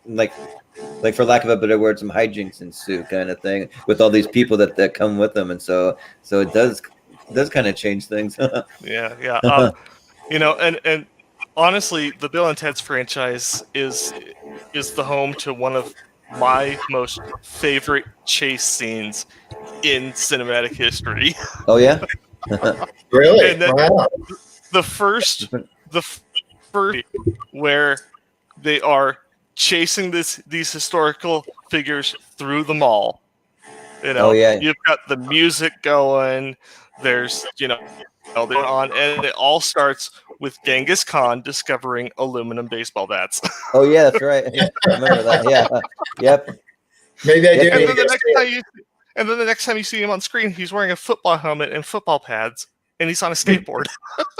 for lack of a better word, some hijinks ensue, kind of thing, with all these people that come with them, and so it does kind of change things. Yeah. You know, and honestly, the Bill and Ted's franchise is the home to one of my most favorite chase scenes in cinematic history. Oh yeah. Really? And then wow. The first where they are chasing these historical figures through the mall. You know, you've got the music going. There's, you know, they're on, and it all starts with Genghis Khan discovering aluminum baseball bats. Oh yeah, that's right. I remember that. Yeah. Yep. Maybe I did. And then the next time you see him on screen, he's wearing a football helmet and football pads, and he's on a skateboard.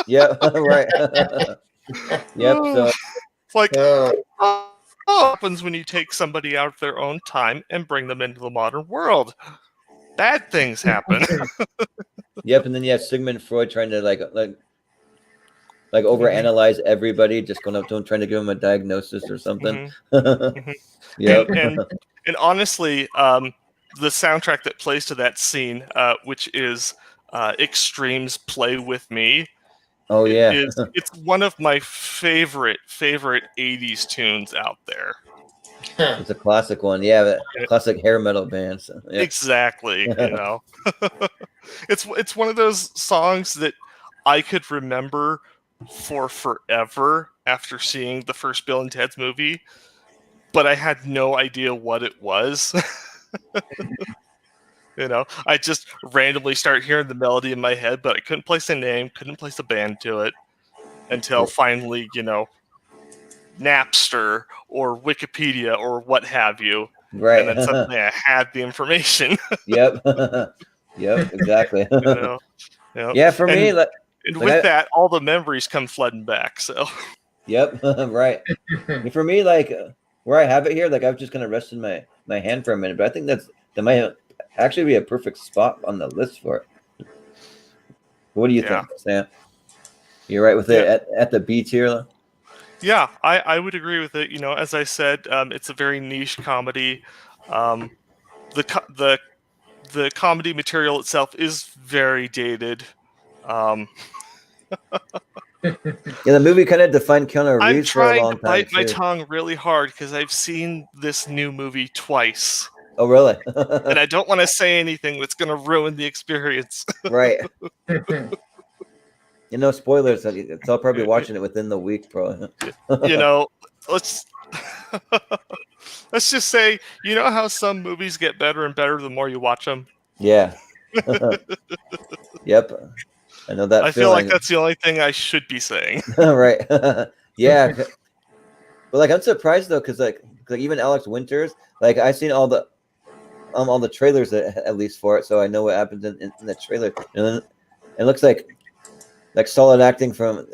Yeah, right. Yep. So It's like, Oh, what happens when you take somebody out of their own time and bring them into the modern world? Bad things happen. yep, and then you have Sigmund Freud trying to like overanalyze everybody, just going up to him trying to give him a diagnosis or something. Mhm. Yep. And honestly, the soundtrack that plays to that scene, which is Extreme's "Play with Me," Oh yeah. it's one of my favorite '80s tunes out there. It's a classic one. Yeah, Yeah. classic hair metal band. So, yeah. Exactly, you know. It's one of those songs that I could remember for forever after seeing the first Bill and Ted's movie, but I had no idea what it was. You know, I just randomly start hearing the melody in my head, but I couldn't place a name, couldn't place a band to it until finally, you know, Napster or Wikipedia or what have you. Right. And then suddenly I had the information. Yep. Yep. Exactly. You know, you know? Yeah, for me, And with that, all the memories come flooding back. So, yep. Right. And for me, like where I have it here, like I was just gonna rest in my hand for a minute, but I think that might actually be a perfect spot on the list for it. What do you think, Sam? You're right with it at the B tier. Yeah, I would agree with it. You know, as I said, it's a very niche comedy. The comedy material itself is very dated. Yeah, the movie kind of defined Keanu I'm Reeves for a trying long to time bite my too. tongue really hard because I've seen this new movie twice. Oh, really? And I don't want to say anything that's going to ruin the experience. Right. You know, spoilers. So I'll probably watching it within the week, probably. You know, let's let's just say, you know how some movies get better and better the more you watch them? Yeah. Yep. I know that I feel like that's the only thing I should be saying. Right. Yeah. But like, I'm surprised though, because like even Alex Winters, like I've seen all the trailers at least for it, so I know what happens in the trailer, and then it looks like solid acting from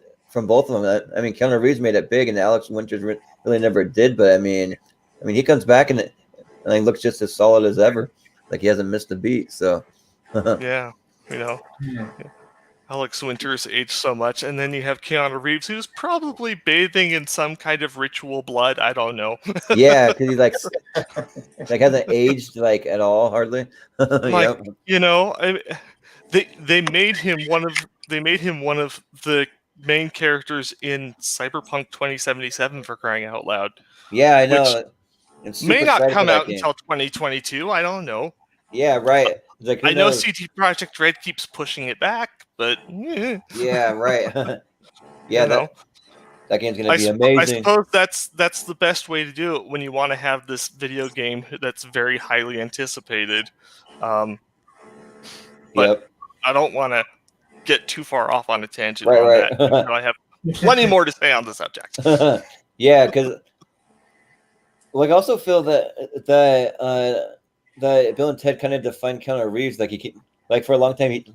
both of them. I mean, Keanu Reeves made it big, and Alex Winters really never did. But I mean, he comes back and he looks just as solid as ever. Like he hasn't missed a beat. So Yeah, you know, Alex Winters aged so much, and then you have Keanu Reeves, who's probably bathing in some kind of ritual blood. I don't know. yeah, because he's like hasn't aged like at all, hardly. Like, Yep. you know, they made him one of the main characters in Cyberpunk 2077 for crying out loud. Yeah, I know. Which I'm super may not excited for come that out game. until 2022. I don't know. Yeah, right. Like, who I know knows? CT Project Red keeps pushing it back, but Yeah, right. Yeah, you know, that game's gonna be I amazing. suppose that's the best way to do it when you want to have this video game that's very highly anticipated. But Yep. I don't want to get too far off on a tangent Right, on right. that. Until I have plenty more to say on the subject. Yeah, because like I also feel that Bill and Ted kind of defined Keanu Reeves. Like like for a long time he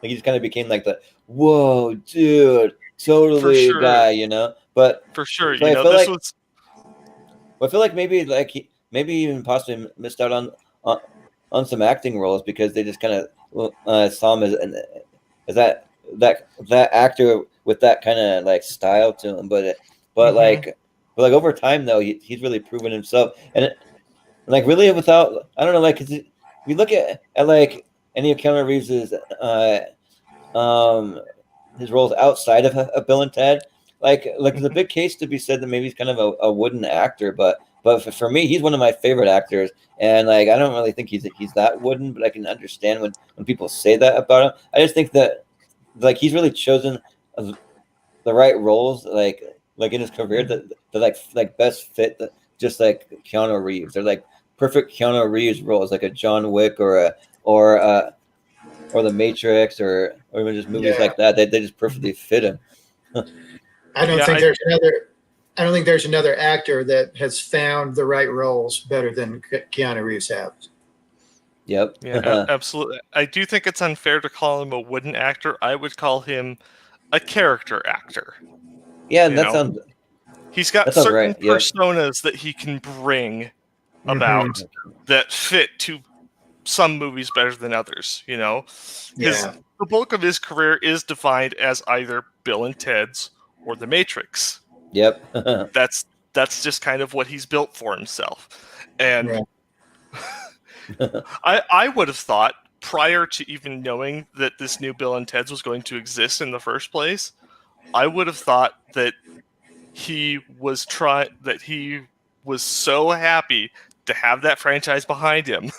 just kind of became like the whoa dude totally sure. guy, you know. But For sure, so you I know, feel this like was I feel like maybe he even possibly missed out on some acting roles because they just kind of saw him as that actor with that kind of like style to him. But like over time though, he's really proven himself, and like really without I don't know, like 'cause if you look at like any of Keanu Reeves's his roles outside of Bill and Ted, like there's a big case to be said that maybe he's kind of a wooden actor, but for me, he's one of my favorite actors, and like I don't really think he's that wooden, but I can understand when people say that about him. I just think that like he's really chosen the right roles, like in his career that like best fit just like Keanu Reeves. They're like perfect Keanu Reeves roles, like a John Wick or the Matrix or even just movies like that. They just perfectly fit him. I don't think there's another actor that has found the right roles better than Keanu Reeves has. Yep. Yeah, absolutely. I do think it's unfair to call him a wooden actor. I would call him a character actor. Yeah, You know, he's got that sounds certain right. Yep. personas that he can bring about Mhm. that fit to some movies better than others. You know, Yeah. the bulk of his career is defined as either Bill and Ted's or The Matrix. Yep. That's just kind of what he's built for himself. And Right. I would have thought, prior to even knowing that this new Bill and Ted's was going to exist in the first place, I would have thought that he was so happy to have that franchise behind him.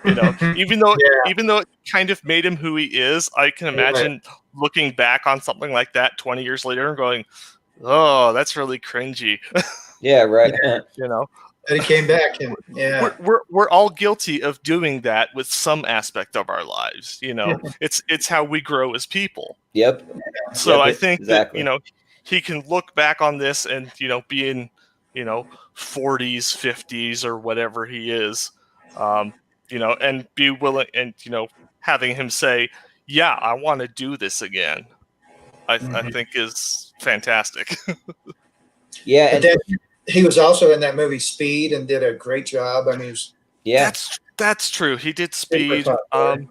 You know, even though Yeah. it kind of made him who he is, I can imagine looking back on something like that 20 years later and going, "Oh, that's really cringy." Yeah, right. You know, And he came back, and yeah. we're all guilty of doing that with some aspect of our lives. You know, it's how we grow as people. Yep. So Yep, I think exactly. that, you know, he can look back on this and, you know, be in, you know, 40s, 50s, or whatever he is, you know, and be willing, and, you know, having him say, "Yeah, I want to do this again," I Mhm. think is fantastic. Yeah, But and then he was also in that movie Speed and did a great job. I mean, he was yeah. That's true. He did super Speed. popular.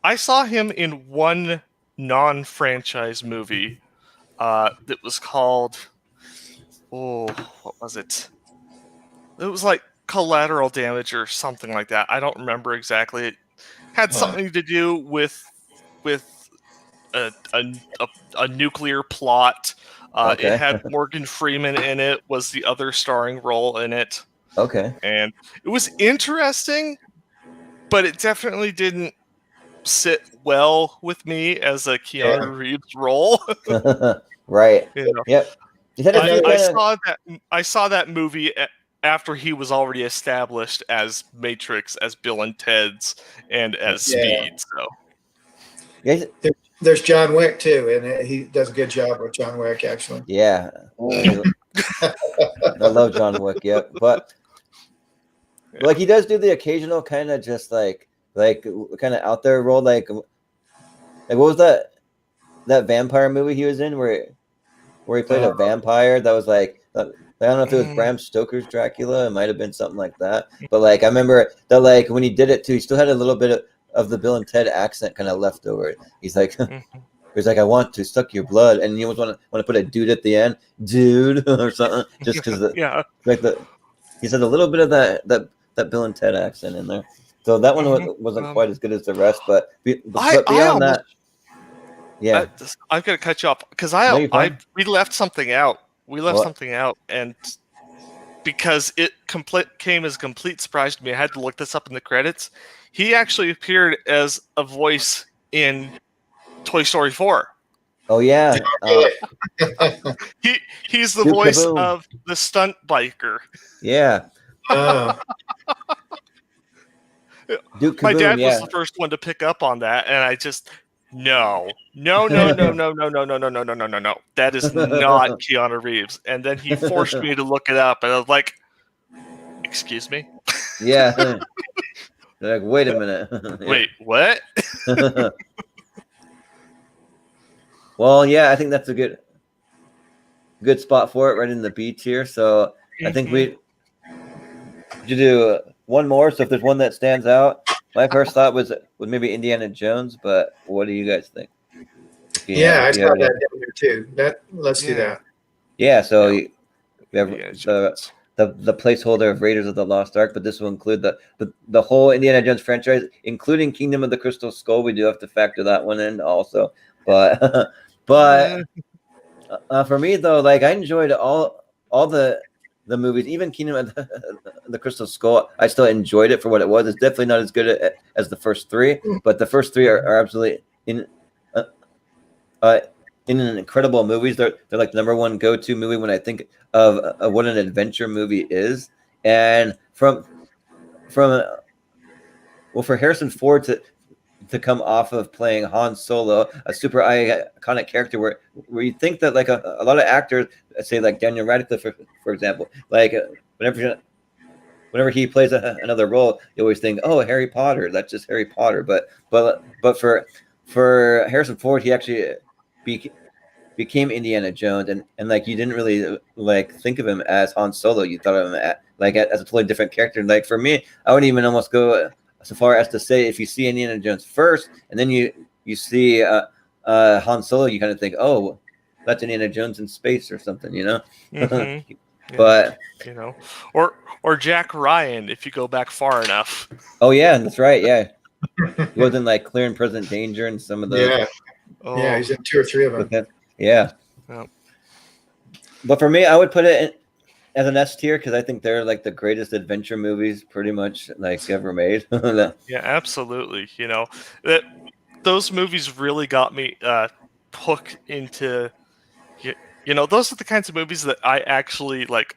I saw him in one non-franchise movie that was called, oh, what was it? It was like Collateral Damage or something like that. I don't remember exactly. It had Huh. something to do with a nuclear plot. It Okay. had Morgan Freeman in it, was the other starring role in it, Okay. and it was interesting, but it definitely didn't sit well with me as a Yeah. Keanu Reeves role. Right. You know, Yep. You said it's Another- I saw that movie after he was already established as Matrix, as Bill and Ted's, and as Yeah. Speed. So yes, There's John Wick too, and he does a good job with John Wick, actually. yeah. I love John Wick, yep. But like he does do the occasional kind of just like kind of out there role, like what was that vampire movie he was in where he played a vampire that was like I don't know if it was Bram Stoker's Dracula. It might have been something like that. But like I remember that like when he did it too, he still had a little bit of the Bill and Ted accent kind of left over. He's like, he's like, I want to suck your blood, and you always want to put a dude at the end, dude, or something, just because yeah, like he said a little bit of that Bill and Ted accent in there. So that one wasn't quite as good as the rest, but beyond that. Yeah, I'm gonna cut you off because No, you're fine. we left something out. We left What? something out, and because it came as a complete surprise to me, I had to look this up in the credits. He actually appeared as a voice in Toy Story 4. Oh yeah. He's the Duke voice Kaboom. of the stunt biker. Yeah. Oh, Duke Kaboom, My dad yeah. was the first one to pick up on that, and I just no. That is not Keanu Reeves. And then he forced me to look it up, and I was like, "Excuse me? Yeah. They're like, wait a minute. Wait, what?" Well, yeah, I think that's a good spot for it, right in the B tier. So I think we should do one more. So if there's one that stands out, my first thought was maybe Indiana Jones, but what do you guys think? yeah, I if you saw have that it. down there too. Let's do that. Yeah, so Yeah. we have Indiana Jones. the placeholder of Raiders of the Lost Ark, but this will include the whole Indiana Jones franchise, including Kingdom of the Crystal Skull. We do have to factor that one in also. But for me though, like I enjoyed all the movies, even Kingdom of the Crystal Skull. I still enjoyed it for what it was. It's definitely not as good as the first three, but the first three are absolutely in incredible movies. They're like the number one go-to movie when I think of what an adventure movie is. And for Harrison Ford to come off of playing Han Solo, a super iconic character, where you think that like a lot of actors, say like Daniel Radcliffe, for example, like whenever whenever he plays another role, you always think, oh, Harry Potter. That's just Harry Potter. But for Harrison Ford, he actually became Indiana Jones, and like you didn't really like think of him as Han Solo. You thought of him as a totally different character. Like for me, I wouldn't even almost go so far as to say if you see Indiana Jones first and then you see Han Solo, you kind of think, oh, that's Indiana Jones in space or something, you know. Mm-hmm. Yeah, But you know, or Jack Ryan if you go back far enough. oh yeah, that's right. Yeah, he wasn't like Clear and Present Danger and some of those. Yeah, Oh, yeah, he's in 2 or 3 of them. Okay. Yeah. Yeah. But for me, I would put it as an S tier because I think they're like the greatest adventure movies pretty much like ever made. Yeah, absolutely. You know, those movies really got me hooked into. You know, those are the kinds of movies that I actually like.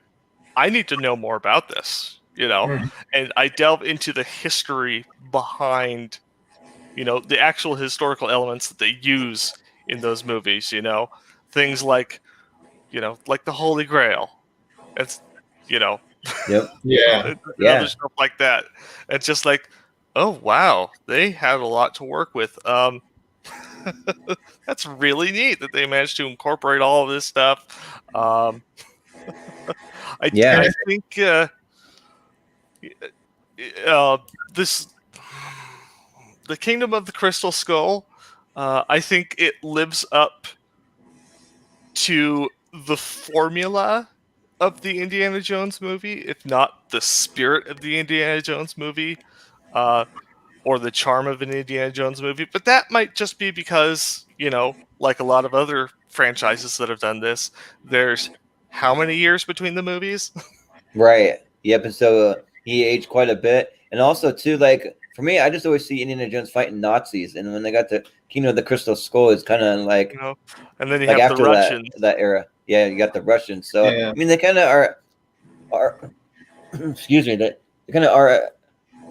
I need to know more about this. You know, Mhm. and I delve into the history behind, you know, the actual historical elements that they use in those movies. You know, things like, you know, like the Holy Grail. It's, you know, Yep. Yeah, and Yeah. other stuff like that. It's just like, oh wow, they had a lot to work with. That's really neat that they managed to incorporate all of this stuff. Yeah. I think uh, this the Kingdom of the Crystal Skull. I think it lives up to the formula of the Indiana Jones movie, if not the spirit of the Indiana Jones movie, or the charm of an Indiana Jones movie. But that might just be because, you know, like a lot of other franchises that have done this, there's how many years between the movies? Right. Yep. And so he aged quite a bit, and also too, like for me, I just always see Indiana Jones fighting Nazis, and when they got the Kingdom of the Crystal Skull, it's kind of You know, and then you like have the after Russians. that era. Yeah, you got the Russians. So yeah, I mean, they kind of are excuse me, they kind of are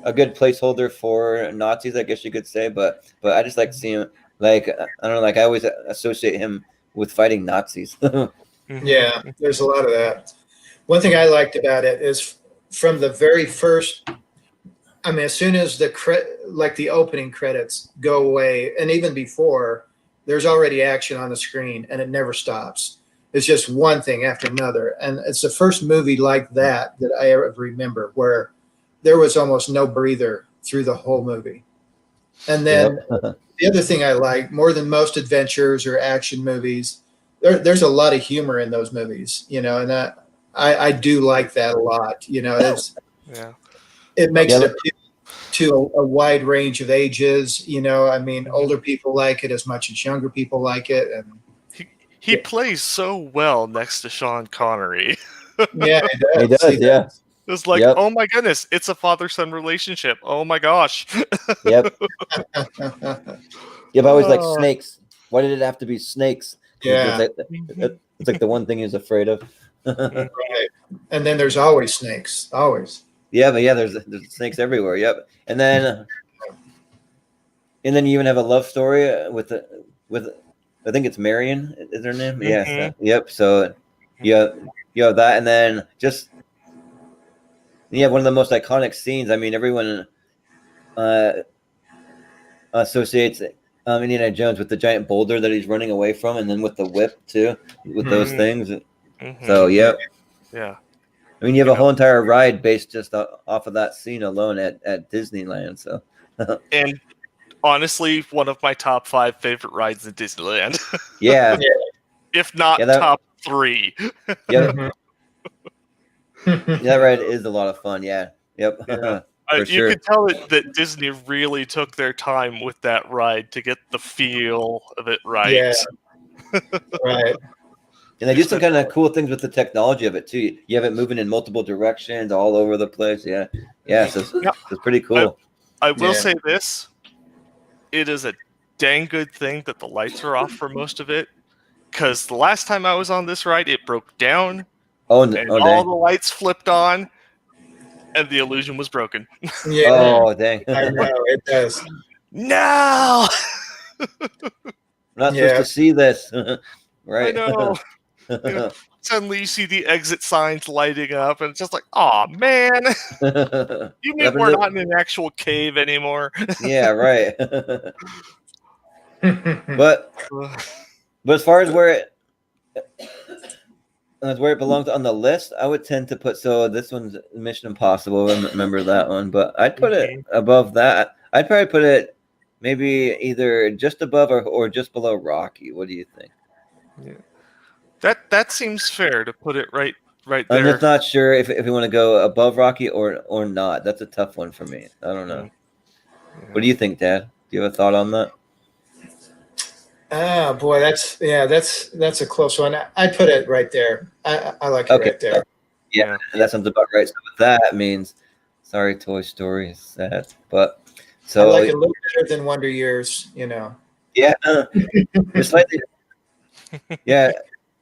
a good placeholder for Nazis, I guess you could say. But I just like seeing like I don't know, like I always associate him with fighting Nazis. Mhm. yeah. There's a lot of that. One thing I liked about it is from the very first. I mean, as soon as like the opening credits go away, and even before, there's already action on the screen, and it never stops. It's just one thing after another, and it's the first movie like that that I ever remember where there was almost no breather through the whole movie. And then Yep. the other thing I like more than most adventures or action movies, there's a lot of humor in those movies, you know, and I do like that a lot. You know, Yeah. it makes Yeah. it appeal to a wide range of ages. You know, I mean, older people like it as much as younger people like it, and He plays so well next to Sean Connery. yeah, He it does. does. Yeah. It's like, Yep. oh my goodness, it's a father-son relationship. Oh my gosh. Yep. does. Yep. I always like Oh. snakes. Why did it have to be snakes? Yeah. It's like the one thing he's afraid of. Right. And then there's always snakes, always. Yeah, but yeah, there's snakes everywhere. Yep. And then you even have a love story with I think it's Marion is her name. Yeah. Mhm. Yep. So you have that, and then just one of the most iconic scenes. I mean, everyone associates Indiana Jones with the giant boulder that he's running away from, and then with the whip too, with those Mhm. things. Mhm. So yep. Yeah. I mean, you have You a know. whole entire ride based just off of that scene alone at Disneyland. So And honestly, one of my top 5 favorite rides in Disneyland. yeah, If not Yeah, that- top 3. yep, Mhm. that ride is a lot of fun. Yeah, yep, Yeah. for You sure. could tell that Disney really took their time with that ride to get the feel of it right. Yeah. Right. And they do some kind of cool things with the technology of it too. You have it moving in multiple directions all over the place. Yeah, so Yeah. it's pretty cool. I will Yeah. say this. It is a dang good thing that the lights are off for most of it. Because the last time I was on this ride, it broke down, Oh, and oh all dang! the lights flipped on, and the illusion was broken. Yeah. Oh dang! I know it does. No! I'm not supposed Yeah. to see this, I right? know. You know, suddenly you see the exit signs lighting up, and it's just like, oh man, you mean we're not in an actual cave anymore? Yeah, right. but as far as where it belongs on the list, I would tend to put. So this one's Mission Impossible. Remember that one? But I'd put it above that. I'd probably put it maybe either just above or just below Rocky. What do you think? Yeah. That seems fair to put it right there. I'm just not sure if we want to go above Rocky or not. That's a tough one for me. I don't know. Yeah. What do you think, Dad? Do you have a thought on that? Oh boy, that's a close one. I put it right there. I like it right there. Yeah, that sounds about right. So that means, sorry, Toy Story is sad, but so I like it a little better than Wonder Years. Yeah, it's slightly,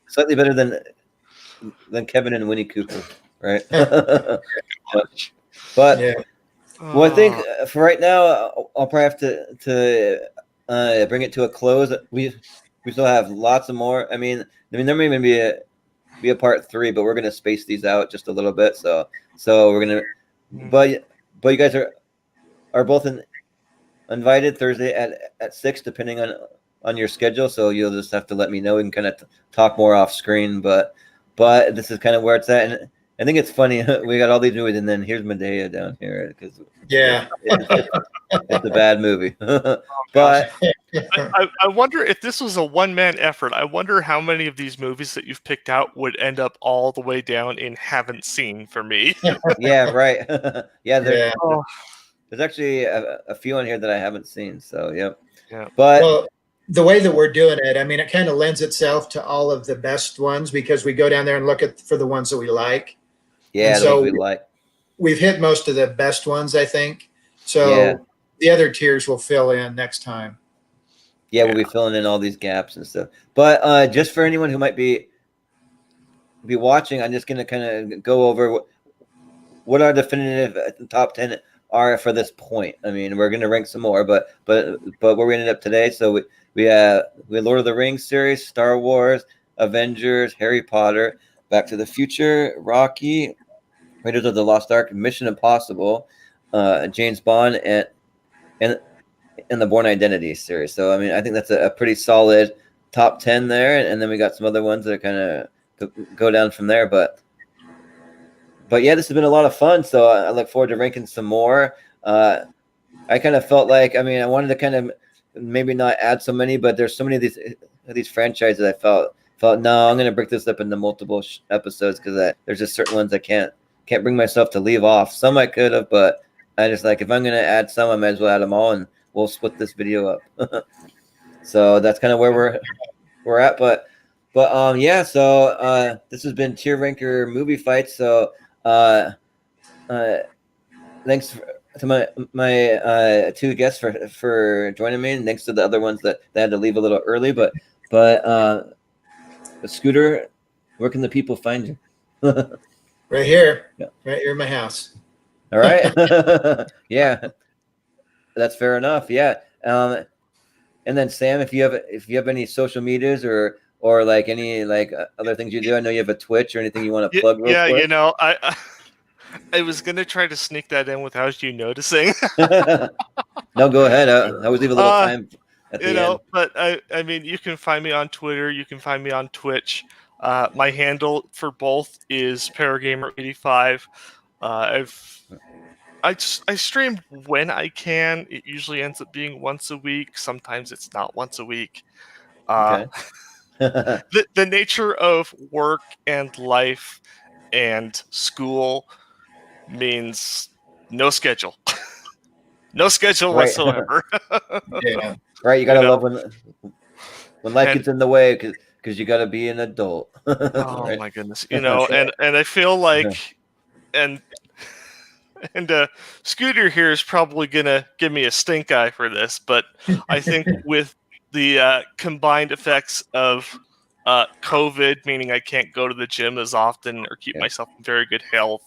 slightly better than Kevin and Winnie Cooper, right? but yeah. Well, I think for right now, I'll probably have to bring it to a close. We still have lots of more. I mean, there may even be a part 3, but we're gonna space these out just a little bit. So we're gonna, but you guys are both invited Thursday at 6, depending on your schedule. So you'll just have to let me know. We can kind of talk more off screen, but this is kind of where it's at. And I think it's funny. We got all these movies, and then here's Medea down here because it's a bad movie. But I wonder if this was a one-man effort. I wonder how many of these movies that you've picked out would end up all the way down in haven't seen for me. Yeah, right. There's actually a few on here that I haven't seen. So yeah. But well, the way that we're doing it, I mean, it kind of lends itself to all of the best ones because we go down there and look for the ones that we like. Yeah, so we like. We've hit most of the best ones, I think. So the other tiers will fill in next time. Yeah, we'll be filling in all these gaps and stuff. But just for anyone who might be watching, I'm just gonna kind of go over what our definitive top 10 are for this point. I mean, we're gonna rank some more, but where we ended up today. So we have Lord of the Rings series, Star Wars, Avengers, Harry Potter, Back to the Future, Rocky, Raiders of the Lost Ark, Mission Impossible, James Bond, and the Bourne Identity series. So I mean, I think that's a pretty solid top 10 there, and then we got some other ones that kind of go down from there. But yeah, this has been a lot of fun. So I look forward to ranking some more. I kind of felt like, I mean, I wanted to kind of maybe not add so many, but there's so many of these franchises I felt no, I'm going to break this up into multiple episodes because there's just certain ones I can't bring myself to leave off. Some I could have, but I just like, if I'm going to add some, I might as well add them all, and we'll split this video up. So that's kind of where we're at. But yeah. So this has been Tier Ranker Movie Fights. So thanks to my two guests for joining me, and thanks to the other ones that had to leave a little early. But Scooter, where can the people find you? Right here. Yeah. Right here in my house. All right. Yeah, that's fair enough. Yeah. And then Sam, if you have any social medias or like any like other things you do, I know you have a Twitch or anything you want to plug. Yeah, quick? you know, I was gonna try to sneak that in without you noticing. No, go ahead. I always leave a little time at the end. But I mean, you can find me on Twitter. You can find me on Twitch. My handle for both is Paragamer85. I stream when I can. It usually ends up being once a week. Sometimes it's not once a week. Okay. The nature of work and life and school means no schedule. No schedule whatsoever. Yeah. Right. You gotta love when life gets in the way because you gotta be an adult. Oh my goodness. You know, and I feel like and Scooter here is probably gonna give me a stink eye for this, but I think with the combined effects of COVID, meaning I can't go to the gym as often or keep myself in very good health,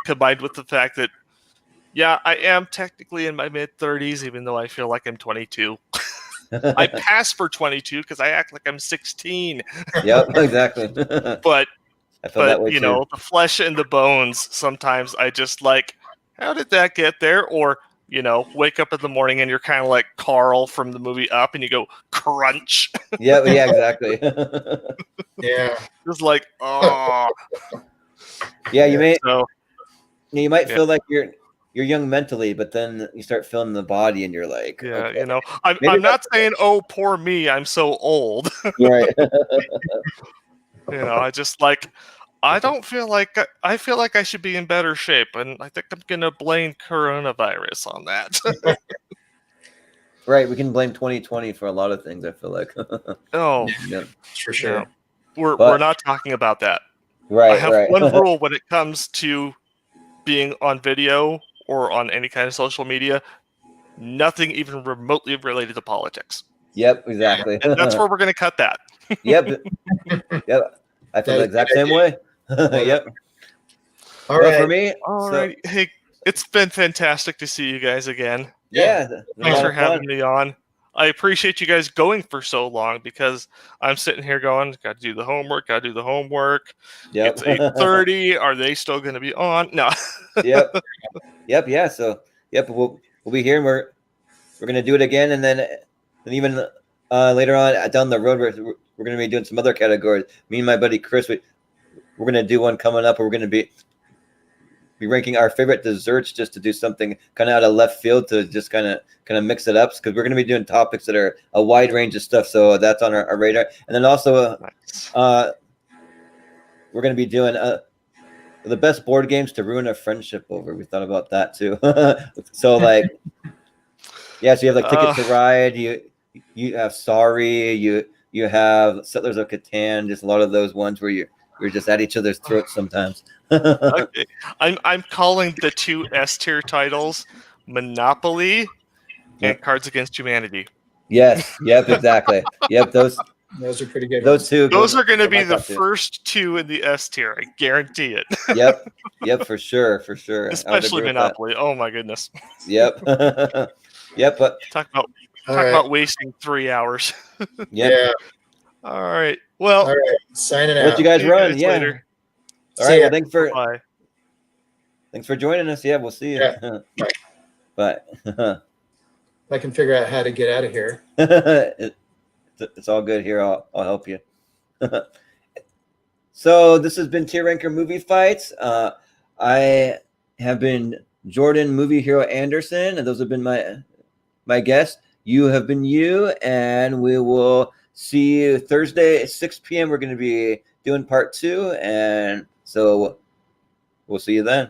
combined with the fact that, yeah, I am technically in my mid-30s, even though I feel like I'm 22. I pass for 22 because I act like I'm 16. Yep, exactly. But I feel that way you too. know, the flesh and the bones. Sometimes I just like, how did that get there? Or you know, wake up in the morning and you're kind of like Carl from the movie Up, and you go crunch. Yeah, exactly. Yeah. Just like, oh. Yeah, you may. So You might yeah. feel like you're young mentally, but then you start feeling the body, and you're like, Yeah, okay. you know, I'm Maybe not saying, oh, poor me, I'm so old. you're right. You know, I just like, I don't feel like I feel like I should be in better shape, and I think I'm gonna blame coronavirus on that. Right, we can blame 2020 for a lot of things. I feel like. Oh, Yeah. For sure. yeah. We're But- not talking about that. I Right, have right. one rule when it comes to being on video or on any kind of social media: nothing even remotely related to politics. Yep, exactly. And that's where we're gonna cut that. Yep, yep. I feel That the is exact a good same way. Yep. All Well, right. for me, All so right, hey, it's been fantastic to see you guys again. yeah, a Thanks lot for of fun. having me on. I appreciate you guys going for so long because I'm sitting here going, got to do the homework, got to do the homework. Yep. It's 8:30. Are they still going to be on? No. Yep. Yep. Yeah. So yep, we'll be here, and we're gonna do it again, and then even later on down the road, we're gonna be doing some other categories. Me and my buddy Chris, we're gonna do one coming up, where we're gonna be ranking our favorite desserts, just to do something kind of out of left field to just kind of mix it up, because we're going to be doing topics that are a wide range of stuff. So that's on our radar. And then also Nice. we're going to be doing the best board games to ruin a friendship over. We thought about that too. So like, yeah, so you have like Ticket to Ride, you have Sorry, you have Settlers of Catan, just a lot of those ones where you're just at each other's throats sometimes. Okay. I'm calling the two S tier titles Monopoly and Cards Against Humanity. Yes. Yep. Exactly. Yep. Those are pretty good. Those two. Those are going to be my the top two. first two in the S tier. I guarantee it. Yep. Yep. For sure. For sure. Especially Monopoly. Oh my goodness. Yep. Yep. But talk about wasting 3 hours. Yep. Yeah. All right. Well. All right. Signing out. Let you guys run. Yeah. Later. All right. Well, Bye. Thanks for joining us. Yeah. We'll see you. Yeah. Bye. I can figure out how to get out of here. It's all good here. I'll help you. So this has been Tier Ranker Movie Fights. I have been Jordan Movie Hero Anderson, and those have been my guests. You have been you, and we will see you Thursday at 6 p.m. We're going to be doing part 2, and so we'll see you then.